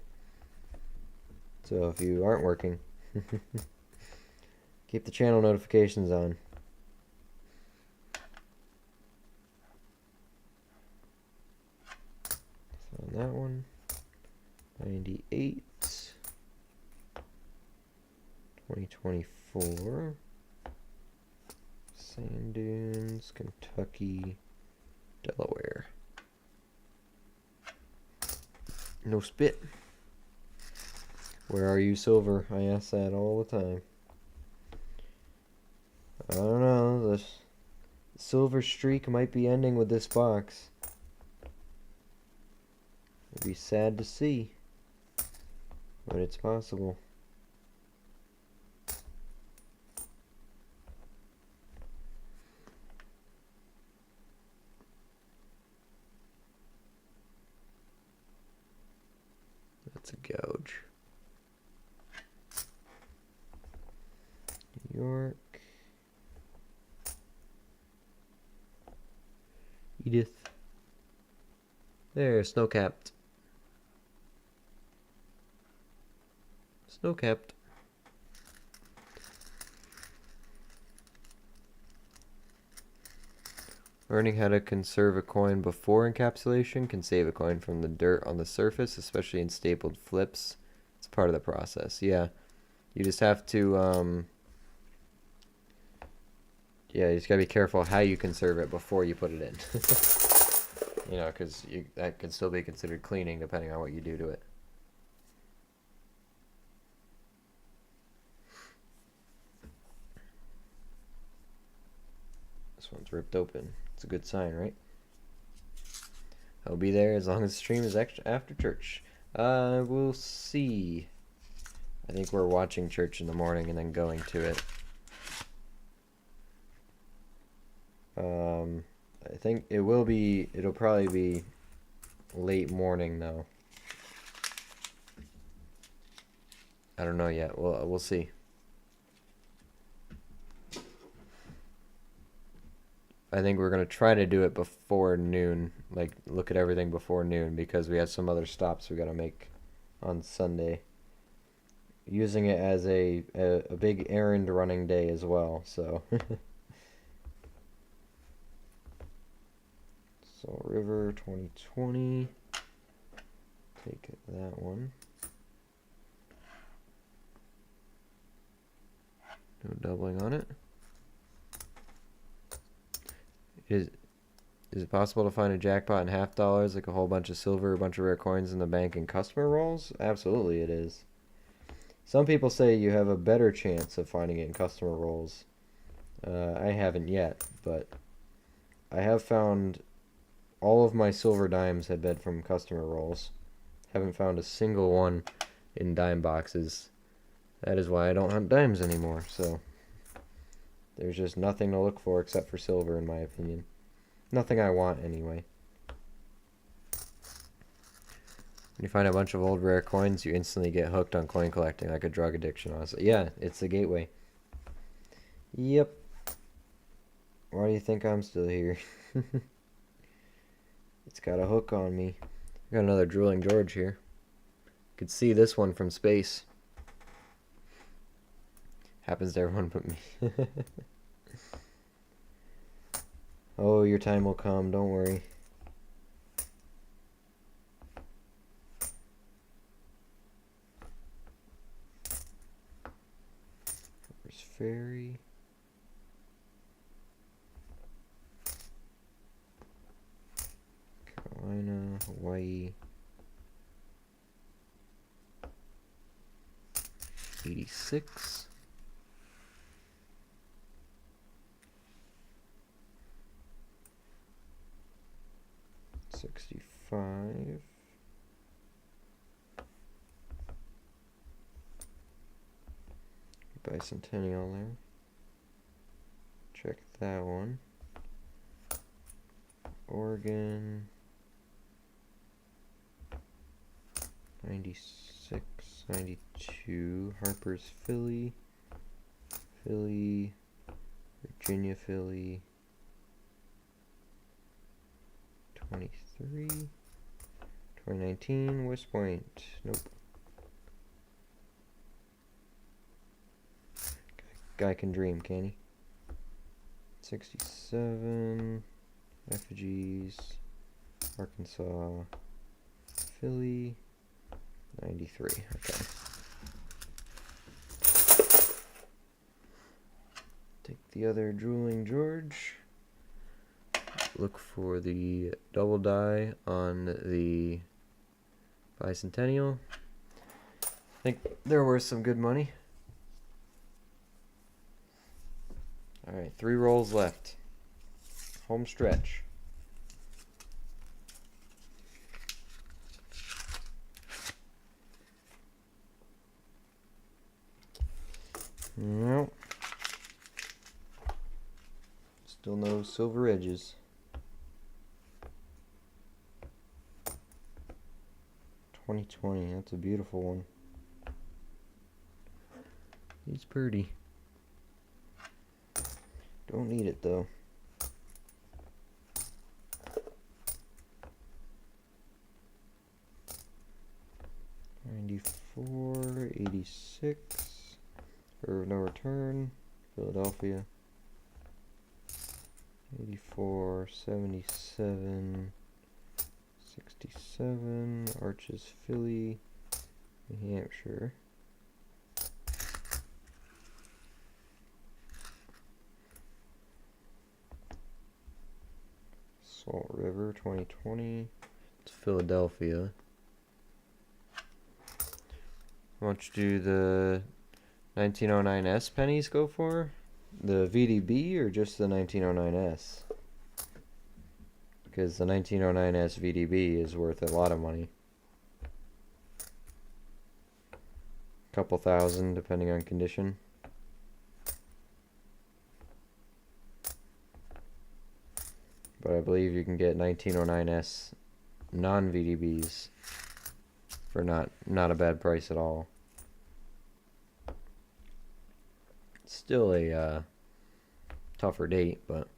So if you aren't working, keep the channel notifications on. On that one, 98, 2024, Sand Dunes, Kentucky, Delaware. No spit. Where are you, silver? I ask that all the time. I don't know. The silver streak might be ending with this box. It'd be sad to see, but it's possible. That's a gouge. Edith. There, snow-capped. Snow-capped. Learning how to conserve a coin before encapsulation can save a coin from the dirt on the surface, especially in stapled flips. It's part of the process. Yeah, you just have to, yeah, you just gotta be careful how you conserve it before you put it in. You know, because that can still be considered cleaning depending on what you do to it. This one's ripped open. It's a good sign, right? I'll be there as long as the stream is after church. We'll see. I think we're watching church in the morning and then going to it. I think it'll probably be late morning though. I don't know yet. We'll see. I think we're gonna try to do it before noon. Like look at everything before noon because we have some other stops we gotta make on Sunday. Using it as a big errand running day as well. So. So River 2020. Take that one. No doubling on it. Is it possible to find a jackpot in half dollars, like a whole bunch of silver, a bunch of rare coins in the bank, and customer rolls? Absolutely, it is. Some people say you have a better chance of finding it in customer rolls. I haven't yet, but I have found all of my silver dimes have been from customer rolls. Haven't found a single one in dime boxes. That is why I don't hunt dimes anymore, so there's just nothing to look for except for silver, in my opinion. Nothing I want, anyway. When you find a bunch of old rare coins, you instantly get hooked on coin collecting, like a drug addiction, honestly. Yeah, it's the gateway. Yep. Why do you think I'm still here? It's got a hook on me. Got another Drooling George here. You could see this one from space. Happens to everyone but me. Oh, your time will come, don't worry. Where's Fairy? Carolina, Hawaii. 86. $65. Bicentennial there. Check that one. Oregon. 96, 92. Harper's Philly. Philly. Virginia Philly. 23. 2019. West Point. Nope. Guy can dream, can he? 67. Effigies. Arkansas. Philly. 93. Okay. Take the other Drooling George. Look for the double die on the Bicentennial. I think there was some good money. Alright, 3 rolls left. Home stretch. Nope. Still no silver edges. $20.20, that's a beautiful one. He's pretty. Don't need it though. 6. Curve of no return. Philadelphia. 84, 77, 67. Arches, Philly. New Hampshire. Salt River 2020. It's Philadelphia. How much do the 1909S pennies go for? The VDB or just the 1909S? Because the 1909S VDB is worth a lot of money. Couple thousand depending on condition. But I believe you can get 1909S non-VDBs for not a bad price at all. Still a tougher date, but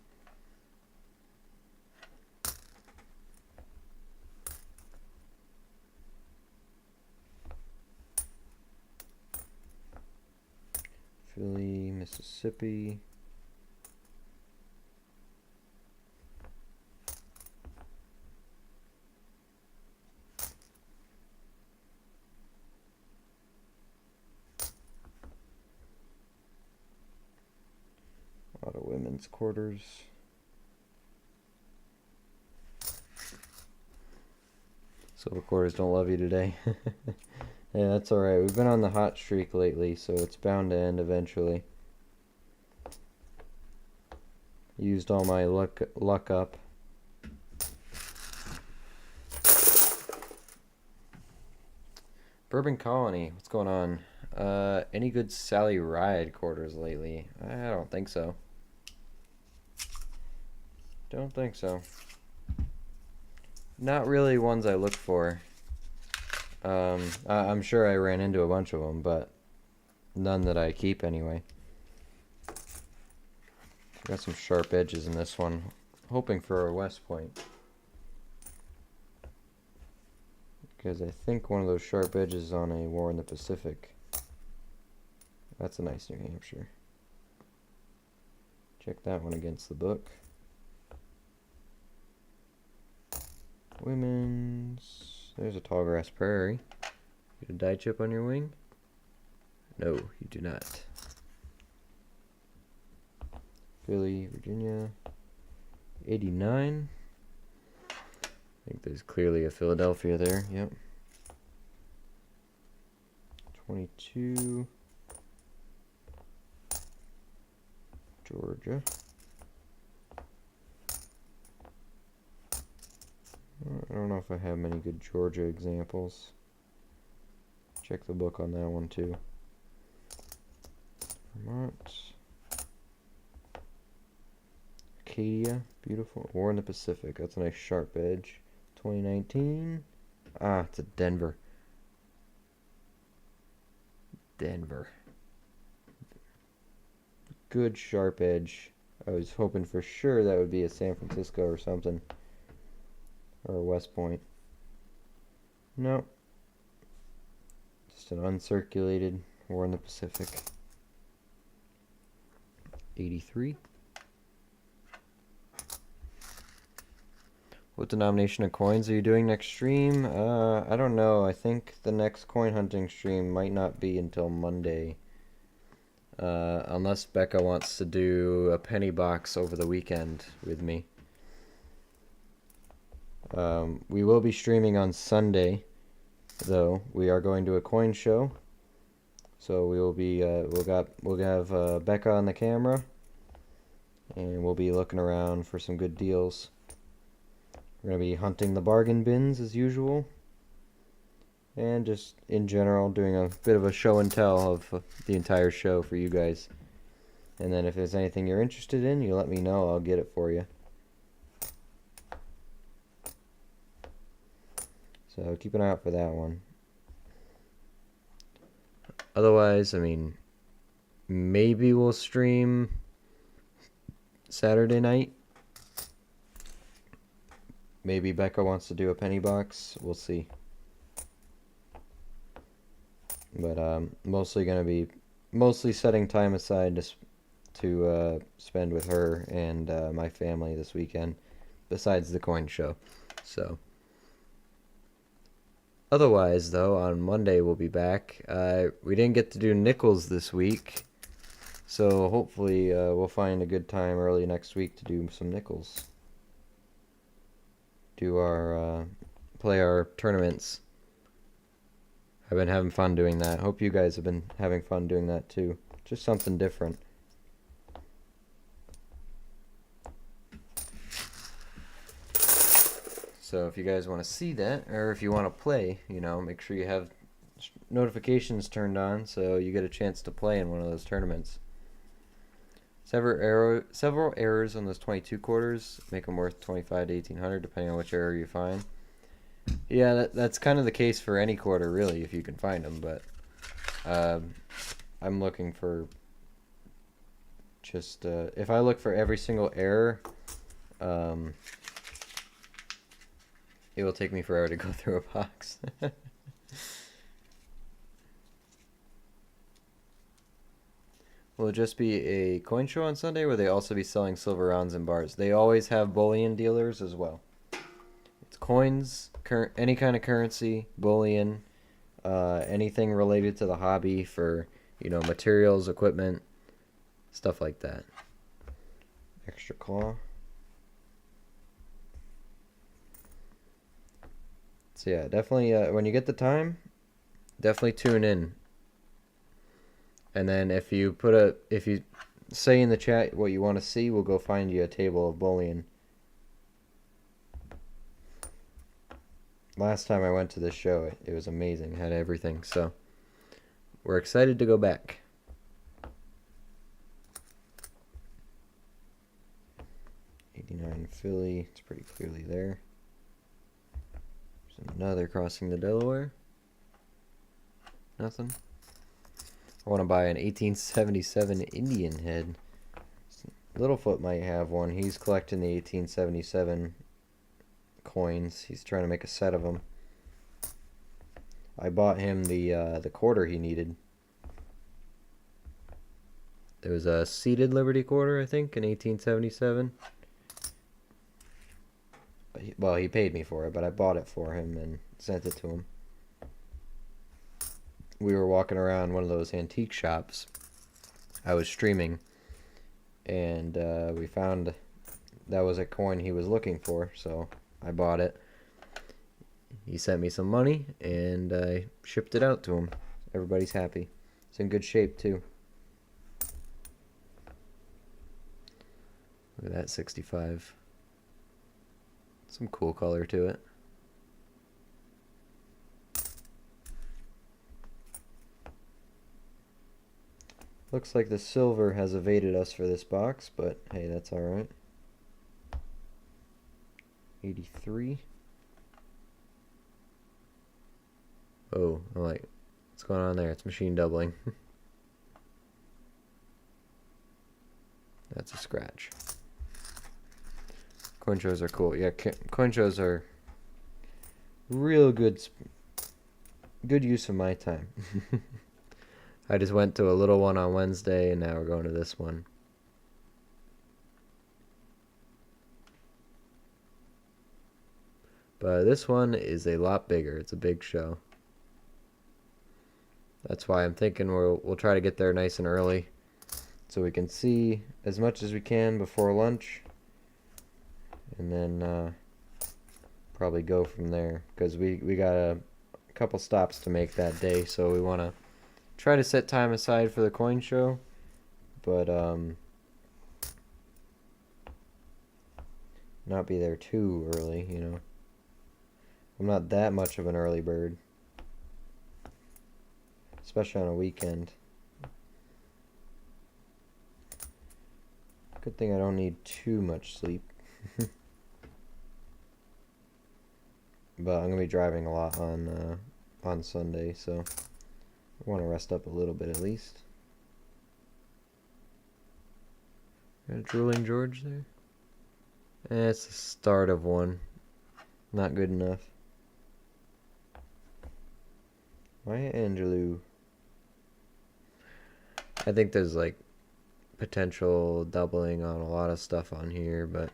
Philly, Mississippi. A lot of women's quarters. Silver quarters don't love you today. Yeah, that's alright. We've been on the hot streak lately, so it's bound to end eventually. Used all my luck up. Bourbon Colony, what's going on? Any good Sally Ride quarters lately? I don't think so. Don't think so. Not really ones I look for. I'm sure I ran into a bunch of them, but none that I keep anyway. Got some sharp edges in this one. Hoping for a West Point. Because I think one of those sharp edges is on a War in the Pacific. That's a nice New Hampshire. Check that one against the book. Women's. There's a Tallgrass Prairie. Get a die chip on your wing? No, you do not. Philly, Virginia. 89. I think there's clearly a Philadelphia there. Yep. 22. Georgia. I don't know if I have many good Georgia examples. Check the book on that one too. Vermont. Acadia, beautiful. War in the Pacific, that's a nice sharp edge. 2019. Ah, it's a Denver. Denver. Good sharp edge. I was hoping for sure that would be a San Francisco or something. Or a West Point. No. Just an uncirculated War in the Pacific. 83. What denomination of coins are you doing next stream? I don't know. I think the next coin hunting stream might not be until Monday. Unless Becca wants to do a penny box over the weekend with me. We will be streaming on Sunday, though. We are going to a coin show, so we will be we'll have Becca on the camera, and we'll be looking around for some good deals. We're gonna be hunting the bargain bins as usual, and just in general doing a bit of a show and tell of the entire show for you guys. And then if there's anything you're interested in, you let me know. I'll get it for you. So keep an eye out for that one. Otherwise, I mean, maybe we'll stream Saturday night. Maybe Becca wants to do a penny box. We'll see. But mostly gonna be mostly setting time aside to spend with her and my family this weekend, besides the coin show. So otherwise, though, on Monday we'll be back. We didn't get to do nickels this week, so hopefully we'll find a good time early next week to do some nickels. Do our play our tournaments. I've been having fun doing that. Hope you guys have been having fun doing that too. Just something different. So if you guys want to see that, or if you want to play, make sure you have notifications turned on so you get a chance to play in one of those tournaments. Several errors on those 22 quarters make them worth 25 to 1800, depending on which error you find. Yeah, that's kind of the case for any quarter, really, if you can find them. But I'm looking for just if I look for every single error, it will take me forever to go through a box. Will it just be a coin show on Sunday, or will they also be selling silver rounds and bars? They always have bullion dealers as well. It's coins, any kind of currency, bullion, anything related to the hobby for, materials, equipment, stuff like that. Extra claw. So yeah, definitely when you get the time, definitely tune in. And then if you say in the chat what you want to see, we'll go find you a table of bullion. Last time I went to this show, it was amazing. It had everything. So we're excited to go back. '89 Philly. It's pretty clearly there. There's another crossing the Delaware. Nothing. I want to buy an 1877 Indian head. Littlefoot might have one. He's collecting the 1877 coins. He's trying to make a set of them. I bought him the quarter he needed. It was a seated Liberty quarter, I think, in 1877. Well, he paid me for it, but I bought it for him and sent it to him. We were walking around one of those antique shops. I was streaming, and we found that was a coin he was looking for, so I bought it. He sent me some money, and I shipped it out to him. Everybody's happy. It's in good shape, too. Look at that 65. Some cool color to it. Looks like the silver has evaded us for this box, but hey, that's alright. 83. Oh, I'm like, what's going on there? It's machine doubling. That's a scratch. Coin shows are cool. Yeah, coin shows are real good use of my time. I just went to a little one on Wednesday, and now we're going to this one. But this one is a lot bigger. It's a big show. That's why I'm thinking we'll try to get there nice and early, so we can see as much as we can before lunch, and then probably go from there, because we got a couple stops to make that day, so we want to try to set time aside for the coin show, but not be there too early, I'm not that much of an early bird, especially on a weekend. Good thing I don't need too much sleep. But I'm gonna be driving a lot on Sunday, so I want to rest up a little bit at least. Got a drooling George there. It's the start of one. Not good enough. Maya Angelou. I think there's like potential doubling on a lot of stuff on here, but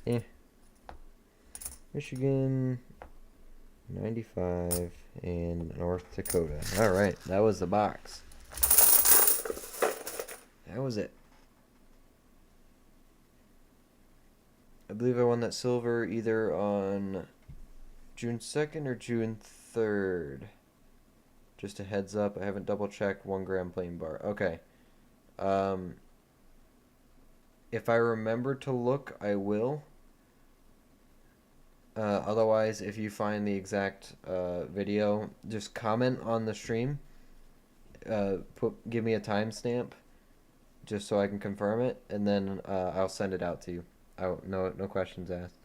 yeah. Michigan, 95, and North Dakota. All right, that was the box. That was it. I believe I won that silver either on June 2nd or June 3rd. Just a heads up, I haven't double checked 1 gram plain bar. Okay. Um, if I remember to look, I will. Otherwise, if you find the exact video, just comment on the stream. Give me a timestamp, just so I can confirm it, and then I'll send it out to you. No questions asked.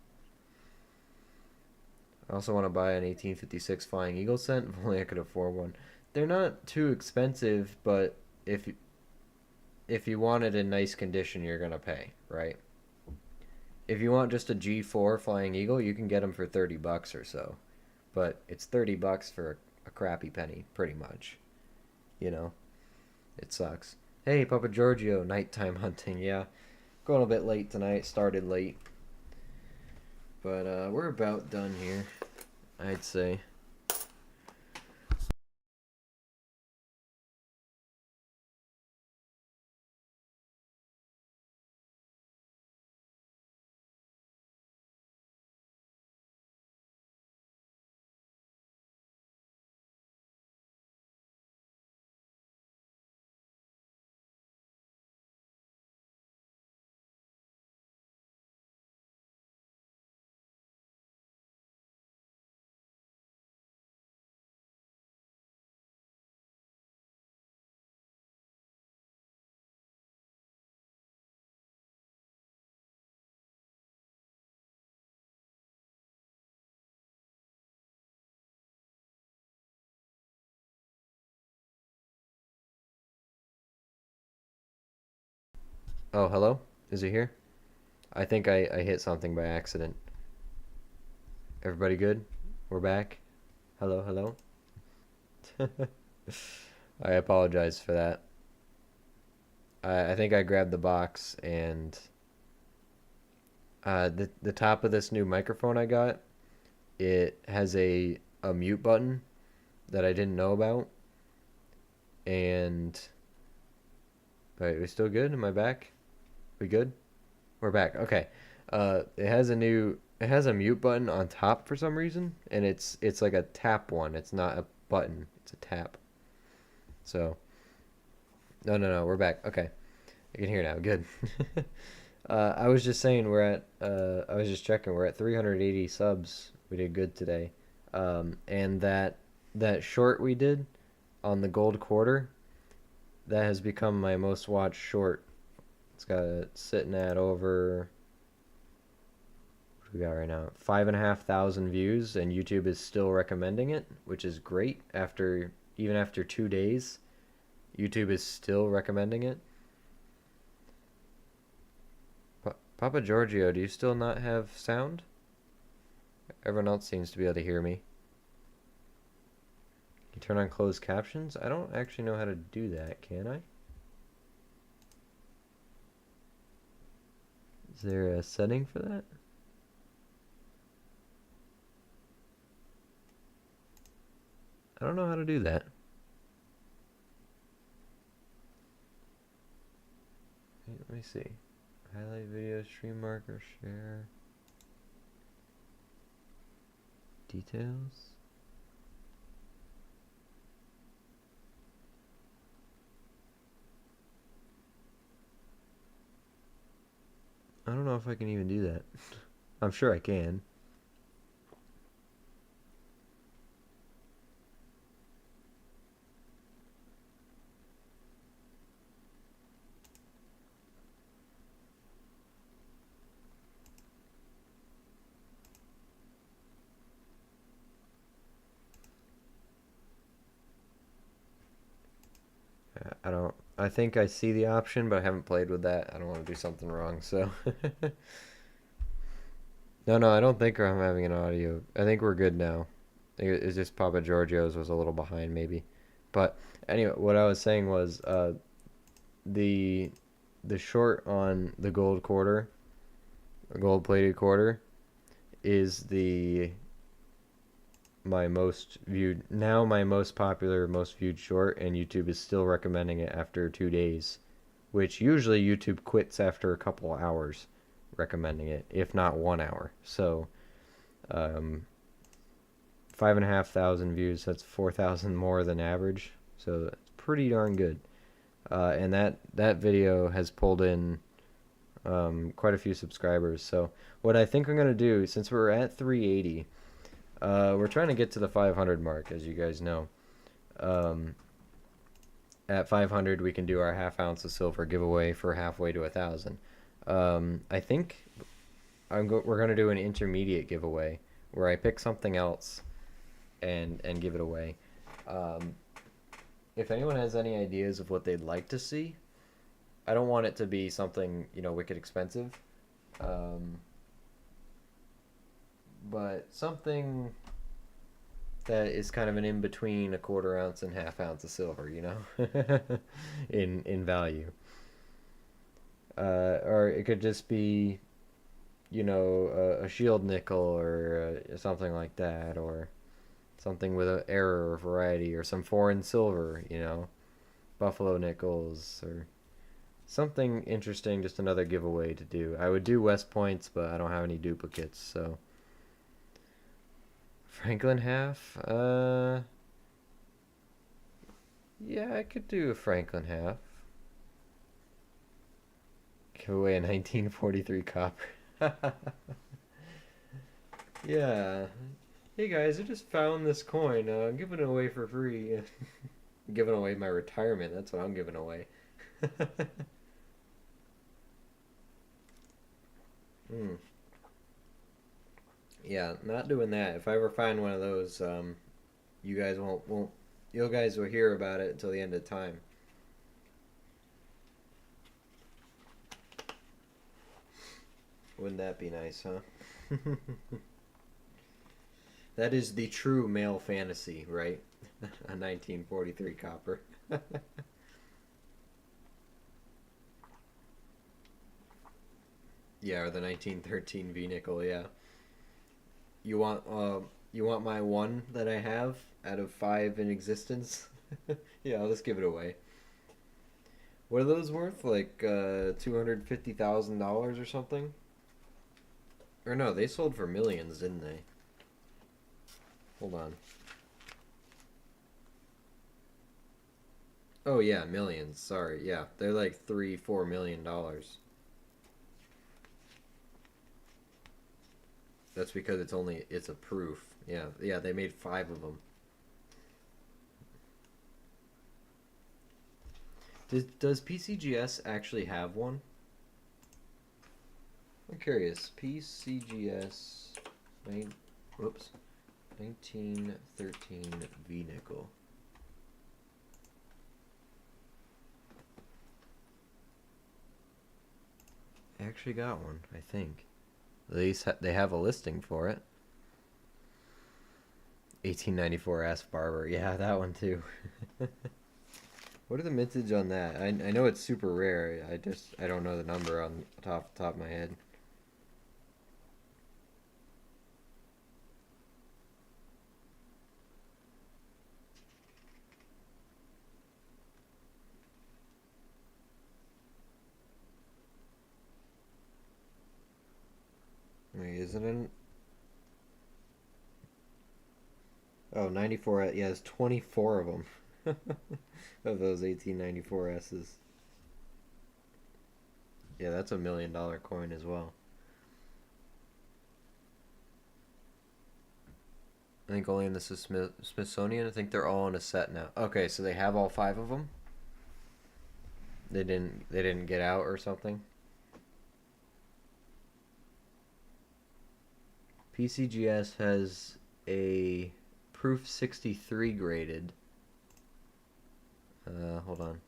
I also want to buy an 1856 Flying Eagle cent. If only I could afford one. They're not too expensive, but if you want it in nice condition, you're gonna pay, right? If you want just a G4 Flying Eagle, you can get them for $30 or so, but it's $30 for a crappy penny, pretty much. You know, it sucks. Hey, Papa Giorgio, nighttime hunting. Yeah, going a bit late tonight. Started late, but we're about done here, I'd say. Oh, hello? Is he here? I think I hit something by accident. Everybody good? We're back? Hello, hello? I apologize for that. I think I grabbed the box and the top of this new microphone I got, it has a mute button that I didn't know about. And wait, we still good? Am I back? We good? We're back. Okay. It has a mute button on top for some reason, and it's like a tap one. It's not a button. It's a tap. So, no, we're back. Okay. I can hear now. Good. I was just saying I was just checking. We're at 380 subs. We did good today. And that short we did on the gold quarter, that has become my most watched short. It's got it sitting at over, what do we got right now? 5,500 views, and YouTube is still recommending it, which is great. Even after 2 days, YouTube is still recommending it. Papa Giorgio, do you still not have sound? Everyone else seems to be able to hear me. You turn on closed captions? I don't actually know how to do that, can I? Is there a setting for that? I don't know how to do that. Let me see. Highlight video, stream marker, share. Details. I don't know if I can even do that. I'm sure I can. I don't. I think I see the option, but I haven't played with that. I don't want to do something wrong, so. No, I don't think I'm having an audio. I think we're good now. I think it's just Papa Giorgio's was a little behind, maybe. But anyway, what I was saying was the the short on the gold quarter, gold plated quarter, is the my most viewed now my most popular, most viewed short, and YouTube is still recommending it after 2 days, which usually YouTube quits after a couple hours recommending it, if not 1 hour. So, um, 5,500 views. That's 4,000 more than average. So that's pretty darn good. And that video has pulled in quite a few subscribers. So what I think I'm gonna do, since we're at 380, we're trying to get to the 500 mark, as you guys know. Um, at 500, we can do our half ounce of silver giveaway for halfway to 1,000. I think we're gonna do an intermediate giveaway where I pick something else and give it away. Um, if anyone has any ideas of what they'd like to see, I don't want it to be something wicked expensive, um, but something that is kind of an in between a quarter ounce and half ounce of silver, in value. Or it could just be a shield nickel or something like that, or something with an error or variety, or some foreign silver, buffalo nickels, or something interesting, just another giveaway to do. I would do West Points, but I don't have any duplicates, so. Franklin half? Yeah, I could do a Franklin half. Give away a 1943 copper. Yeah. Hey guys, I just found this coin. I'm giving it away for free. Giving away my retirement. That's what I'm giving away. Hmm. Yeah, not doing that. If I ever find one of those, you guys won't you guys will hear about it until the end of time. Wouldn't that be nice, huh? That is the true male fantasy, right? A 1943 copper. Yeah, or the 1913 V nickel. Yeah. You want you want my one that I have out of five in existence? Yeah, I'll just give it away. What are those worth? Like $250,000 or something? Or no, they sold for millions, didn't they? Hold on. Oh yeah, millions. Sorry. Yeah, they're like $3-4 million. That's because it's a proof. Yeah, yeah. They made five of them. Does PCGS actually have one? I'm curious. PCGS, whoops, 1913 V nickel. I actually got one, I think. At least they have a listing for it. 1894 Asp Barber. Yeah, that one too. What are the mintage on that? I know it's super rare. I don't know the number on top of my head. Wait, isn't it? Oh, 94. Yeah, there's 24 of them. Of those 1894 S's. Yeah, that's $1 million coin as well. I think only in the Smithsonian. I think they're all in a set now. Okay, so they have all five of them. They didn't get out or something. PCGS has a proof 63 graded. Hold on.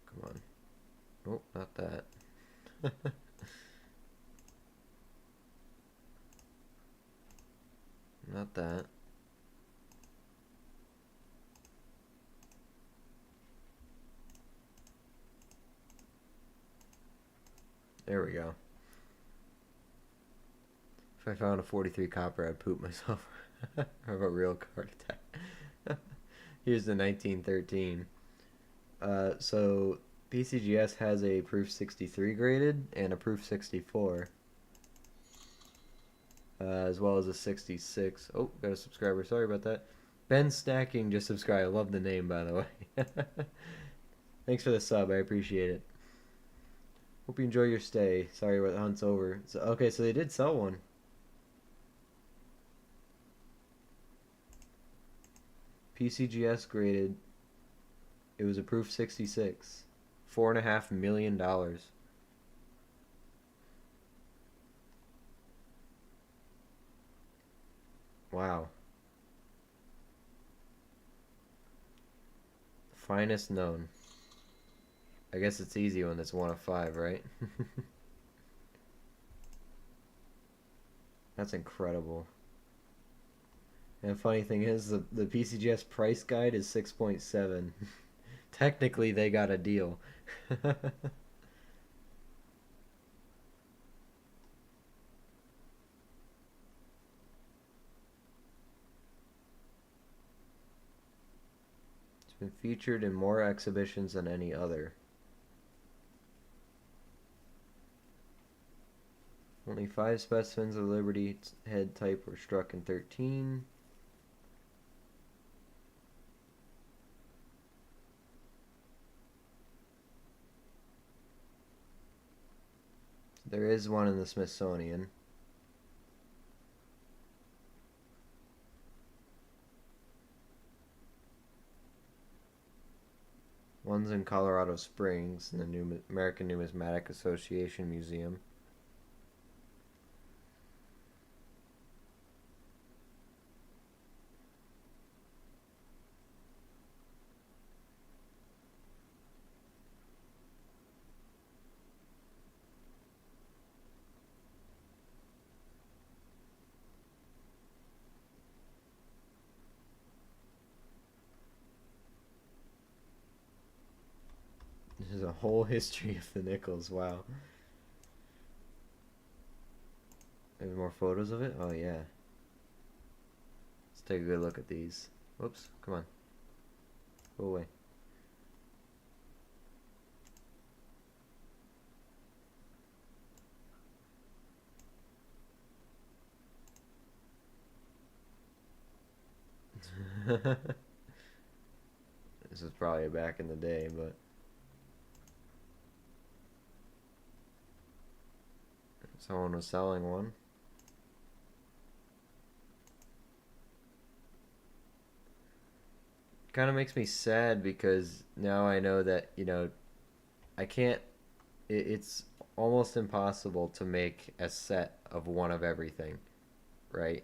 Come on. Oh, not that. Not that. There we go. If I found a 43 copper, I'd poop myself. I have a real card attack. Here's the 1913. So PCGS has a proof 63 graded and a proof 64, as well as a 66. Oh, got a subscriber. Sorry about that. Ben Stacking just subscribed. I love the name, by the way. Thanks for the sub. I appreciate it. Hope you enjoy your stay. Sorry about the hunt's over. So, okay, so they did sell one. PCGS graded. It was a proof 66. $4.5 million. Wow. Finest known. I guess it's easy when it's 1 of 5, right? That's incredible. And the funny thing is, the PCGS price guide is 6.7. Technically, they got a deal. It's been featured in more exhibitions than any other. Only 5 specimens of Liberty head type were struck in 13. There is one in the Smithsonian. One's in Colorado Springs in the American Numismatic Association Museum. There's a whole history of the nickels. Wow. Maybe more photos of it? Oh, yeah. Let's take a good look at these. Whoops. Come on. Go away. This is probably back in the day, but someone was selling one. Kind of makes me sad because now I know that, I can't, it's almost impossible to make a set of one of everything, right?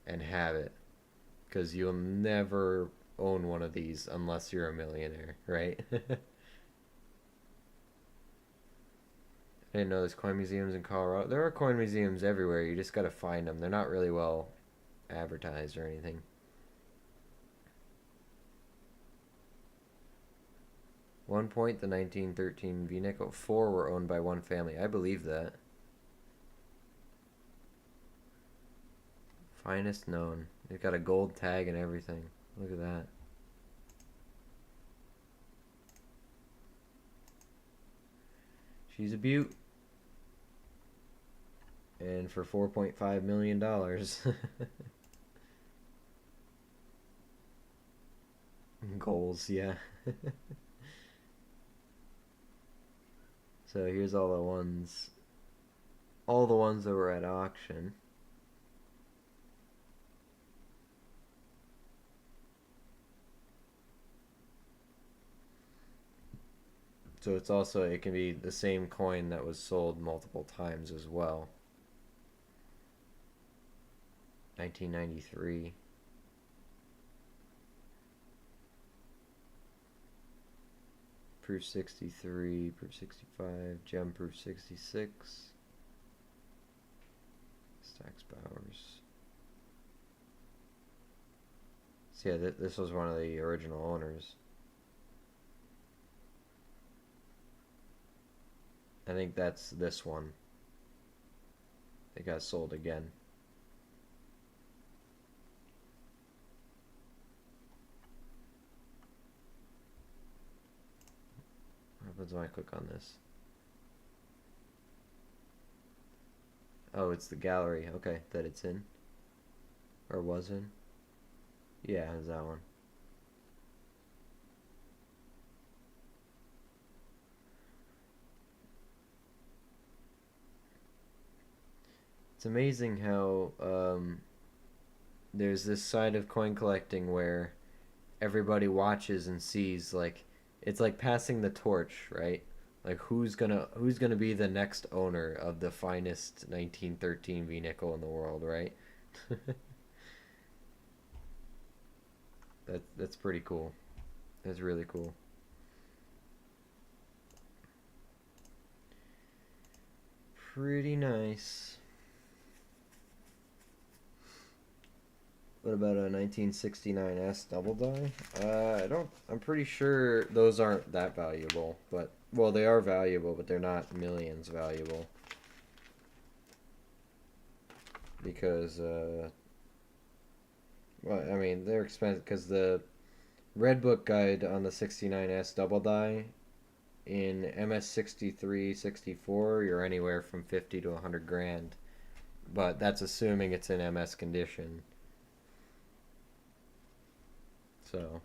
And have it. Because you'll never own one of these unless you're a millionaire, right? I didn't know there's coin museums in Colorado. There are coin museums everywhere. You just gotta find them. They're not really well advertised or anything. One point, the 1913 V-nickel. 4 were owned by one family. I believe that. Finest known. It's got a gold tag and everything. Look at that. She's a beaut. And for $4.5 million. Goals, yeah. So here's all the ones that were at auction. So it can be the same coin that was sold multiple times as well. 1993. Proof 63, proof 65, gem proof 66. Stacks Bowers. So yeah, this was one of the original owners. I think that's this one. It got sold again. What happens when I click on this? Oh, it's the gallery. Okay, that it's in. Or was in. Yeah, it's that one. It's amazing how there's this side of coin collecting where everybody watches and sees, like, it's like passing the torch, right? Like who's gonna be the next owner of the finest 1913 V nickel in the world, right? That's pretty cool. That's really cool. Pretty nice. What about a 1969 S double die? I don't. I'm pretty sure those aren't that valuable, but well, they are valuable, but they're not millions valuable because well, I mean they're expensive because the Red Book guide on the 69S double die in MS 63, 64, you're anywhere from 50 to 100 grand, but that's assuming it's in MS condition. So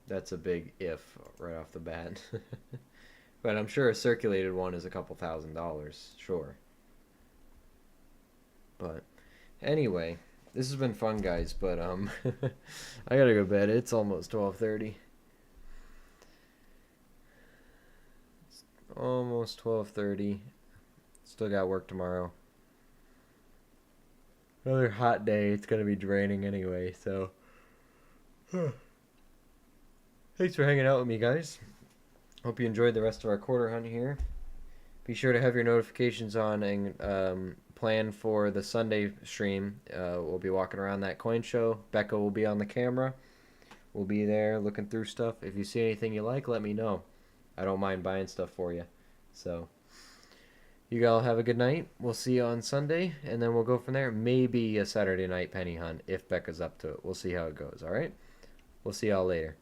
that's a big if right off the bat. But I'm sure a circulated one is a couple $1,000s, sure. But anyway, this has been fun, guys. But I gotta go to bed. It's almost 12:30. It's almost 12:30. Still got work tomorrow. Another hot day. It's gonna be draining anyway. So thanks for hanging out with me, guys. Hope you enjoyed the rest of our quarter hunt here. Be sure to have your notifications on and plan for the Sunday stream. We'll be walking around that coin show. Becca will be on the camera. We'll be there looking through stuff. If you see anything you like, let me know. I don't mind buying stuff for you. So, you all have a good night. We'll see you on Sunday, and then we'll go from there. Maybe a Saturday night penny hunt if Becca's up to it. We'll see how it goes, all right? We'll see y'all later.